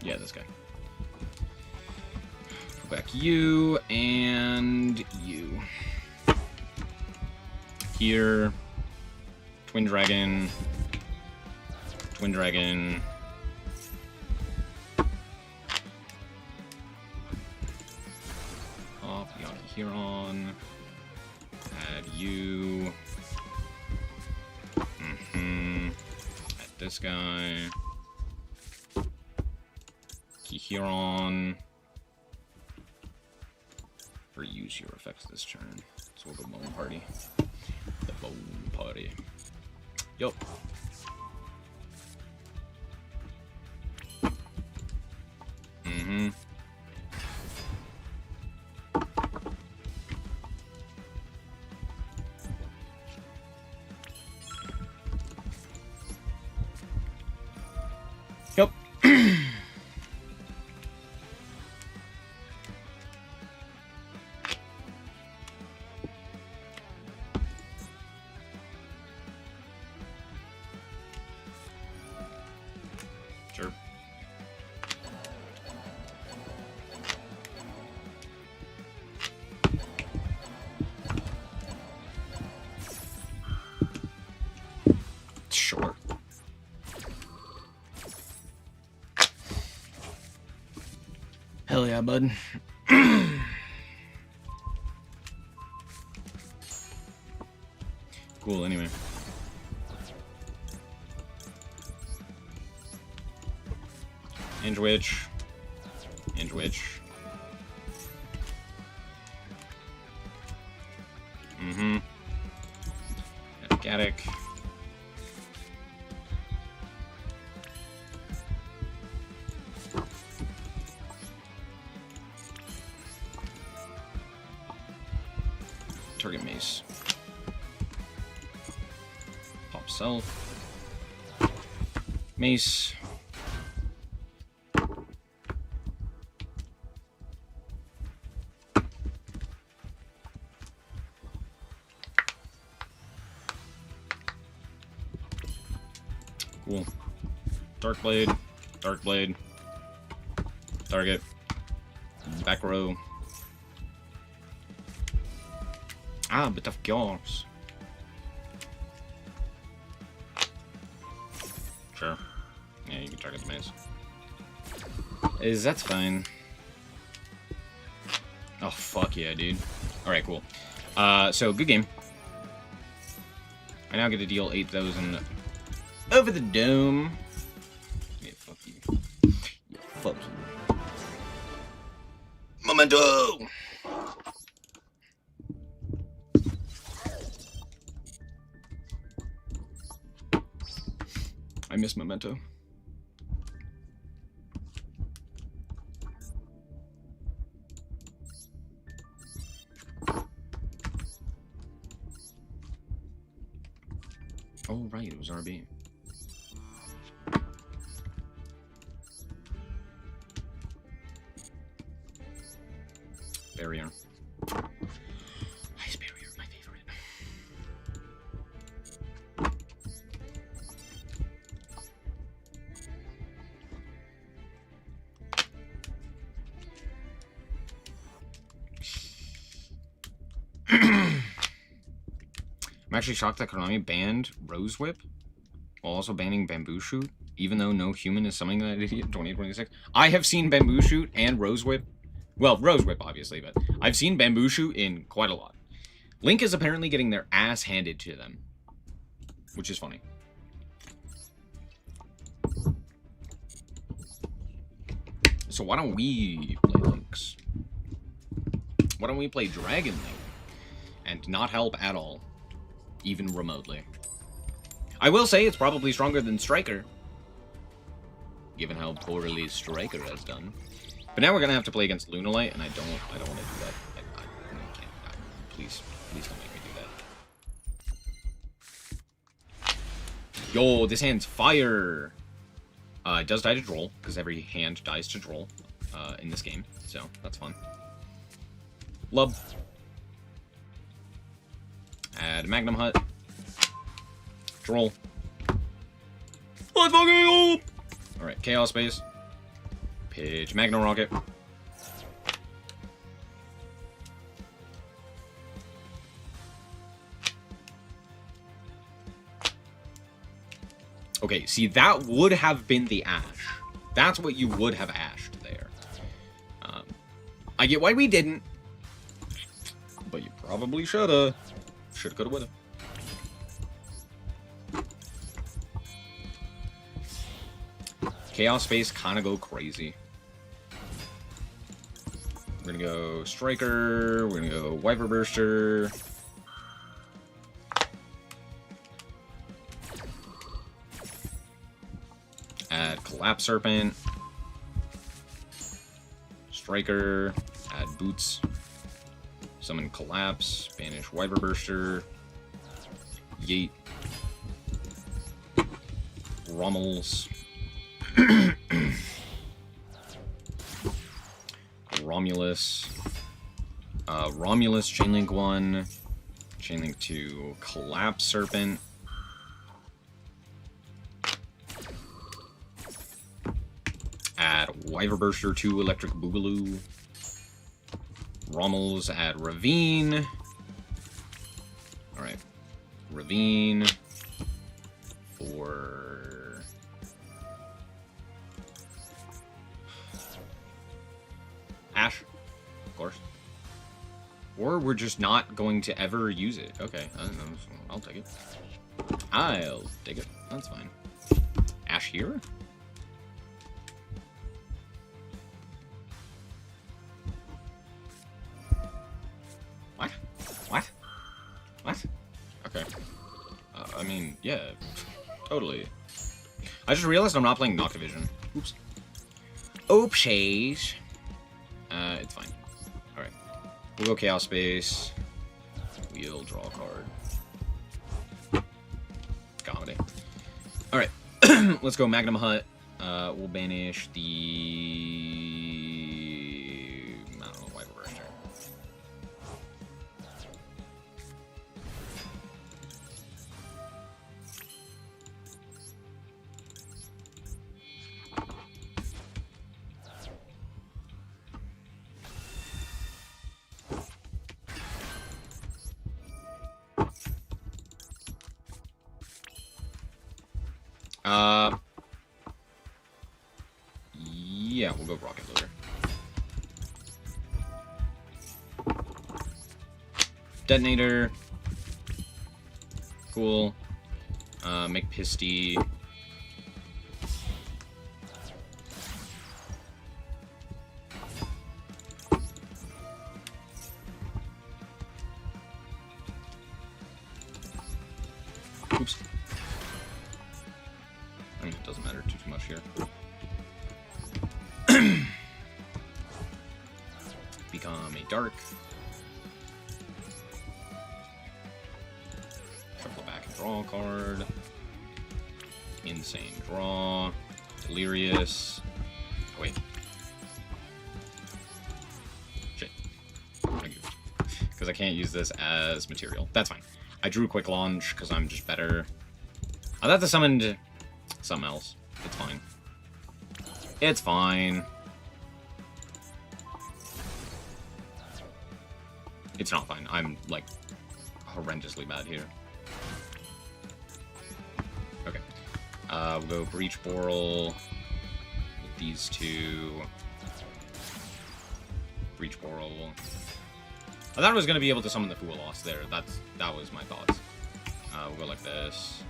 Yeah, this guy. Go back you and you. Here. Twin Dragon. Twin Dragon. Off Huron. Add you. Add this guy. Huron. Reuse your effects this turn. So we'll go Bone Party. The Bone Party. Yup. Yup. Sure. Sure. Hell yeah, bud. Cool, anyway. Hinge Witch. Hinge Witch. Gaddick. Target Mace. Pop Self. Mace. Cool. Dark Blade. Dark Blade. Target. Back row. Ah, bit of course. Sure. Yeah, you can target the maze. That's fine. Oh, fuck yeah, dude. Alright, cool. So, good game. I now get to deal 8,000 over the dome. Yeah, fuck you. Yeah, fuck you. Memento! I miss Memento. Oh, right, it was RB. Barrier. Ice barrier, my favorite. I'm actually shocked that Konami banned Rose Whip while also banning Bamboo Shoot, even though no human is summoning that idiot in 2026. I have seen Bamboo Shoot and Rose Whip. Well, Rose Whip, obviously, but I've seen Bamboo Shoot in quite a lot. Link is apparently getting their ass handed to them, which is funny. So why don't we play Links? Why don't we play Dragon Link and not help at all? Even remotely. I will say it's probably stronger than Striker, given how poorly Striker has done. But now we're gonna have to play against Lunalight, and I don't want to do that. I can't. Please don't make me do that. Yo, this hand's fire. It does die to Droll, because every hand dies to Droll in this game, so that's fun. Lub. Add Magnum Hut. Droll. Let's fucking go! Alright, Chaos Base. Pitch Magnum Rocket. Okay, see, that would have been the Ash. That's what you would have ashed there. I get why we didn't. But you probably shoulda. Shoulda, coulda, woulda. Chaos Space kind of go crazy. We're gonna go Striker. We're gonna go Wiper Burster. Add Collapse Serpent. Striker. Add Boots. Summon Collapse. Banish Wiper Burster. Yeet. Rommels. Romulus. Romulus, Chainlink 1. Chainlink 2. Collapse Serpent. Add Wyver Burster 2, Electric Boogaloo. Rommels, add Ravine. Alright. Ravine. For... Ash, of course. Or we're just not going to ever use it. Okay, I don't know. I'll take it. I'll take it. That's fine. Ash here? What? What? What? Okay. I mean, yeah. Totally. I just realized I'm not playing Noctivision. Oops. Oopsies. It's fine. Alright. We'll go Chaos Space. We'll draw a card. Comedy. Alright. Let's go Magnum Hut. We'll banish the... I don't know, Wiper Burster. Yeah, we'll go rocket loader. Detonator. Cool. Make Pisty. Oops. I mean, it doesn't matter too much here. Become a dark. Shuffle back and draw a card. Insane draw. Delirious. Oh, wait. Shit. Because I can't use this as material. That's fine. I drew quick launch because I'm just better. I'll have to summon something else. It's fine. It's fine. It's not fine. I'm, like, horrendously bad here. Okay. We'll go Breach Boral with these two. Breach Boral. I thought I was going to be able to summon the Fool Lost there. That was my thoughts. We'll go like this.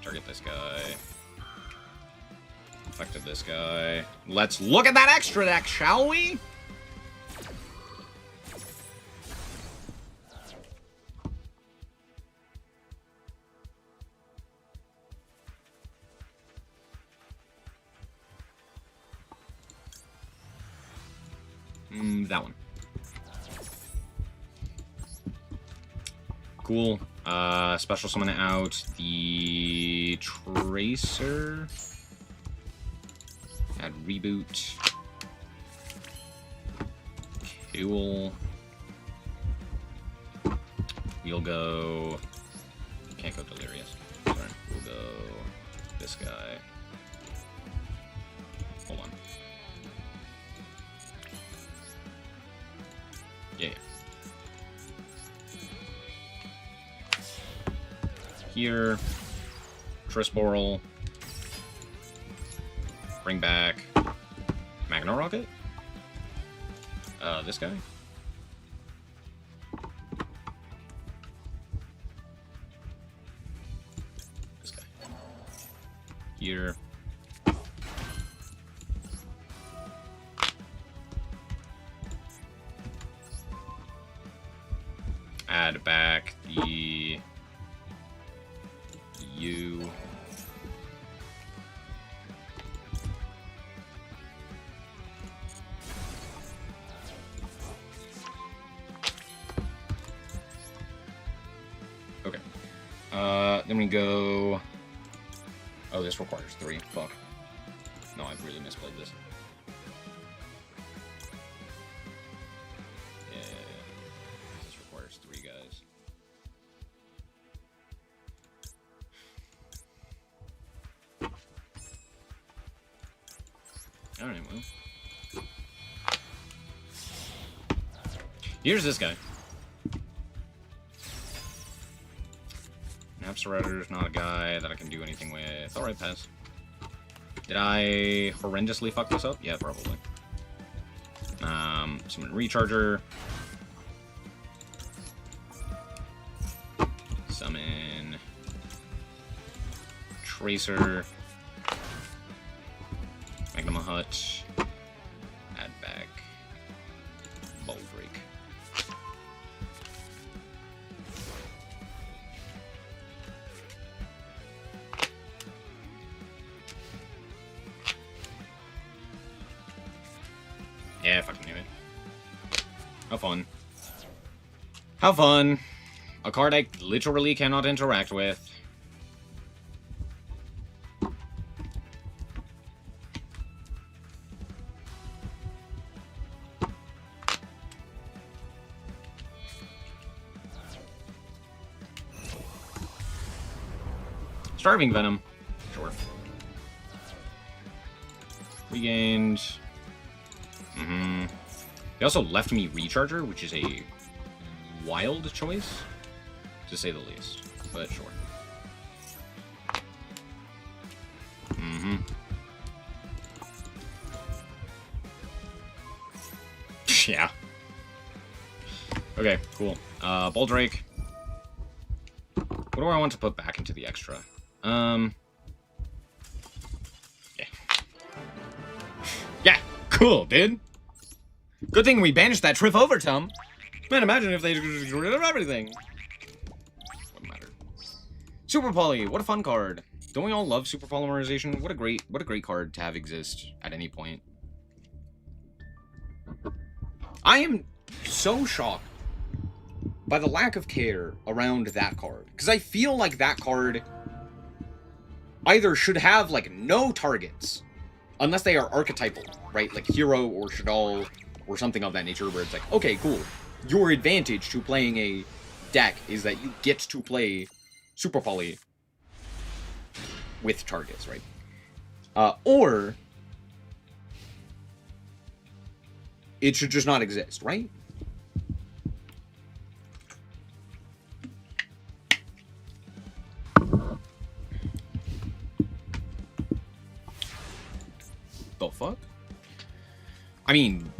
Target this guy. Affected this guy. Let's look at that extra deck, shall we? That one. Cool. Special summon out the Tracer. Add Reboot. Kewl. We'll go... Can't go Delirious. Sorry. We'll go this guy. Hold on. Yeah. Here. Boral. Bring back Magna Rocket. This guy. This guy. Here. Add back the U. Okay. Then we go... Oh, this requires 3. Fuck. No, I've really misplayed this. Yeah. This requires 3 guys. Alright, well. Here's this guy. Napsarider's not a guy that I can do anything with. Alright, pass. Did I horrendously fuck this up? Yeah, probably. Summon Recharger. Summon Tracer. Magnum Hut. Add back Bowl Break. Yeah, fucking knew it. How fun. How fun. A card I literally cannot interact with. Starving Venom. Sure. Regained. He also left me Recharger, which is a wild choice, to say the least. But sure. Yeah. Okay, cool. Baldrake. What do I want to put back into the extra? Yeah. Yeah, cool, dude. Good thing we banished that Triff over, Tom. Man, imagine if they got rid of everything. Wouldn't matter. Super Poly, what a fun card. Don't we all love super polymerization? What a great card to have exist at any point. I am so shocked by the lack of care around that card. Because I feel like that card either should have, like, no targets, unless they are archetypal, right? Like Hero or Shadal or something of that nature, where it's like, okay, cool. Your advantage to playing a deck is that you get to play Super Poly with targets, right? Or it should just not exist, right? The fuck? I mean,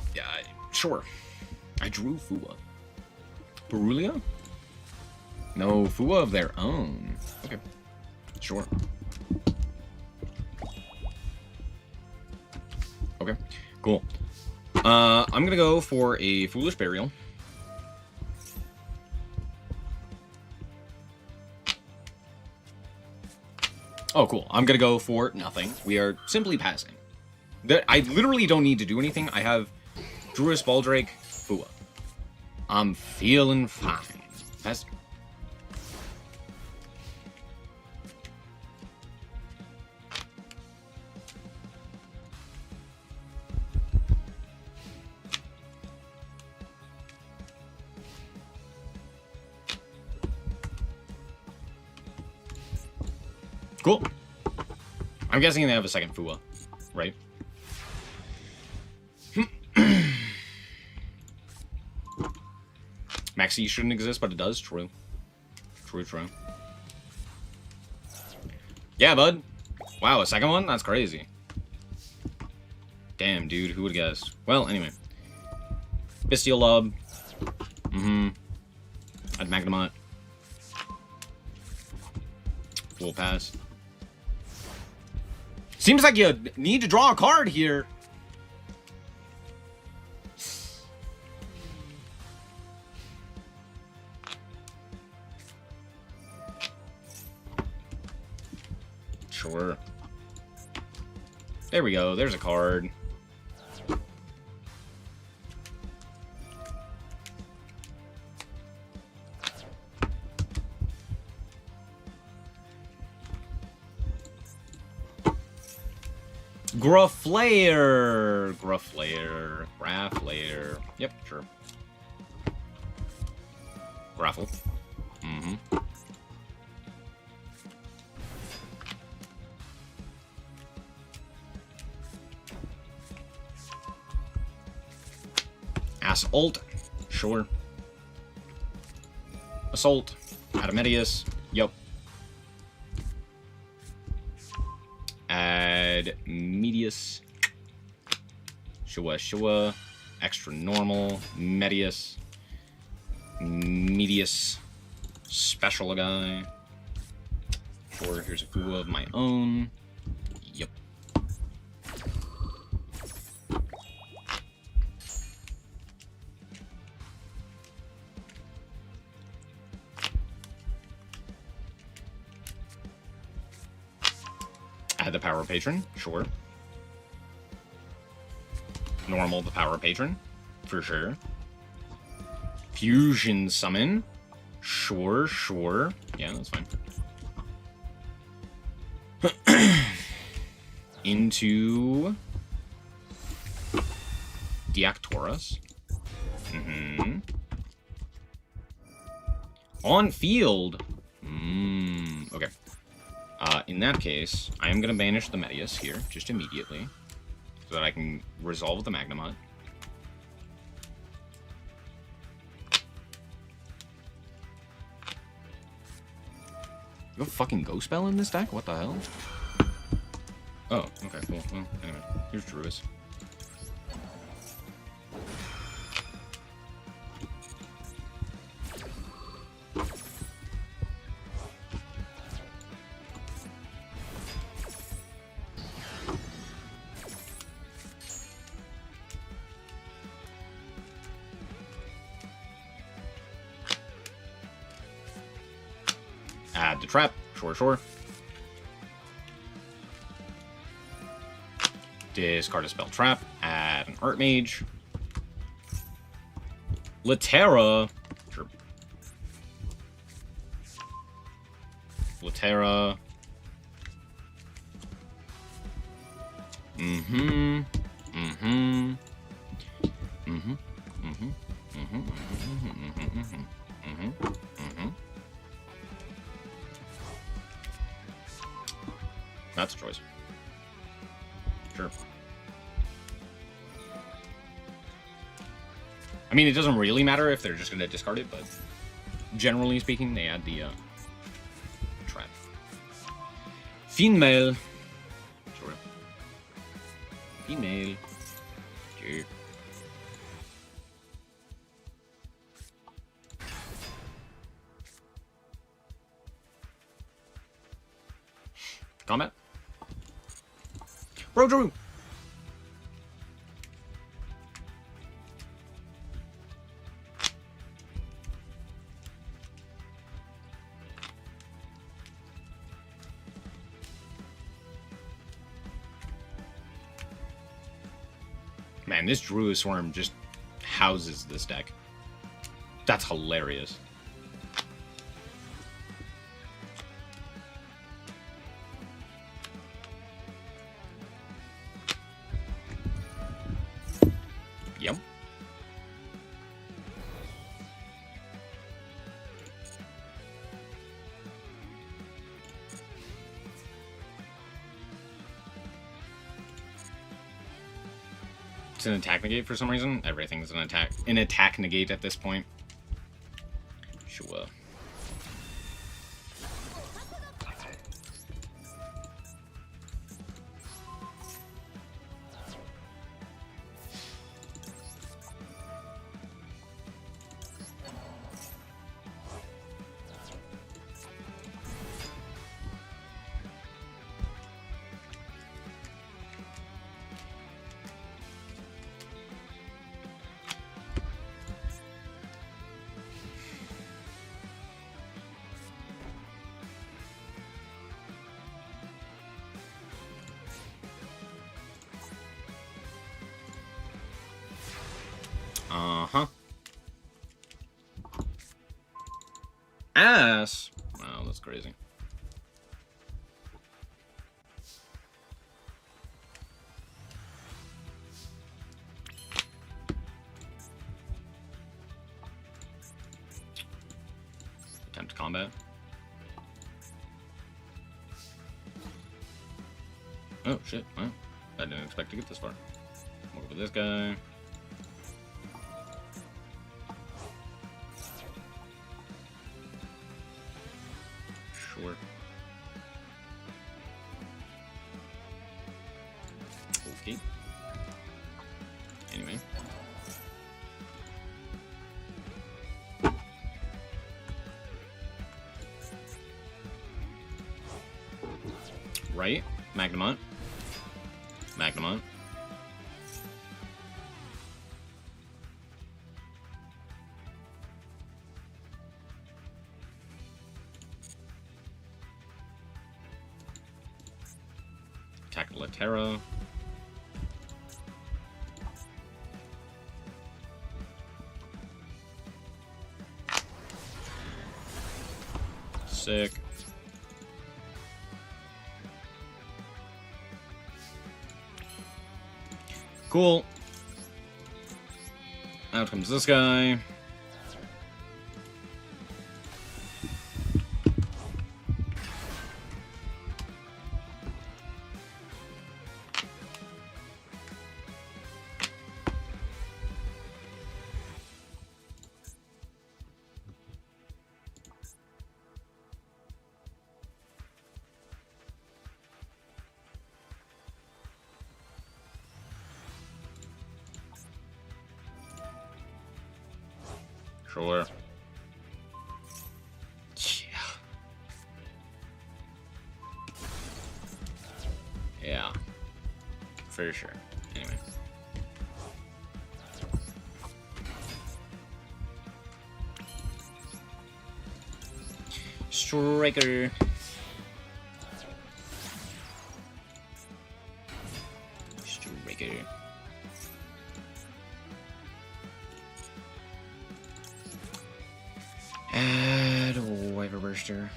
sure. I drew Fua. Berulia? No, Fua of their own. Okay. Sure. Okay, cool. I'm gonna go for a Foolish Burial. Oh, cool. I'm gonna go for nothing. We are simply passing. I literally don't need to do anything. I have Druis, Baldrake, Fua. I'm feeling fine. Pass. Cool. I'm guessing they have a second Fua, right? Maxi shouldn't exist, but it does. True. True, true. Yeah, bud. Wow, a second one? That's crazy. Damn, dude. Who would guess? Well, anyway. Bestial Lob. I'd Magnemite. We'll pass. Seems like you need to draw a card here. Sure. There we go. There's a card. Grufflayer. Grufflayer. Grafflayer. Yep, sure. Graffle. Assault. Sure. Assault. Adamedius. Yup. Medius. Shua Shua. Extra normal. Medius. Medius. Special guy. Sure, here's a Fua of my own. Yep. Add the Power Patron, sure. Normal the Power Patron, for sure. Fusion Summon, sure, sure. Yeah, that's fine. Into Deactoras. On field. Okay. In that case, I am going to banish the Medius here, just immediately, so that I can resolve the Magnemite. You have a fucking Ghost Spell in this deck? What the hell? Oh, okay, cool. Well, anyway, here's Druis. trap. Sure, sure. Discard a spell trap. Add an Archmage. Latera. Sure. Latera. Mm-hmm. Mm-hmm. Mm-hmm. Mm-hmm. Mm-hmm. Mm-hmm. Mm-hmm. That's a choice. Sure. I mean, it doesn't really matter if they're just going to discard it, but generally speaking, they add the trap. Female. Sure. Female. Sure. Combat. Bro, Drew. Man, this Druid Swarm just houses this deck. That's hilarious. Yep. It's an attack negate for some reason. Everything's an attack negate at this point. Sure. Uh-huh. Ass. Wow, that's crazy. Attempt to combat. Oh, shit. Well, I didn't expect to get this far. We'll go with this guy. Sure. Okay. Anyway. Right. Magnamont. Magnamont. Attack Latera. Sick. Cool. Out comes this guy. Sure. Yeah. For sure. Anyway. Striker. Striker. Add Wyver Burster.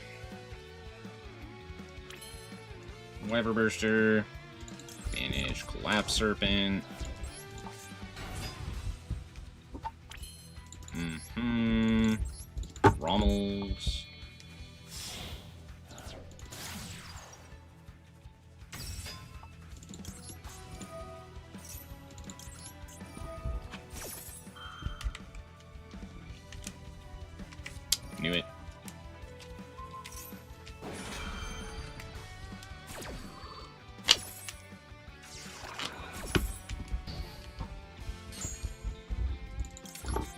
Wyver Burster. Banish Collapse Serpent. Rommel's. Knew it.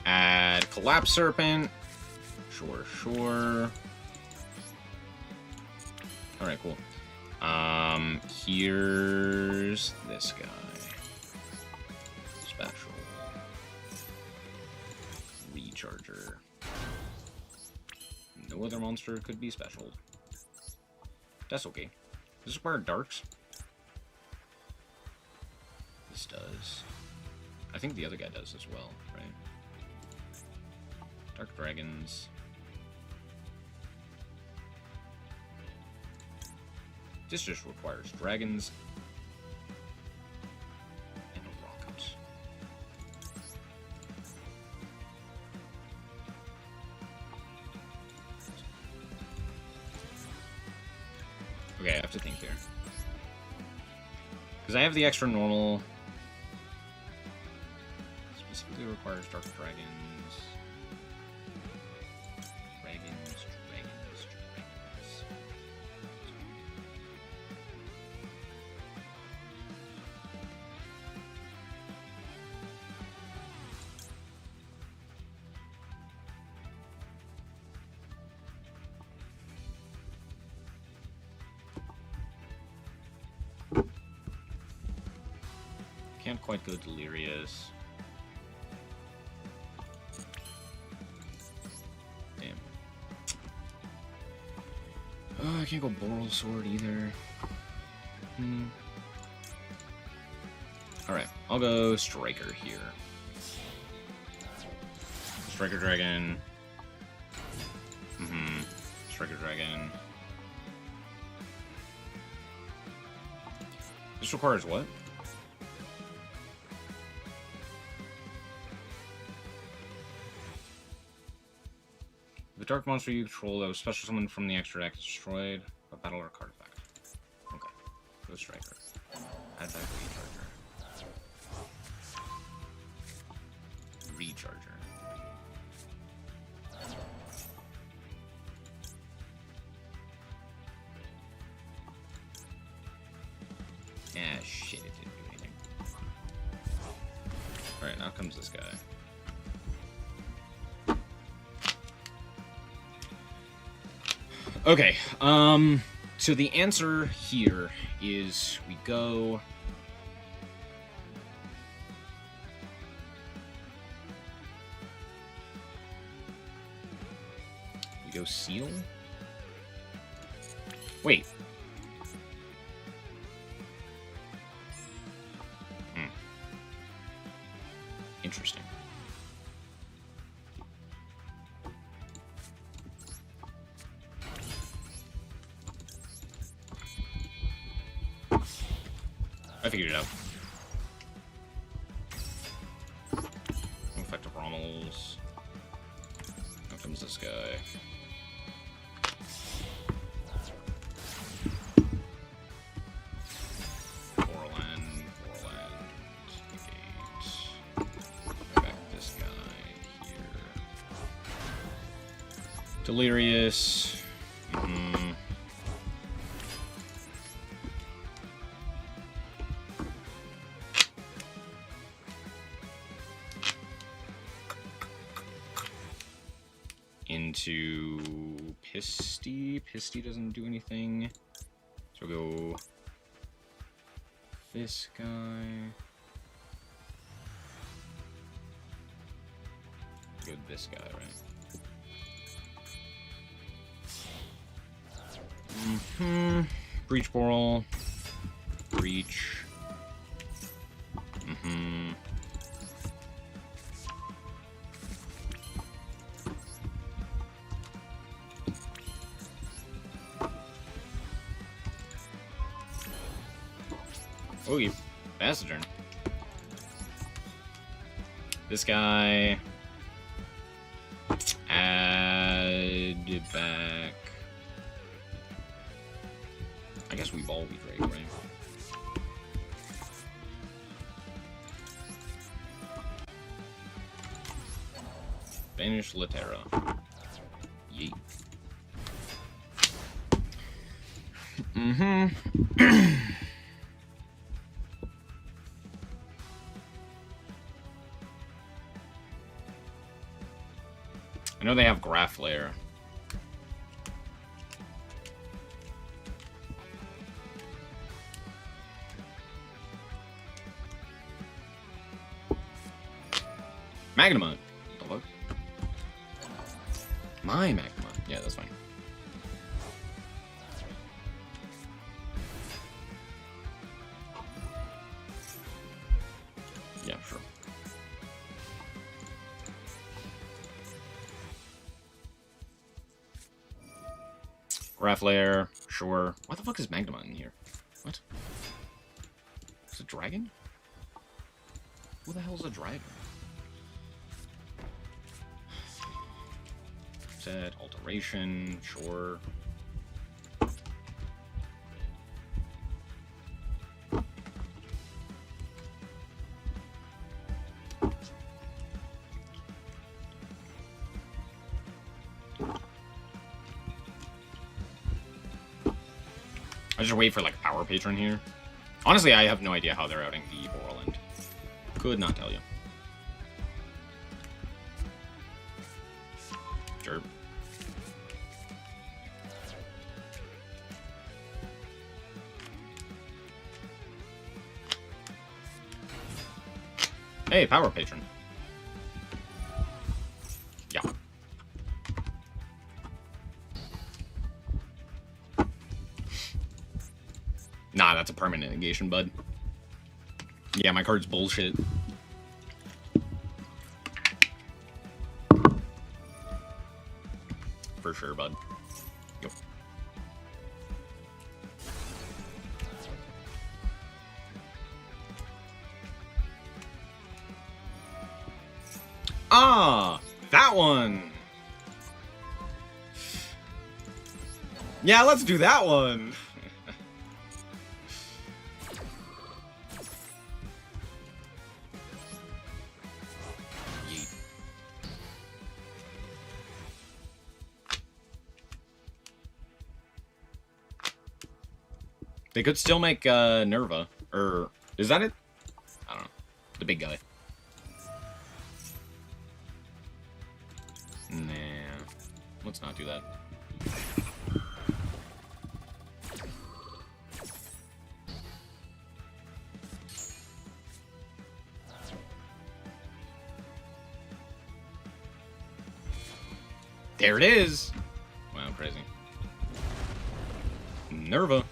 Add Collapse Serpent. Sure. Alright, cool. Here's this guy. Special. Recharger. No other monster could be special. That's okay. Does this require darks? This does. I think the other guy does as well, right? Dark Dragons. This just requires dragons and a rocket. Okay, I have to think here. Because I have the extra normal. Specifically requires dark dragons. Dragons. Can't quite go Delirious. Damn. Oh, I can't go Boral Sword either. Alright, I'll go Striker here. Striker Dragon. Striker Dragon. This requires what? The dark monster you control that was special summoned from the extra deck is destroyed by battle or card effect. Okay. Go Striker. Add back Recharger. Recharger. Ah, shit, it didn't do anything. Alright, now comes this guy. Okay, so the answer here is we go... Seal? Wait. Interesting. I figured it out. Effective Rommel's. Now comes this guy. Delirious. Into Pisty. Pisty doesn't do anything. So we'll go this guy. Go this guy, right? Breach Boral. Breach. Oh, you passed turn. This guy. Add it back. I guess we've all be Drake, right? Banish Latera. Yeet. I know they have Graph Layer. Magnemite. What the fuck? My Magnemite. Yeah, that's fine. Yeah, sure. Graph Layer, sure. Why the fuck is Magnemite in here? What? Is it a dragon? Who the hell is a dragon? Set, alteration, sure. I just wait for like Power Patron here. Honestly, I have no idea how they're outing the Boral end. Could not tell you. Sure. Hey, Power Patron. Yeah. Nah, that's a permanent negation, bud. Yeah, my card's bullshit. For sure, bud. Yep. Ah, that one. Yeah, let's do that one. They could still make Nerva, or is that it? I don't know. The big guy. Nah, let's not do that. There it is. Wow, crazy. Nerva.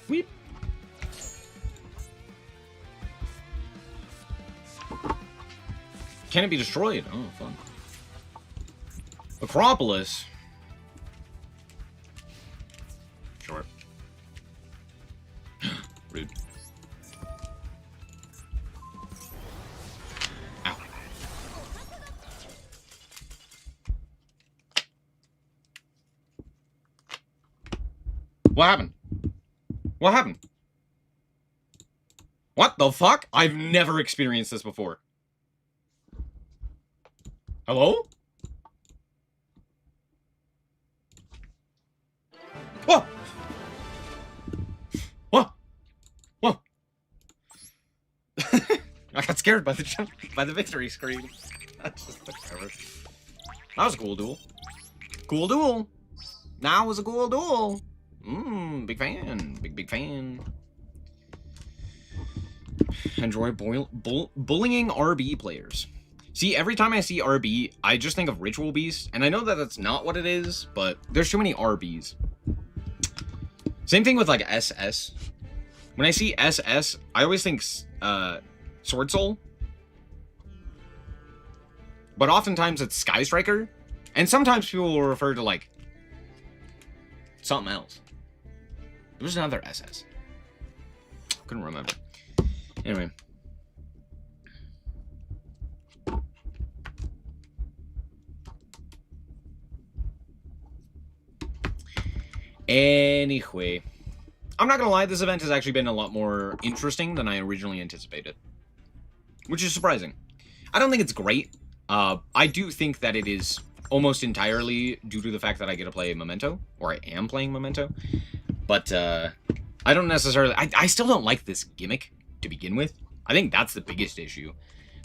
Weep. Can it be destroyed? Oh, fun. Acropolis. Sure. Rude. Ow. What happened? What happened? What the fuck? I've never experienced this before. Hello? Whoa! Whoa! Whoa! I got scared by the victory screen. That just took forever. That was a cool duel. Cool duel. That was a cool duel. Big fan. Big fan. Enjoy bullying RB players. See, every time I see RB, I just think of Ritual Beast, and I know that that's not what it is, but there's too many RBs. Same thing with, like, SS. When I see SS, I always think, Sword Soul. But oftentimes it's Sky Striker, and sometimes people will refer to, like, something else. There was another SS. Couldn't remember. Anyway. Anyway. I'm not gonna lie, this event has actually been a lot more interesting than I originally anticipated. Which is surprising. I don't think it's great. I do think that it is almost entirely due to the fact that I get to play Memento, or I am playing Memento. But, I don't necessarily... I still don't like this gimmick to begin with. I think that's the biggest issue.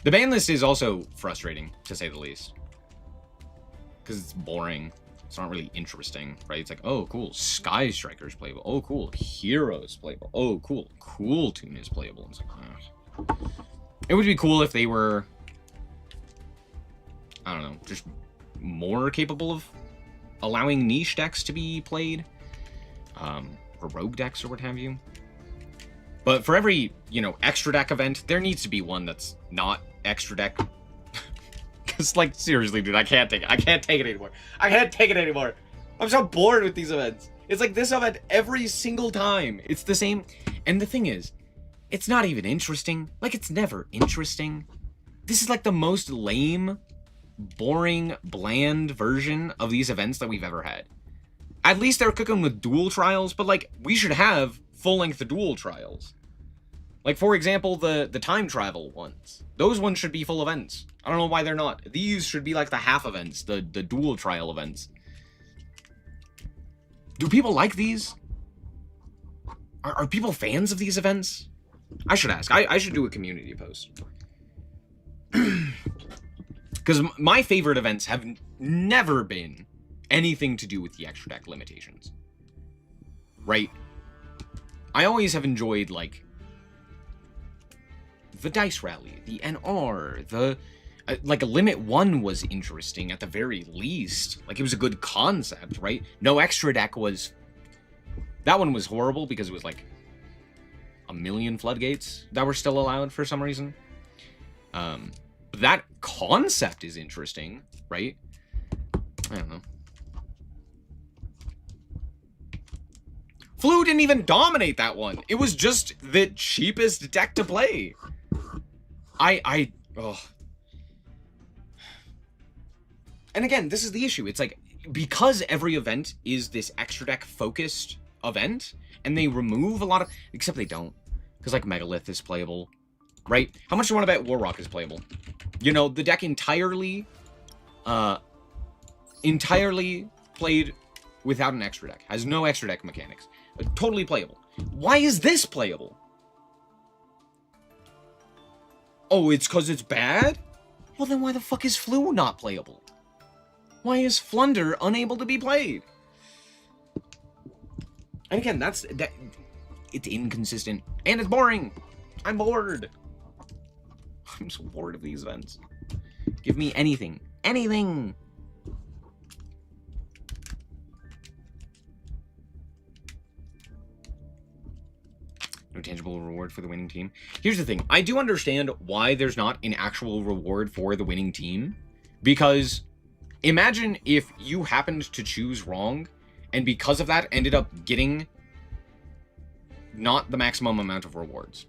The ban list is also frustrating, to say the least. Because it's boring. It's not really interesting, right? It's like, oh, cool, Sky Striker's playable. Oh, cool, Hero's playable. Oh, cool, Cool Tune is playable. It's like, ugh. It would be cool if they were, I don't know, just more capable of allowing niche decks to be played. Or rogue decks or what have you. But for every, you know, extra deck event, there needs to be one that's not extra deck. Because, like, seriously, dude, I can't take it. I can't take it anymore. I can't take it anymore. I'm so bored with these events. It's like this event every single time. It's the same. And the thing is, it's not even interesting. Like, it's never interesting. This is, like, the most lame, boring, bland version of these events that we've ever had. At least they're cooking with duel trials, but, like, we should have full-length duel trials. Like, for example, the time travel ones. Those ones should be full events. I don't know why they're not. These should be, like, the half events, the duel trial events. Do people like these? Are people fans of these events? I should ask. I should do a community post. Because my favorite events have never been anything to do with the extra deck limitations. Right? I always have enjoyed, like, the Dice Rally, the NR, the... like, Limit 1 was interesting at the very least. Like, it was a good concept, right? No extra deck was... That one was horrible because it was, like, a million floodgates that were still allowed for some reason. But that concept is interesting, right? I don't know. Flu didn't even dominate that one. It was just the cheapest deck to play. Oh. And again, this is the issue. It's like, because every event is this extra deck focused event, and they remove a lot of, except they don't. Because, like, Megalith is playable, right? How much do you want to bet Warrock is playable? You know, the deck entirely played without an extra deck. Has no extra deck mechanics. Totally playable. Why is this playable? Oh, it's because it's bad? Well, then why the fuck is Flu not playable? Why is Flunder unable to be played? And again, it's inconsistent. And it's boring. I'm bored. I'm so bored of these events. Give me anything. Anything! No tangible reward for the winning team. Here's the thing. I do understand why there's not an actual reward for the winning team. Because imagine if you happened to choose wrong, and because of that ended up getting not the maximum amount of rewards.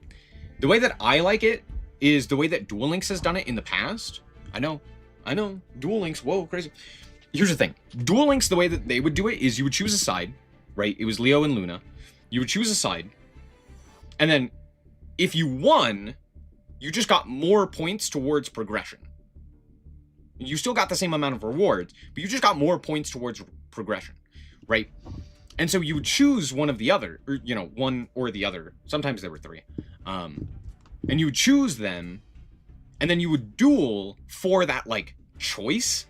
The way that I like it is the way that Duel Links has done it in the past. I know. Duel Links, whoa, crazy. Here's the thing. Duel Links, the way that they would do it is you would choose a side, right? It was Leo and Luna. You would choose a side. And then, if you won, you just got more points towards progression. You still got the same amount of rewards, but you just got more points towards progression, right? And so you would choose one of the other, or, you know, one or the other. Sometimes there were three. And you would choose them, and then you would duel for that, like, choice.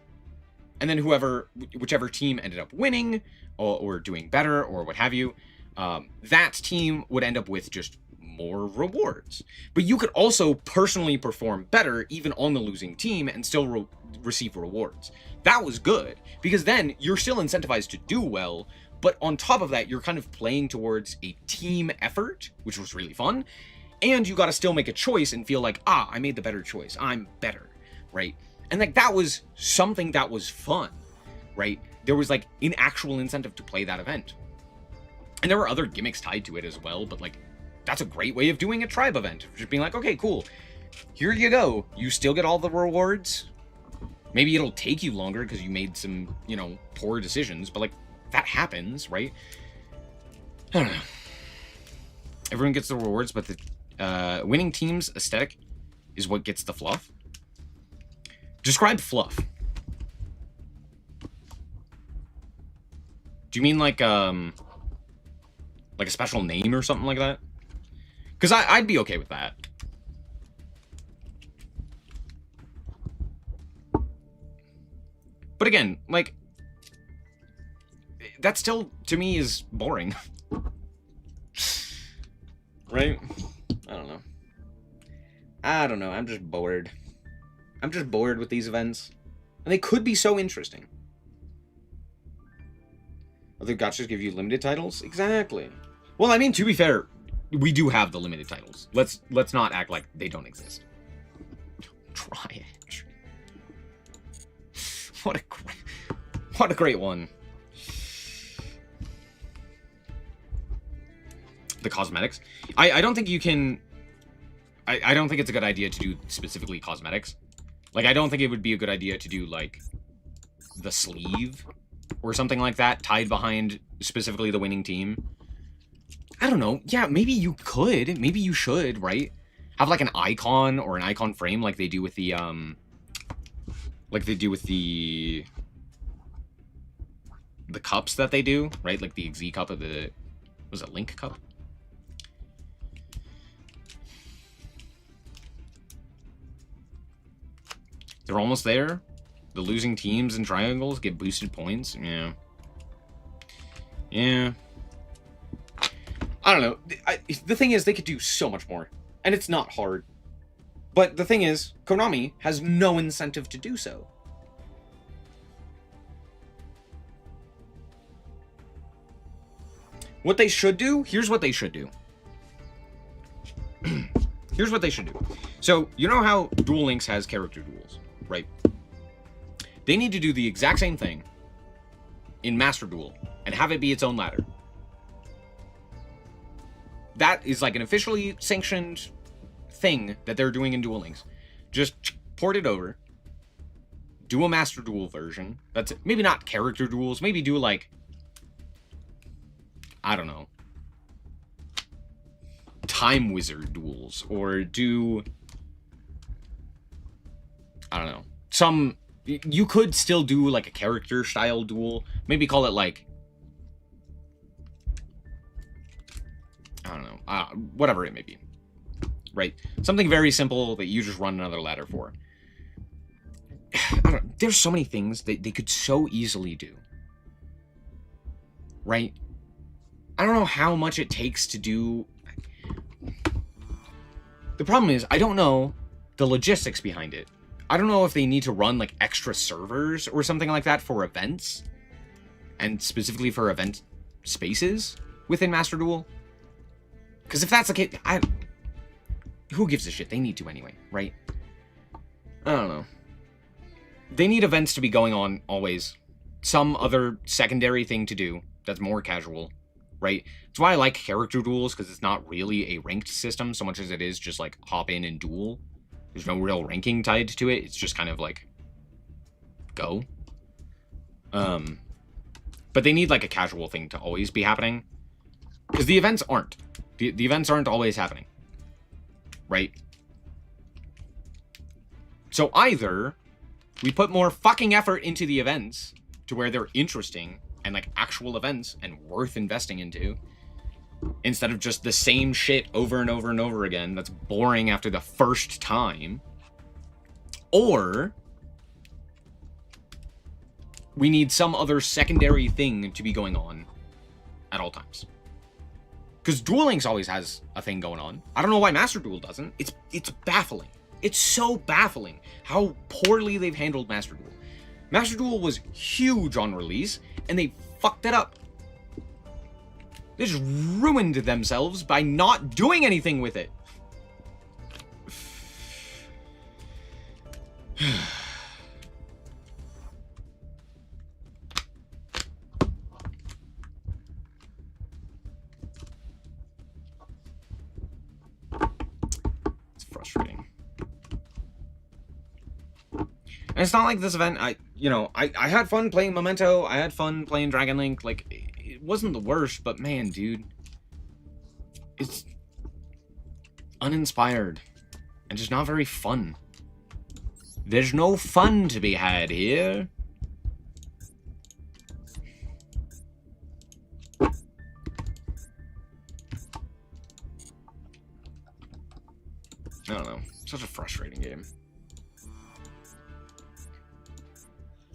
And then whichever team ended up winning or doing better or what have you, that team would end up with just more rewards. But you could also personally perform better even on the losing team and still receive rewards. That was good, because then you're still incentivized to do well, but on top of that, you're kind of playing towards a team effort, which was really fun, and you got to still make a choice and feel like, I made the better choice. I'm better, right? And like that was something that was fun, right? There was like an actual incentive to play that event. And there were other gimmicks tied to it as well, but like that's a great way of doing a tribe event. Just being like, okay, cool. Here you go. You still get all the rewards. Maybe it'll take you longer because you made some, you know, poor decisions, but like that happens, right? I don't know. Everyone gets the rewards, but the winning team's aesthetic is what gets the fluff. Describe fluff. Do you mean like a special name or something like that? Because I'd be okay with that. But again, like, that still, to me, is boring. Right? I don't know. I'm just bored. I'm just bored with these events. And they could be so interesting. Other gachas give you limited titles? Exactly. Well, I mean, to be fair, we do have the limited titles. Let's not act like they don't exist. Try it. What a great one. The cosmetics. I don't think you can... I don't think it's a good idea to do specifically cosmetics. Like, I don't think it would be a good idea to do, like, the sleeve or something like that tied behind specifically the winning team. I don't know. Yeah, maybe you could. Maybe you should, right? Have, like, an icon or an icon frame like they do with the, the cups that they do, right? Like the XZ cup of the... Was it Link cup? They're almost there. The losing teams and triangles get boosted points. Yeah. Yeah. I don't know. The thing is, they could do so much more. And it's not hard. But the thing is, Konami has no incentive to do so. What they should do? Here's what they should do. Here's what they should do. So, you know how Duel Links has character duels, right? They need to do the exact same thing in Master Duel and have it be its own ladder. That is like an officially sanctioned thing that they're doing in Duel Links. Just port it over. Do a Master Duel version. That's it. Maybe not character duels. Maybe do like... I don't know. Time Wizard duels. Or do... I don't know. Some... You could still do like a character style duel. Maybe call it like... I don't know. Whatever it may be. Right? Something very simple that you just run another ladder for. There's so many things that they could so easily do. Right? I don't know how much it takes to do... The problem is, I don't know the logistics behind it. I don't know if they need to run, like, extra servers or something like that for events. And specifically for event spaces within Master Duel. Because if that's the case, who gives a shit? They need to anyway, right? I don't know. They need events to be going on always. Some other secondary thing to do that's more casual, right? That's why I like character duels, because it's not really a ranked system so much as it is just like hop in and duel. There's no real ranking tied to it. It's just kind of like go. But they need like a casual thing to always be happening. Because the events aren't. The events aren't always happening. Right? So either we put more fucking effort into the events to where they're interesting and like actual events and worth investing into, instead of just the same shit over and over and over again that's boring after the first time. Or We need some other secondary thing to be going on at all times. Because Duel Links always has a thing going on. I don't know why Master Duel doesn't. It's baffling. It's so baffling how poorly they've handled Master Duel. Master Duel was huge on release, and they fucked it up. They just ruined themselves by not doing anything with it. It's frustrating. And it's not like this event, I had fun playing Memento, I had fun playing Dragon Link, like, it wasn't the worst, but man, dude, it's uninspired, and just not very fun. There's no fun to be had here. I don't know, such a frustrating game.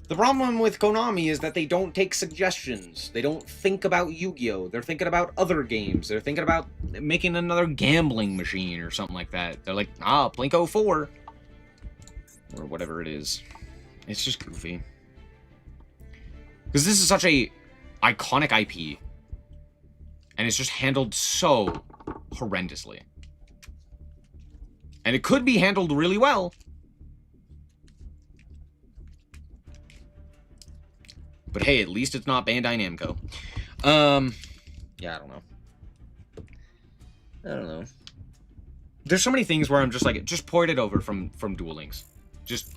The problem with Konami is that they don't take suggestions. They don't think about Yu-Gi-Oh! They're thinking about other games. They're thinking about making another gambling machine or something like that. They're like, Plinko 4. Or whatever it is. It's just goofy. Because this is such a iconic IP. And it's just handled so horrendously. And it could be handled really well. But hey, at least it's not Bandai Namco. Yeah, I don't know. There's so many things where I'm just like, just port it over from Duel Links. Just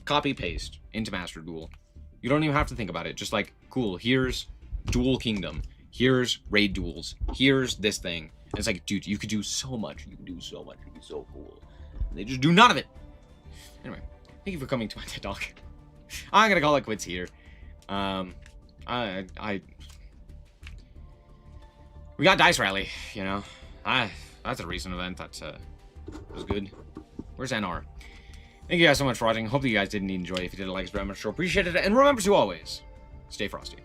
copy paste into Master Duel. You don't even have to think about it. Just like, cool, here's Duel Kingdom. Here's Raid Duels. Here's this thing. And it's like, dude, you could do so much. You could do so much. It'd be so cool. And they just do none of it. Anyway, thank you for coming to my TED Talk. I'm gonna call it quits here. We got Dice Rally, you know. That's a recent event that was good. Where's NR? Thank you guys so much for watching. Hope that you guys did indeed enjoy. If you did, like us very much, so appreciate it. And remember to always stay frosty.